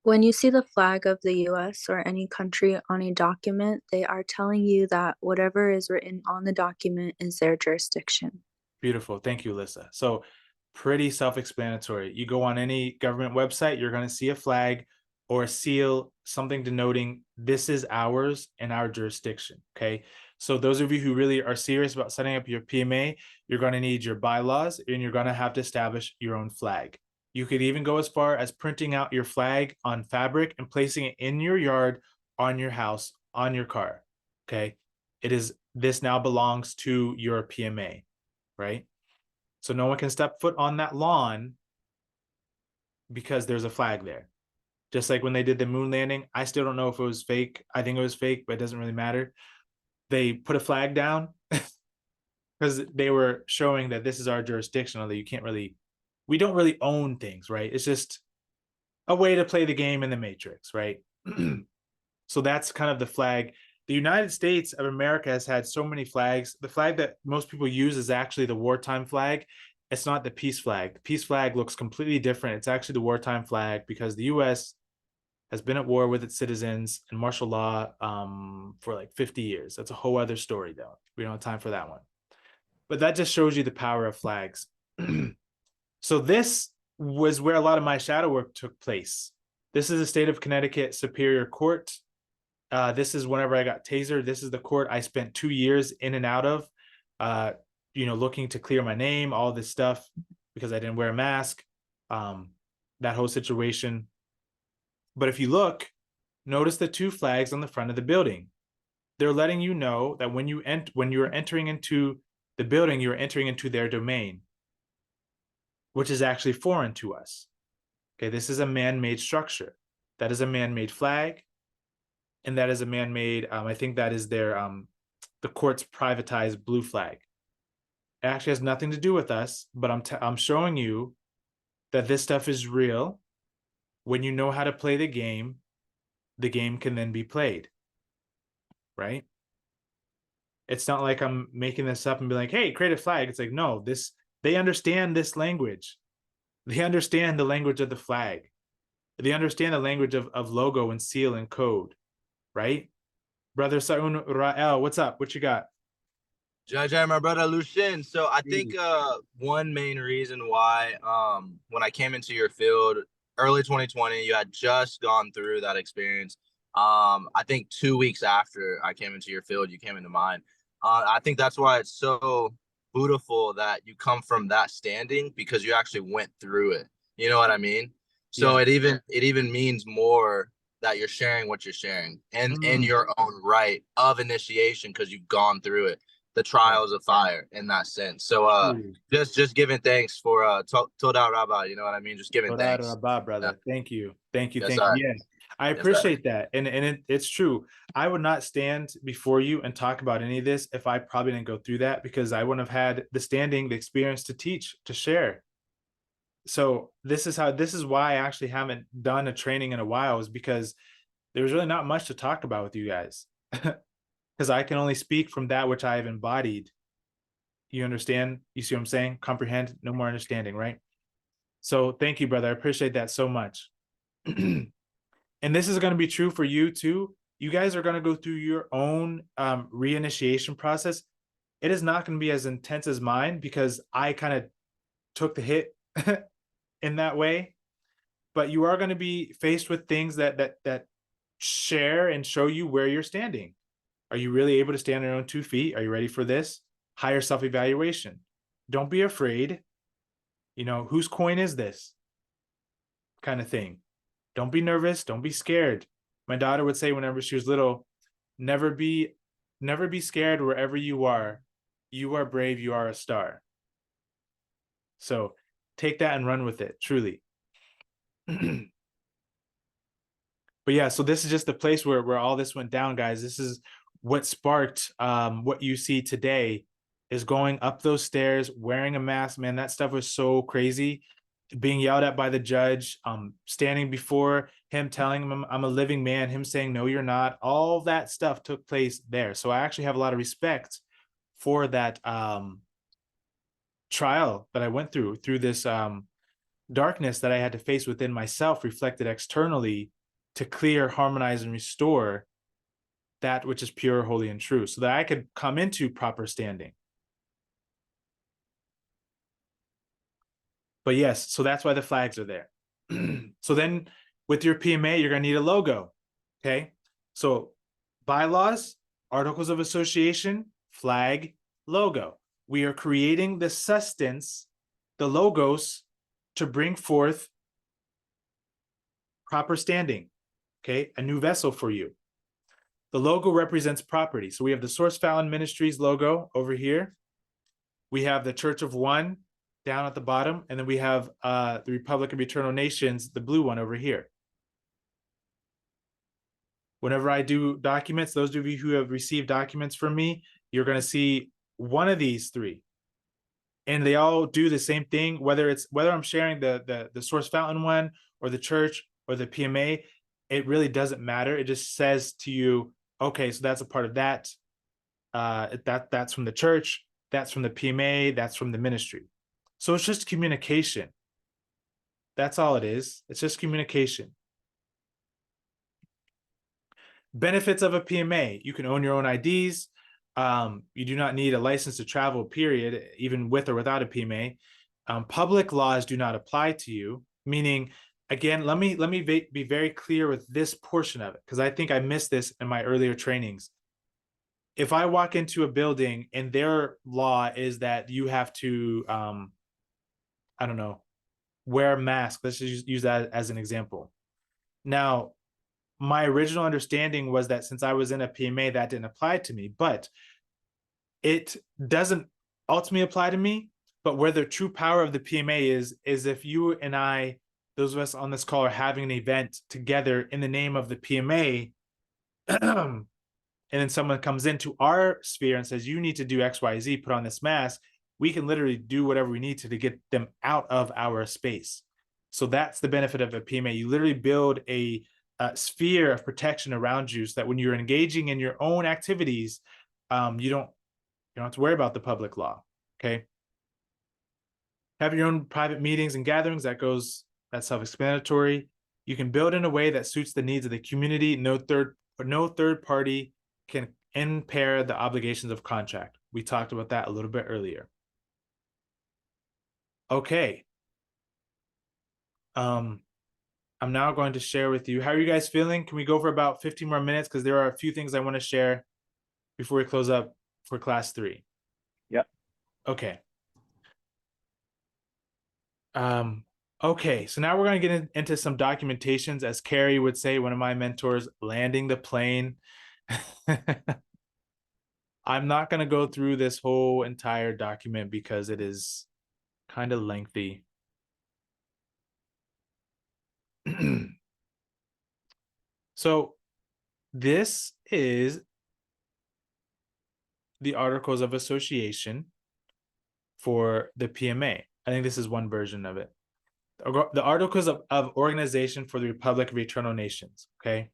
When you see the flag of the US or any country on a document, they are telling you that whatever is written on the document is their jurisdiction. Beautiful. Thank you, Alyssa. So pretty self-explanatory. You go on any government website, you're going to see a flag or a seal, something denoting this is ours and our jurisdiction. Okay. So those of you who really are serious about setting up your PMA, you're going to need your bylaws and you're going to have to establish your own flag. You could even go as far as printing out your flag on fabric and placing it in your yard, on your house, on your car. Okay. This now belongs to your PMA, right? So no one can step foot on that lawn because there's a flag there. Just like when they did the moon landing, I still don't know if it was fake. I think it was fake, but it doesn't really matter. They put a flag down because they were showing that this is our jurisdiction, although we don't really own things, right? It's just a way to play the game in the Matrix, right? So that's kind of the flag. The United States of America has had so many flags. The flag that most people use is actually the wartime flag. It's not the peace flag. The peace flag looks completely different. It's actually the wartime flag because the US has been at war with its citizens and martial law for like 50 years. That's a whole other story though. We don't have time for that one. But that just shows you the power of flags. So this was where a lot of my shadow work took place. This is the state of Connecticut Superior Court. This is whenever I got tasered. This is the court I spent 2 years in and out of, you know, looking to clear my name, all this stuff, because I didn't wear a mask, that whole situation. But if you look, notice the two flags on the front of the building. They're letting you know that when you're entering into the building, you're entering into their domain, which is actually foreign to us. Okay, this is a man-made structure. That is a man-made flag. And that is a man-made, I think that is their the courts privatized blue flag. It actually has nothing to do with us, but I'm showing you that this stuff is real. When you know how to play the game can then be played, right? It's not like I'm making this up and be like, hey, create a flag. It's like, no, they understand this language. They understand the language of the flag. They understand the language of logo and seal and code, right? Brother Saun Rael, what's up? What you got? Judge, my brother Lucien. So I think one main reason why when I came into your field early 2020, you had just gone through that experience. I think 2 weeks after I came into your field, you came into mine. I think that's why it's so beautiful that you come from that standing, because you actually went through it. You know what I mean? So it even means more that you're sharing what you're sharing and in your own right of initiation, because you've gone through it, the trials of fire in that sense. So just giving thanks for Toda Rabba, you know what I mean? Just giving thanks. Rabba, brother. Yeah. Thank you. Thank you. Yes, thank you. Yeah. I appreciate that. And it's true. I would not stand before you and talk about any of this if I probably didn't go through that, because I wouldn't have had the standing, the experience to teach, to share. So this is why I actually haven't done a training in a while, is because there's really not much to talk about with you guys. Because I can only speak from that which I have embodied. You understand? You see what I'm saying? Comprehend, no more understanding, right? So thank you, brother. I appreciate that so much. And this is going to be true for you too. You guys are going to go through your own reinitiation process. It is not going to be as intense as mine, because I kind of took the hit in that way. But you are going to be faced with things that share and show you where you're standing. Are you really able to stand on your own 2 feet? Are you ready for this? Higher self-evaluation. Don't be afraid. You know, whose coin is this? Kind of thing. Don't be nervous. Don't be scared. My daughter would say whenever she was little, never be scared wherever you are. You are brave. You are a star. So take that and run with it, truly. But yeah, so this is just the place where all this went down, guys. This is what sparked what you see today, is going up those stairs, wearing a mask. Man, that stuff was so crazy. Being yelled at by the judge, standing before him, telling him I'm a living man, him saying, no, you're not. All that stuff took place there. So I actually have a lot of respect for that trial that I went through this darkness that I had to face within myself, reflected externally, to clear, harmonize, and restore that which is pure, holy, and true, so that I could come into proper standing. But yes, so that's why the flags are there. So then with your PMA, you're going to need a logo. Okay. So bylaws, articles of association, flag, logo. We are creating the sustenance, the logos, to bring forth proper standing. Okay. A new vessel for you. The logo represents property. So we have the Source Fountain Ministries logo over here. We have the Church of One down at the bottom, and then we have the Republic of Eternal Nations, the blue one over here. Whenever I do documents, those of you who have received documents from me, you're going to see one of these three, and they all do the same thing. Whether I'm sharing the Source Fountain one or the church or the PMA, it really doesn't matter. It just says to you, okay, so that's a part of that. That's from the church. That's from the PMA. That's from the ministry. So it's just communication. That's all it is. It's just communication. Benefits of a PMA. You can own your own IDs. You do not need a license to travel, period, even with or without a PMA. Public laws do not apply to you, meaning, again, let me be very clear with this portion of it, because I think I missed this in my earlier trainings. If I walk into a building and their law is that you have to, I don't know, wear a mask. Let's just use that as an example. Now, my original understanding was that since I was in a PMA, that didn't apply to me, but it doesn't ultimately apply to me. But where the true power of the PMA is if you and I, those of us on this call, are having an event together in the name of the PMA, and then someone comes into our sphere and says, you need to do X, Y, Z, put on this mask, we can literally do whatever we need to get them out of our space. So that's the benefit of a PMA. You literally build a sphere of protection around you so that when you're engaging in your own activities, you don't have to worry about the public law. Okay. Have your own private meetings and gatherings. That's self-explanatory. You can build in a way that suits the needs of the community. No third party can impair the obligations of contract. We talked about that a little bit earlier. Okay. I'm now going to share with you. How are you guys feeling? Can we go for about 15 more minutes? Because there are a few things I want to share before we close up for class 3. Yep. Okay. Okay, so now we're going to get into some documentations, as Carrie would say, one of my mentors, landing the plane. I'm not going to go through this whole entire document because it is kind of lengthy. So this is the Articles of Association for the PMA. I think this is one version of it. The Articles of Organization for the Republic of Eternal Nations, okay?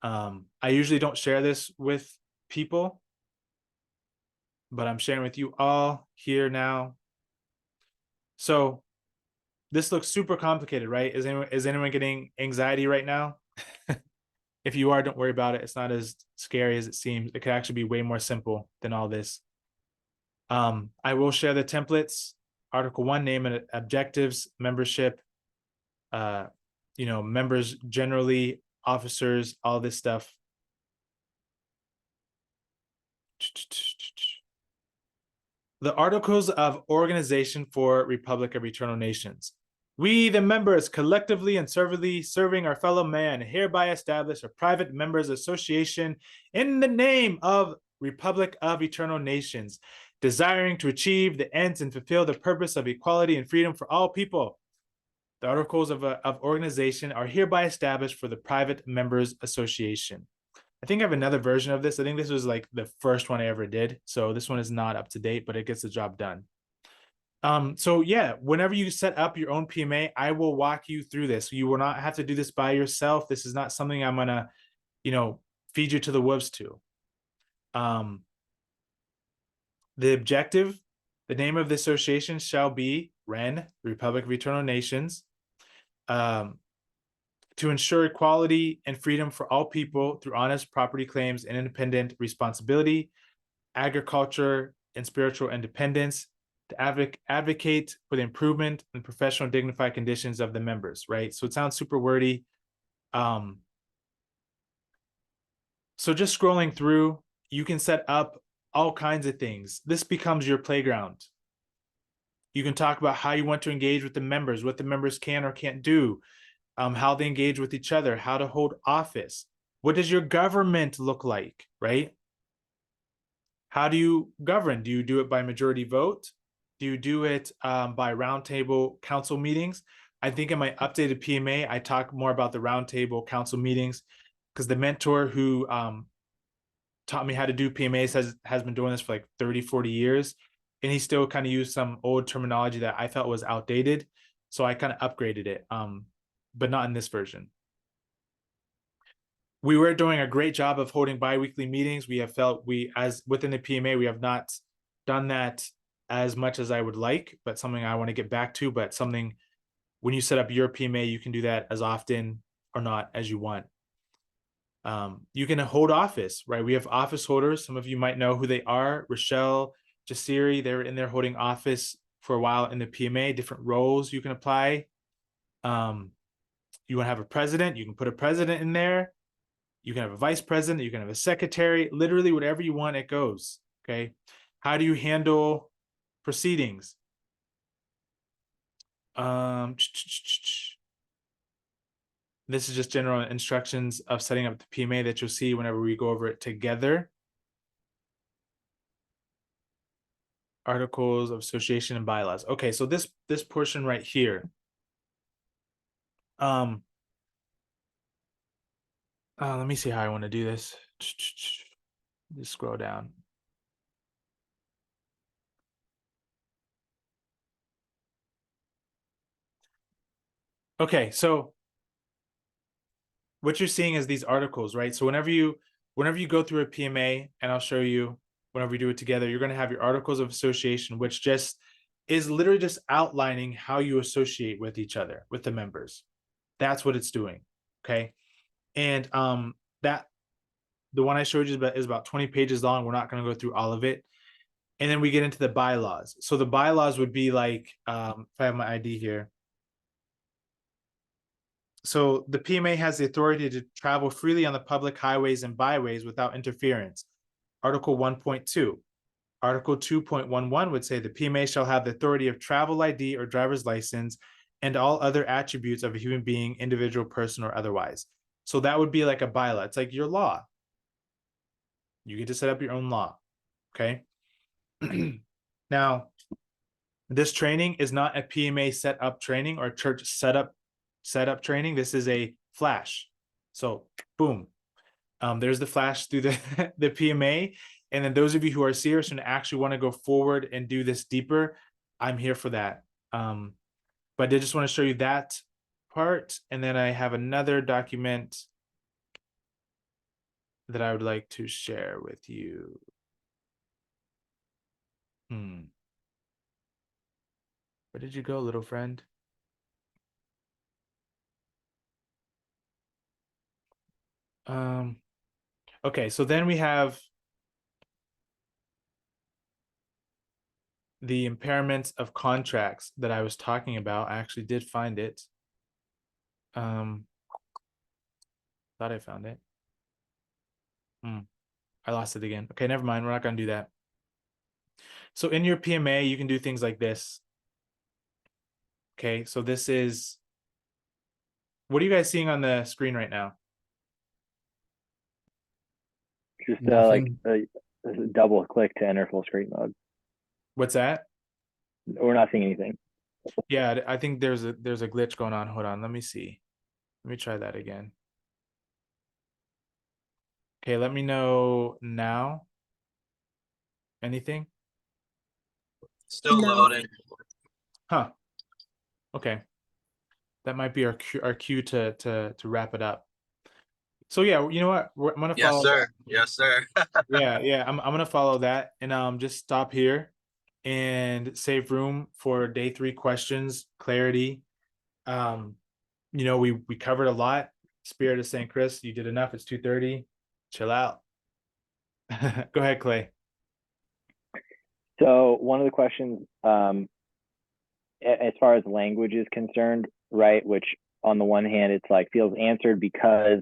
I usually don't share this with people, but I'm sharing with you all here now. So this looks super complicated, right? Is anyone getting anxiety right now? If you are, don't worry about it. It's not as scary as it seems. It could actually be way more simple than all this. I will share the templates. Article 1, name and objectives, membership, members generally, officers, all this stuff. The Articles of Organization for Republic of Eternal Nations. We, the members, collectively and servilely serving our fellow man, hereby establish a private members association in the name of Republic of Eternal Nations, desiring to achieve the ends and fulfill the purpose of equality and freedom for all people. The Articles of Organization are hereby established for the Private Members Association. I think I have another version of this. I think this was like the first one I ever did. So this one is not up to date, but it gets the job done. So yeah, whenever you set up your own PMA, I will walk you through this. You will not have to do this by yourself. This is not something I'm gonna, feed you to the wolves to. The objective, the name of the association shall be REN, Republic of Eternal Nations, to ensure equality and freedom for all people through honest property claims and independent responsibility, agriculture and spiritual independence, to advocate for the improvement and professional dignified conditions of the members, right? So it sounds super wordy. So just scrolling through, you can set up all kinds of things. This becomes your playground. You can talk about how you want to engage with the members, what the members can or can't do, how they engage with each other, how to hold office. What does your government look like, right? How do you govern? Do you do it by majority vote? Do you do it by roundtable council meetings? I think in my updated PMA, I talk more about the roundtable council meetings because the mentor who taught me how to do PMAs has been doing this for like 30, 40 years. And he still kind of used some old terminology that I felt was outdated. So I kind of upgraded it, but not in this version. We were doing a great job of holding bi-weekly meetings. We have felt as within the PMA, we have not done that as much as I would like, but something I want to get back to, but something when you set up your PMA, you can do that as often or not as you want. You can hold office, right? We have office holders. Some of you might know who they are. Rochelle, Jasiri, they were in there holding office for a while in the PMA, different roles you can apply. You want to have a president, you can put a president in there. You can have a vice president, you can have a secretary, literally whatever you want, it goes, okay? How do you handle proceedings? This is just general instructions of setting up the PMA that you'll see whenever we go over it together. Articles of Association and bylaws. Okay, so this portion right here. Let me see how I want to do this. Just scroll down. Okay, so what you're seeing is these articles, right? So whenever you go through a PMA, and I'll show you whenever we do it together, you're going to have your articles of association, which just is literally just outlining how you associate with each other, with the members. That's what it's doing. Okay. And that the one I showed you is about 20 pages long. We're not going to go through all of it. And then we get into the bylaws. So the bylaws would be like, if I have my ID here. So the PMA has the authority to travel freely on the public highways and byways without interference. Article 1.2. Article 2.11 would say the PMA shall have the authority of travel ID or driver's license and all other attributes of a human being, individual, person, or otherwise. So that would be like a bylaw. It's like your law. You get to set up your own law. Okay. Now, this training is not a PMA setup training or church setup training. This is a flash. So boom. There's the flash through the PMA. And then those of you who are serious and actually want to go forward and do this deeper, I'm here for that. But I did just want to show you that part. And then I have another document that I would like to share with you. Where did you go, little friend? Okay, so then we have the impairments of contracts that I was talking about. I actually did find it. Thought I found it. I lost it again. Okay, never mind. We're not going to do that. So in your PMA, you can do things like this. Okay, so this is, what are you guys seeing on the screen right now? Just like a double click to enter full screen mode. What's that? We're not seeing anything. Yeah, I think there's a glitch going on. Hold on, let me see. Let me try that again. Okay, let me know now. Anything? Still loading. Huh. Okay. That might be our cue to wrap it up. So yeah, you know what? I'm gonna follow. Yes, sir. Yes, sir. yeah. I'm gonna follow that and just stop here and save room for day 3 questions, clarity. You know, we covered a lot. Spirit of St. Chris, you did enough. It's 2:30. Chill out. Go ahead, Clay. So one of the questions, as far as language is concerned, right, which on the one hand, it's like feels answered because,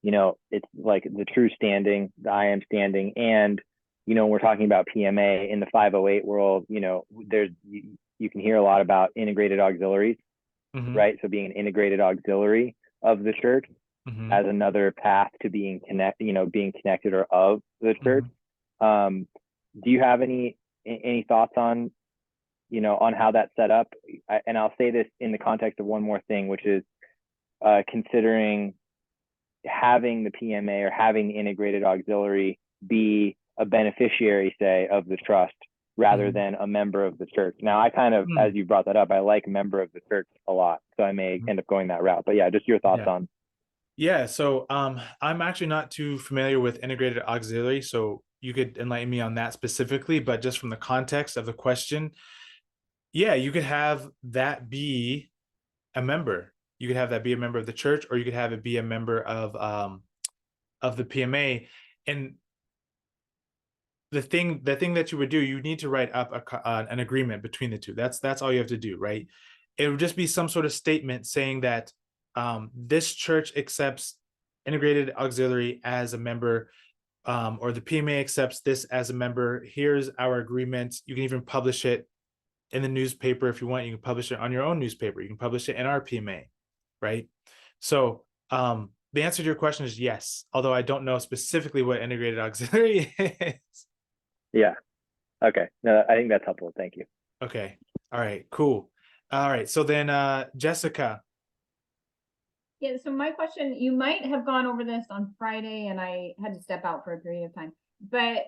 you know, it's like the true standing, the I am standing. And, you know, we're talking about PMA in the 508 world, you know, there's, you can hear a lot about integrated auxiliaries, right? So being an integrated auxiliary of the church as another path to being being connected or of the church. Do you have any thoughts on, you know, on how that's set up? And I'll say this in the context of one more thing, which is considering having the PMA or having the integrated auxiliary be a beneficiary, say, of the trust rather than a member of the church. Now, I kind of, as you brought that up, I like member of the church a lot, so I may end up going that route. But yeah, just your thoughts on. Yeah, so I'm actually not too familiar with integrated auxiliary, so you could enlighten me on that specifically, but just from the context of the question, yeah, you could have that be a member. You could have that be a member of the church, or you could have it be a member of the PMA. And the thing that you would do, you need to write up an agreement between the two. That's all you have to do, right? It would just be some sort of statement saying that this church accepts integrated auxiliary as a member, or the PMA accepts this as a member. Here's our agreement. You can even publish it in the newspaper if you want. You can publish it on your own newspaper. You can publish it in our PMA, right? So the answer to your question is yes, although I don't know specifically what integrated auxiliary is. Yeah. Okay. No, I think that's helpful. Thank you. Okay. All right. Cool. All right. So then, Jessica. Yeah, so my question, you might have gone over this on Friday and I had to step out for a period of time, but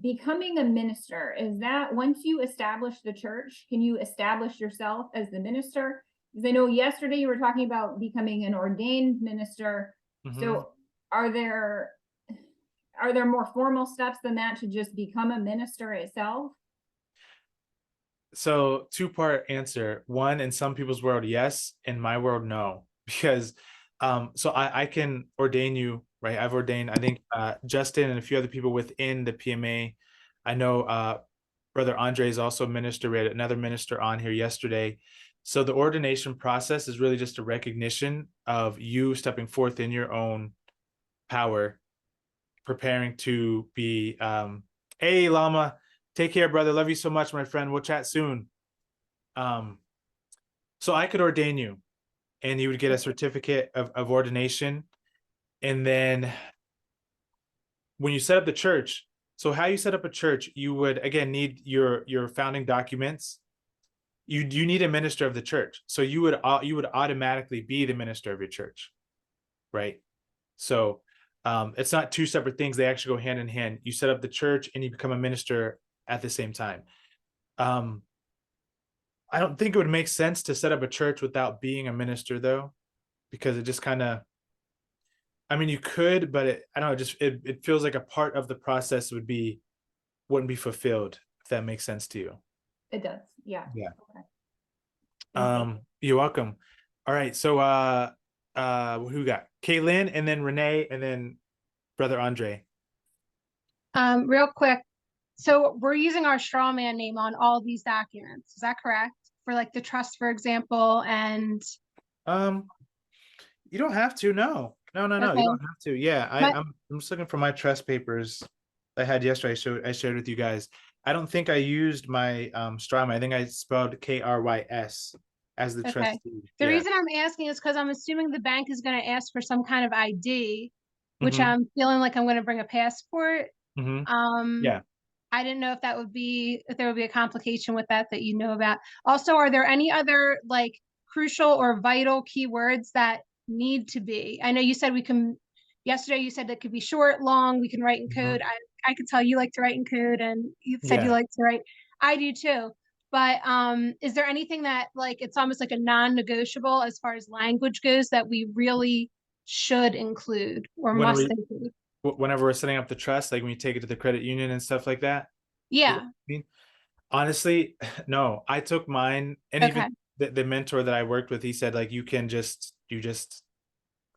becoming a minister, is that once you establish the church, can you establish yourself as the minister? Because I know yesterday you were talking about becoming an ordained minister. So are there more formal steps than that to just become a minister itself? So two-part answer. One, in some people's world, yes. In my world, no. Because so I can ordain you, right? I've ordained, I think Justin and a few other people within the PMA. I know Brother Andre is also a minister. We had another minister on here yesterday. So the ordination process is really just a recognition of you stepping forth in your own power, preparing to be hey Lama, take care, brother. Love you so much, my friend. We'll chat soon. So I could ordain you and you would get a certificate of ordination. And then when you set up the church, so how you set up a church, you would again need your founding documents. You need a minister of the church. So you would automatically be the minister of your church, right? So it's not two separate things. They actually go hand in hand. You set up the church and you become a minister at the same time. I don't think it would make sense to set up a church without being a minister though, because it just kind of, I mean, you could, but I don't know, just it feels like a part of the process wouldn't be fulfilled, if that makes sense to you. It does. Yeah. Yeah. Okay. You're welcome. All right. So who we got? Kaylin, and then Renee, and then Brother Andre. Real quick. So we're using our straw man name on all these documents. Is that correct? For like the trust, for example, and you don't have to. No. Okay. You don't have to. Yeah, I'm just looking for my trust papers I had yesterday. I shared with you guys. I don't think I used my straw man. I think I spelled KRYS as the trustee. The reason I'm asking is because I'm assuming the bank is going to ask for some kind of ID, which I'm feeling like I'm going to bring a passport. Yeah. I didn't know if there would be a complication with that you know about. Also, are there any other like crucial or vital keywords that need to be? I know you said yesterday you said that could be short, long, we can write in code. I could tell you like to write in code and you said you like to write. I do too. But is there anything that like, it's almost like a non-negotiable as far as language goes that we really should include or must include? Whenever we're setting up the trust, like when you take it to the credit union and stuff like that? Yeah. Honestly, no. I took mine, and even the mentor that I worked with, he said like you just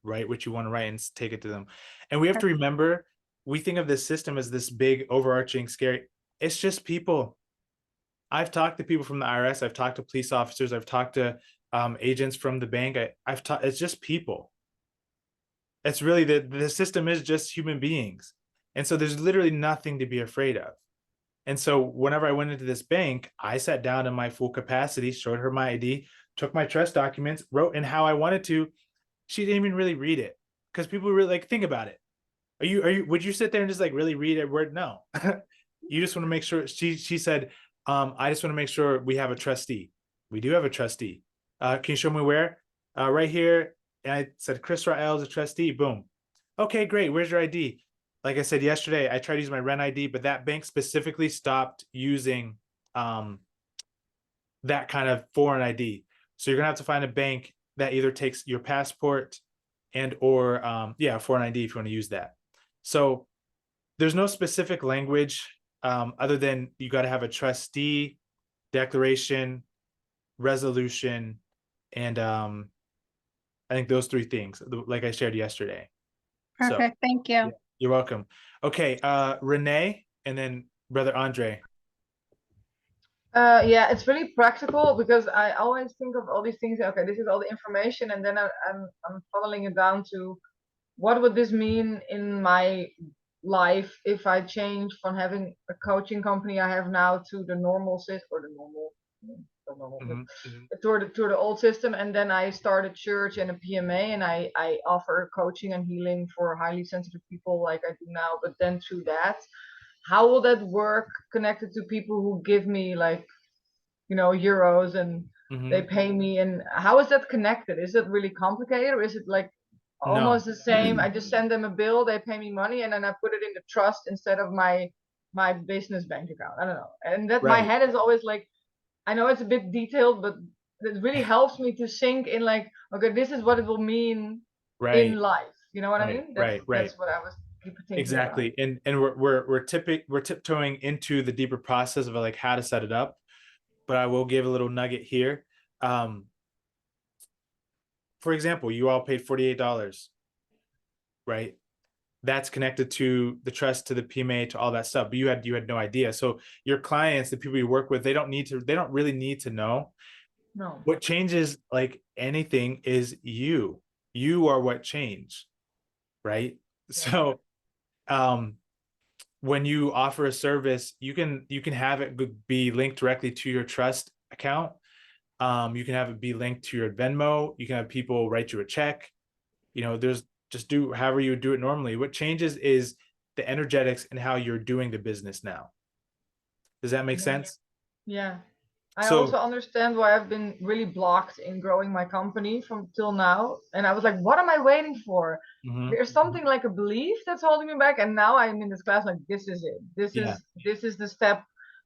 write what you want to write and take it to them. And we have to remember, we think of this system as this big overarching scary. It's just people. I've talked to people from the IRS. I've talked to police officers. I've talked to agents from the bank. It's just people. It's really the system is just human beings. And so there's literally nothing to be afraid of. And so whenever I went into this bank, I sat down in my full capacity, showed her my ID, took my trust documents, wrote in how I wanted to. She didn't even really read it, because people really like, think about it. Would you sit there and just like really read a word? No. You just want to make sure. She said, I just want to make sure we have a trustee. We do have a trustee. Can you show me where? Right here. And I said, Chris Rael is a trustee. Boom. Okay, great. Where's your ID? Like I said yesterday, I tried to use my Rent ID, but that bank specifically stopped using that kind of foreign ID. So you're gonna have to find a bank that either takes your passport and or foreign ID if you want to use that. So there's no specific language other than you got to have a trustee, declaration, resolution, and I think those three things, like I shared yesterday. Perfect. So, thank you. You're welcome. Okay, Renee, and then Brother Andre. Yeah, it's really practical, because I always think of all these things. Okay, this is all the information, and then I'm funneling it down to what would this mean in my life if I change from having a coaching company I have now to the normal system, or to the old system. And then I start a church and a PMA, and I offer coaching and healing for highly sensitive people like I do now. But then through that, how will that work connected to people who give me like, euros and they pay me. And how is that connected? Is it really complicated, or is it like almost the same? I just send them a bill, they pay me money, and then I put it in the trust instead of my business bank account. I don't know. And that my head is always like, I know it's a bit detailed, but it really helps me to sink in, like, okay, this is what it will mean in life. You know what I mean? That's what I was thinking exactly about. And we're tiptoeing into the deeper process of like how to set it up, but I will give a little nugget here. For example, you all paid $48, right? That's connected to the trust, to the PMA, to all that stuff, but you had no idea. So your clients, the people you work with, they don't really need to know. No. What changes, like anything, is you are what changed, right? So when you offer a service, you can have it be linked directly to your trust account. You can have it be linked to your Venmo. You can have people write you a check. Just do however you would do it normally. What changes is the energetics and how you're doing the business now. Does that make sense? Yeah. I also understand why I've been really blocked in growing my company from till now. And I was like, what am I waiting for? There's something like a belief that's holding me back. And now I'm in this class, like, this is it. This is the step.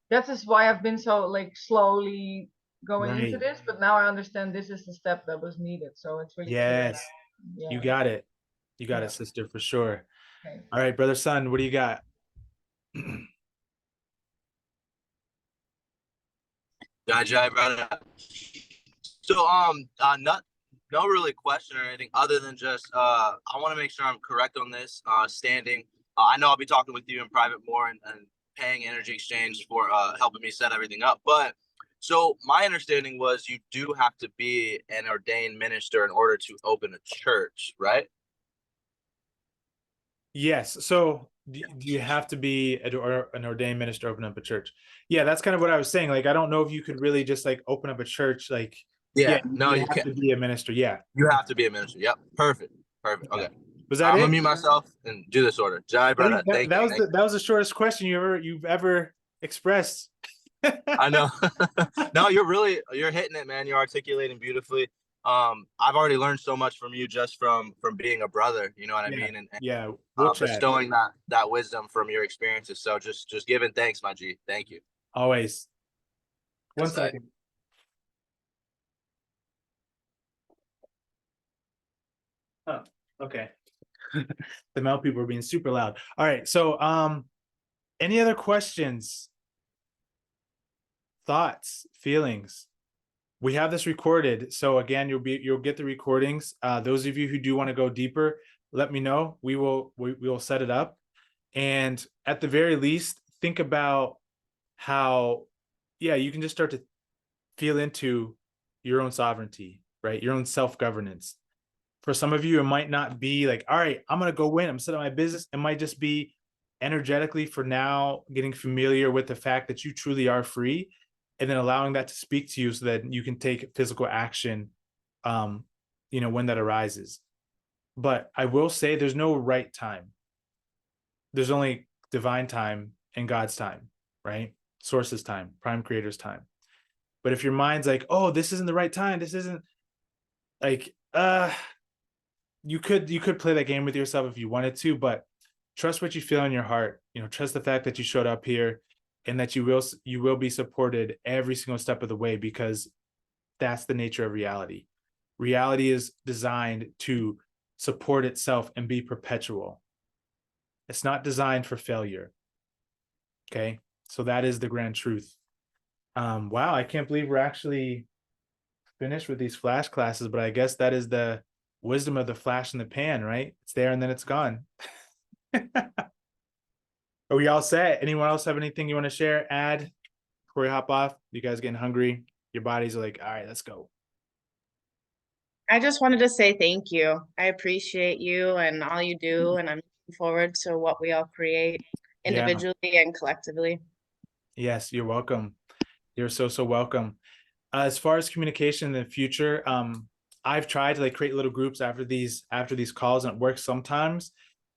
That is why I've been so like slowly going into this. But now I understand this is the step that was needed. So it's really clear. Yeah. You got it. You got it, sister, for sure. Okay. All right, brother Sun, what do you got? Jai, brother. So no really question or anything other than just I want to make sure I'm correct on this. Standing. I know I'll be talking with you in private more and paying Energy Exchange for helping me set everything up. But so my understanding was you do have to be an ordained minister in order to open a church, right? Yes. So do you have to be an ordained minister to open up a church? Yeah, that's kind of what I was saying. Like, I don't know if you could really just like open up a church. Like, no, you have to be a minister. Yeah, you have to be a minister. Yep, perfect. Okay. Was that I'm gonna mute myself and do this order. Jai, brother. That was the shortest question you've ever expressed. I know. No, you're hitting it, man. You're articulating beautifully. I've already learned so much from you just from being a brother, you know what I mean? And bestowing that wisdom from your experiences. So just giving thanks, my G. Thank you. Always. One second. Oh, okay. The Mel people are being super loud. All right. So any other questions, thoughts, feelings? We have this recorded. So again, you'll get the recordings. Those of you who do want to go deeper, let me know. We will set it up. And at the very least, think about how, you can just start to feel into your own sovereignty, right? Your own self-governance. For some of you, it might not be like, all right, I'm going to go in, I'm setting my business. It might just be energetically for now, getting familiar with the fact that you truly are free, and then allowing that to speak to you so that you can take physical action, when that arises. But I will say there's no right time. There's only divine time and God's time, right? Source's time, prime creator's time. But if your mind's like, oh, this isn't the right time, this isn't like, you could play that game with yourself if you wanted to, but trust what you feel in your heart. Trust the fact that you showed up here and that you will be supported every single step of the way, because that's the nature of reality. Reality is designed to support itself and be perpetual. It's not designed for failure. Okay. So that is the grand truth. Wow. I can't believe we're actually finished with these flash classes, but I guess that is the wisdom of the flash in the pan, right? It's there and then it's gone. Are we all set? Anyone else have anything you want to share, add before we hop off? You guys getting hungry? Your bodies are like, all right, let's go. I just wanted to say thank you. I appreciate you and all you do, and I'm looking forward to what we all create individually and collectively. Yes, you're welcome. You're so welcome. As far as communication in the future, I've tried to create little groups after these calls, and it works sometimes.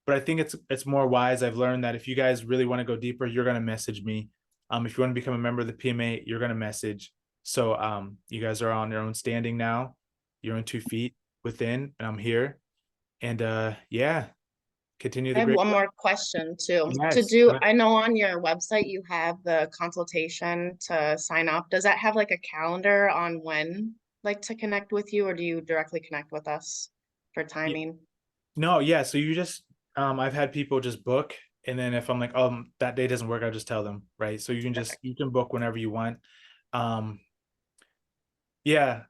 But I think it's more wise. I've learned that if you guys really want to go deeper, you're going to message me. If you want to become a member of the PMA, you're going to message. So you guys are on your own standing now. You're on 2 feet within, and I'm here. And yeah, continue I the have great one work. more question too. To Yes, do, go ahead. I know on your website you have the consultation to sign up. Does that have like a calendar on when like to connect with you, or do you directly connect with us for timing? No, yeah. So you just I've had people just book, and then if I'm like, that day doesn't work, I'll just tell them, right? So you can just you can book whenever you want. Yeah,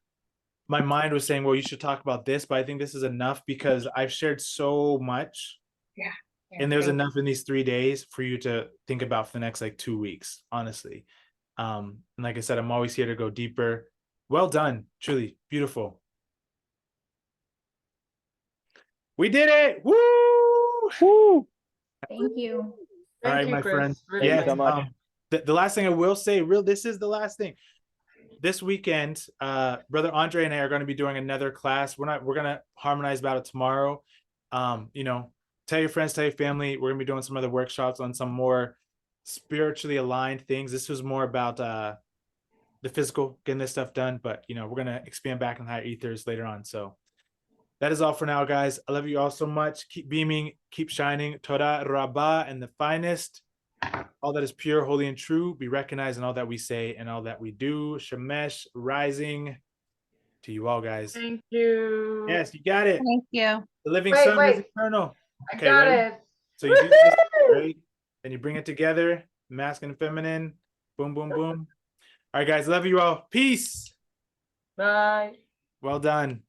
my mind was saying, well, you should talk about this, but I think this is enough because I've shared so much. Yeah. And there's thank enough in these 3 days for you to think about for the next like 2 weeks, honestly. And like I said, I'm always here to go deeper. Well done, truly beautiful. We did it. Woo! Woo! Thank you. All Thank right, you, my Chris. friend. Really Thank you so nice. much. The last thing I will say, this is the last thing. This weekend, Brother Andre and I are going to be doing another class. We're going to harmonize about it tomorrow. You know, tell your friends, tell your family. We're going to be doing some other workshops on some more spiritually aligned things. This was more about the physical, getting this stuff done, but you know, we're going to expand back on higher ethers later on. So that is all for now, guys. I love you all so much. Keep beaming, keep shining. Toda Rabbah and the finest. All that is pure, holy, and true be recognized in all that we say and all that we do. Shemesh rising to you all, guys. Thank you. Yes, you got it. Thank you. The living Wait, sun is wait. eternal. I Okay, got ready? it. So you do this, Woo! right? Then you bring it together, masculine and feminine. Boom, boom, boom. All right, guys, love you all. Peace. Bye. Well done.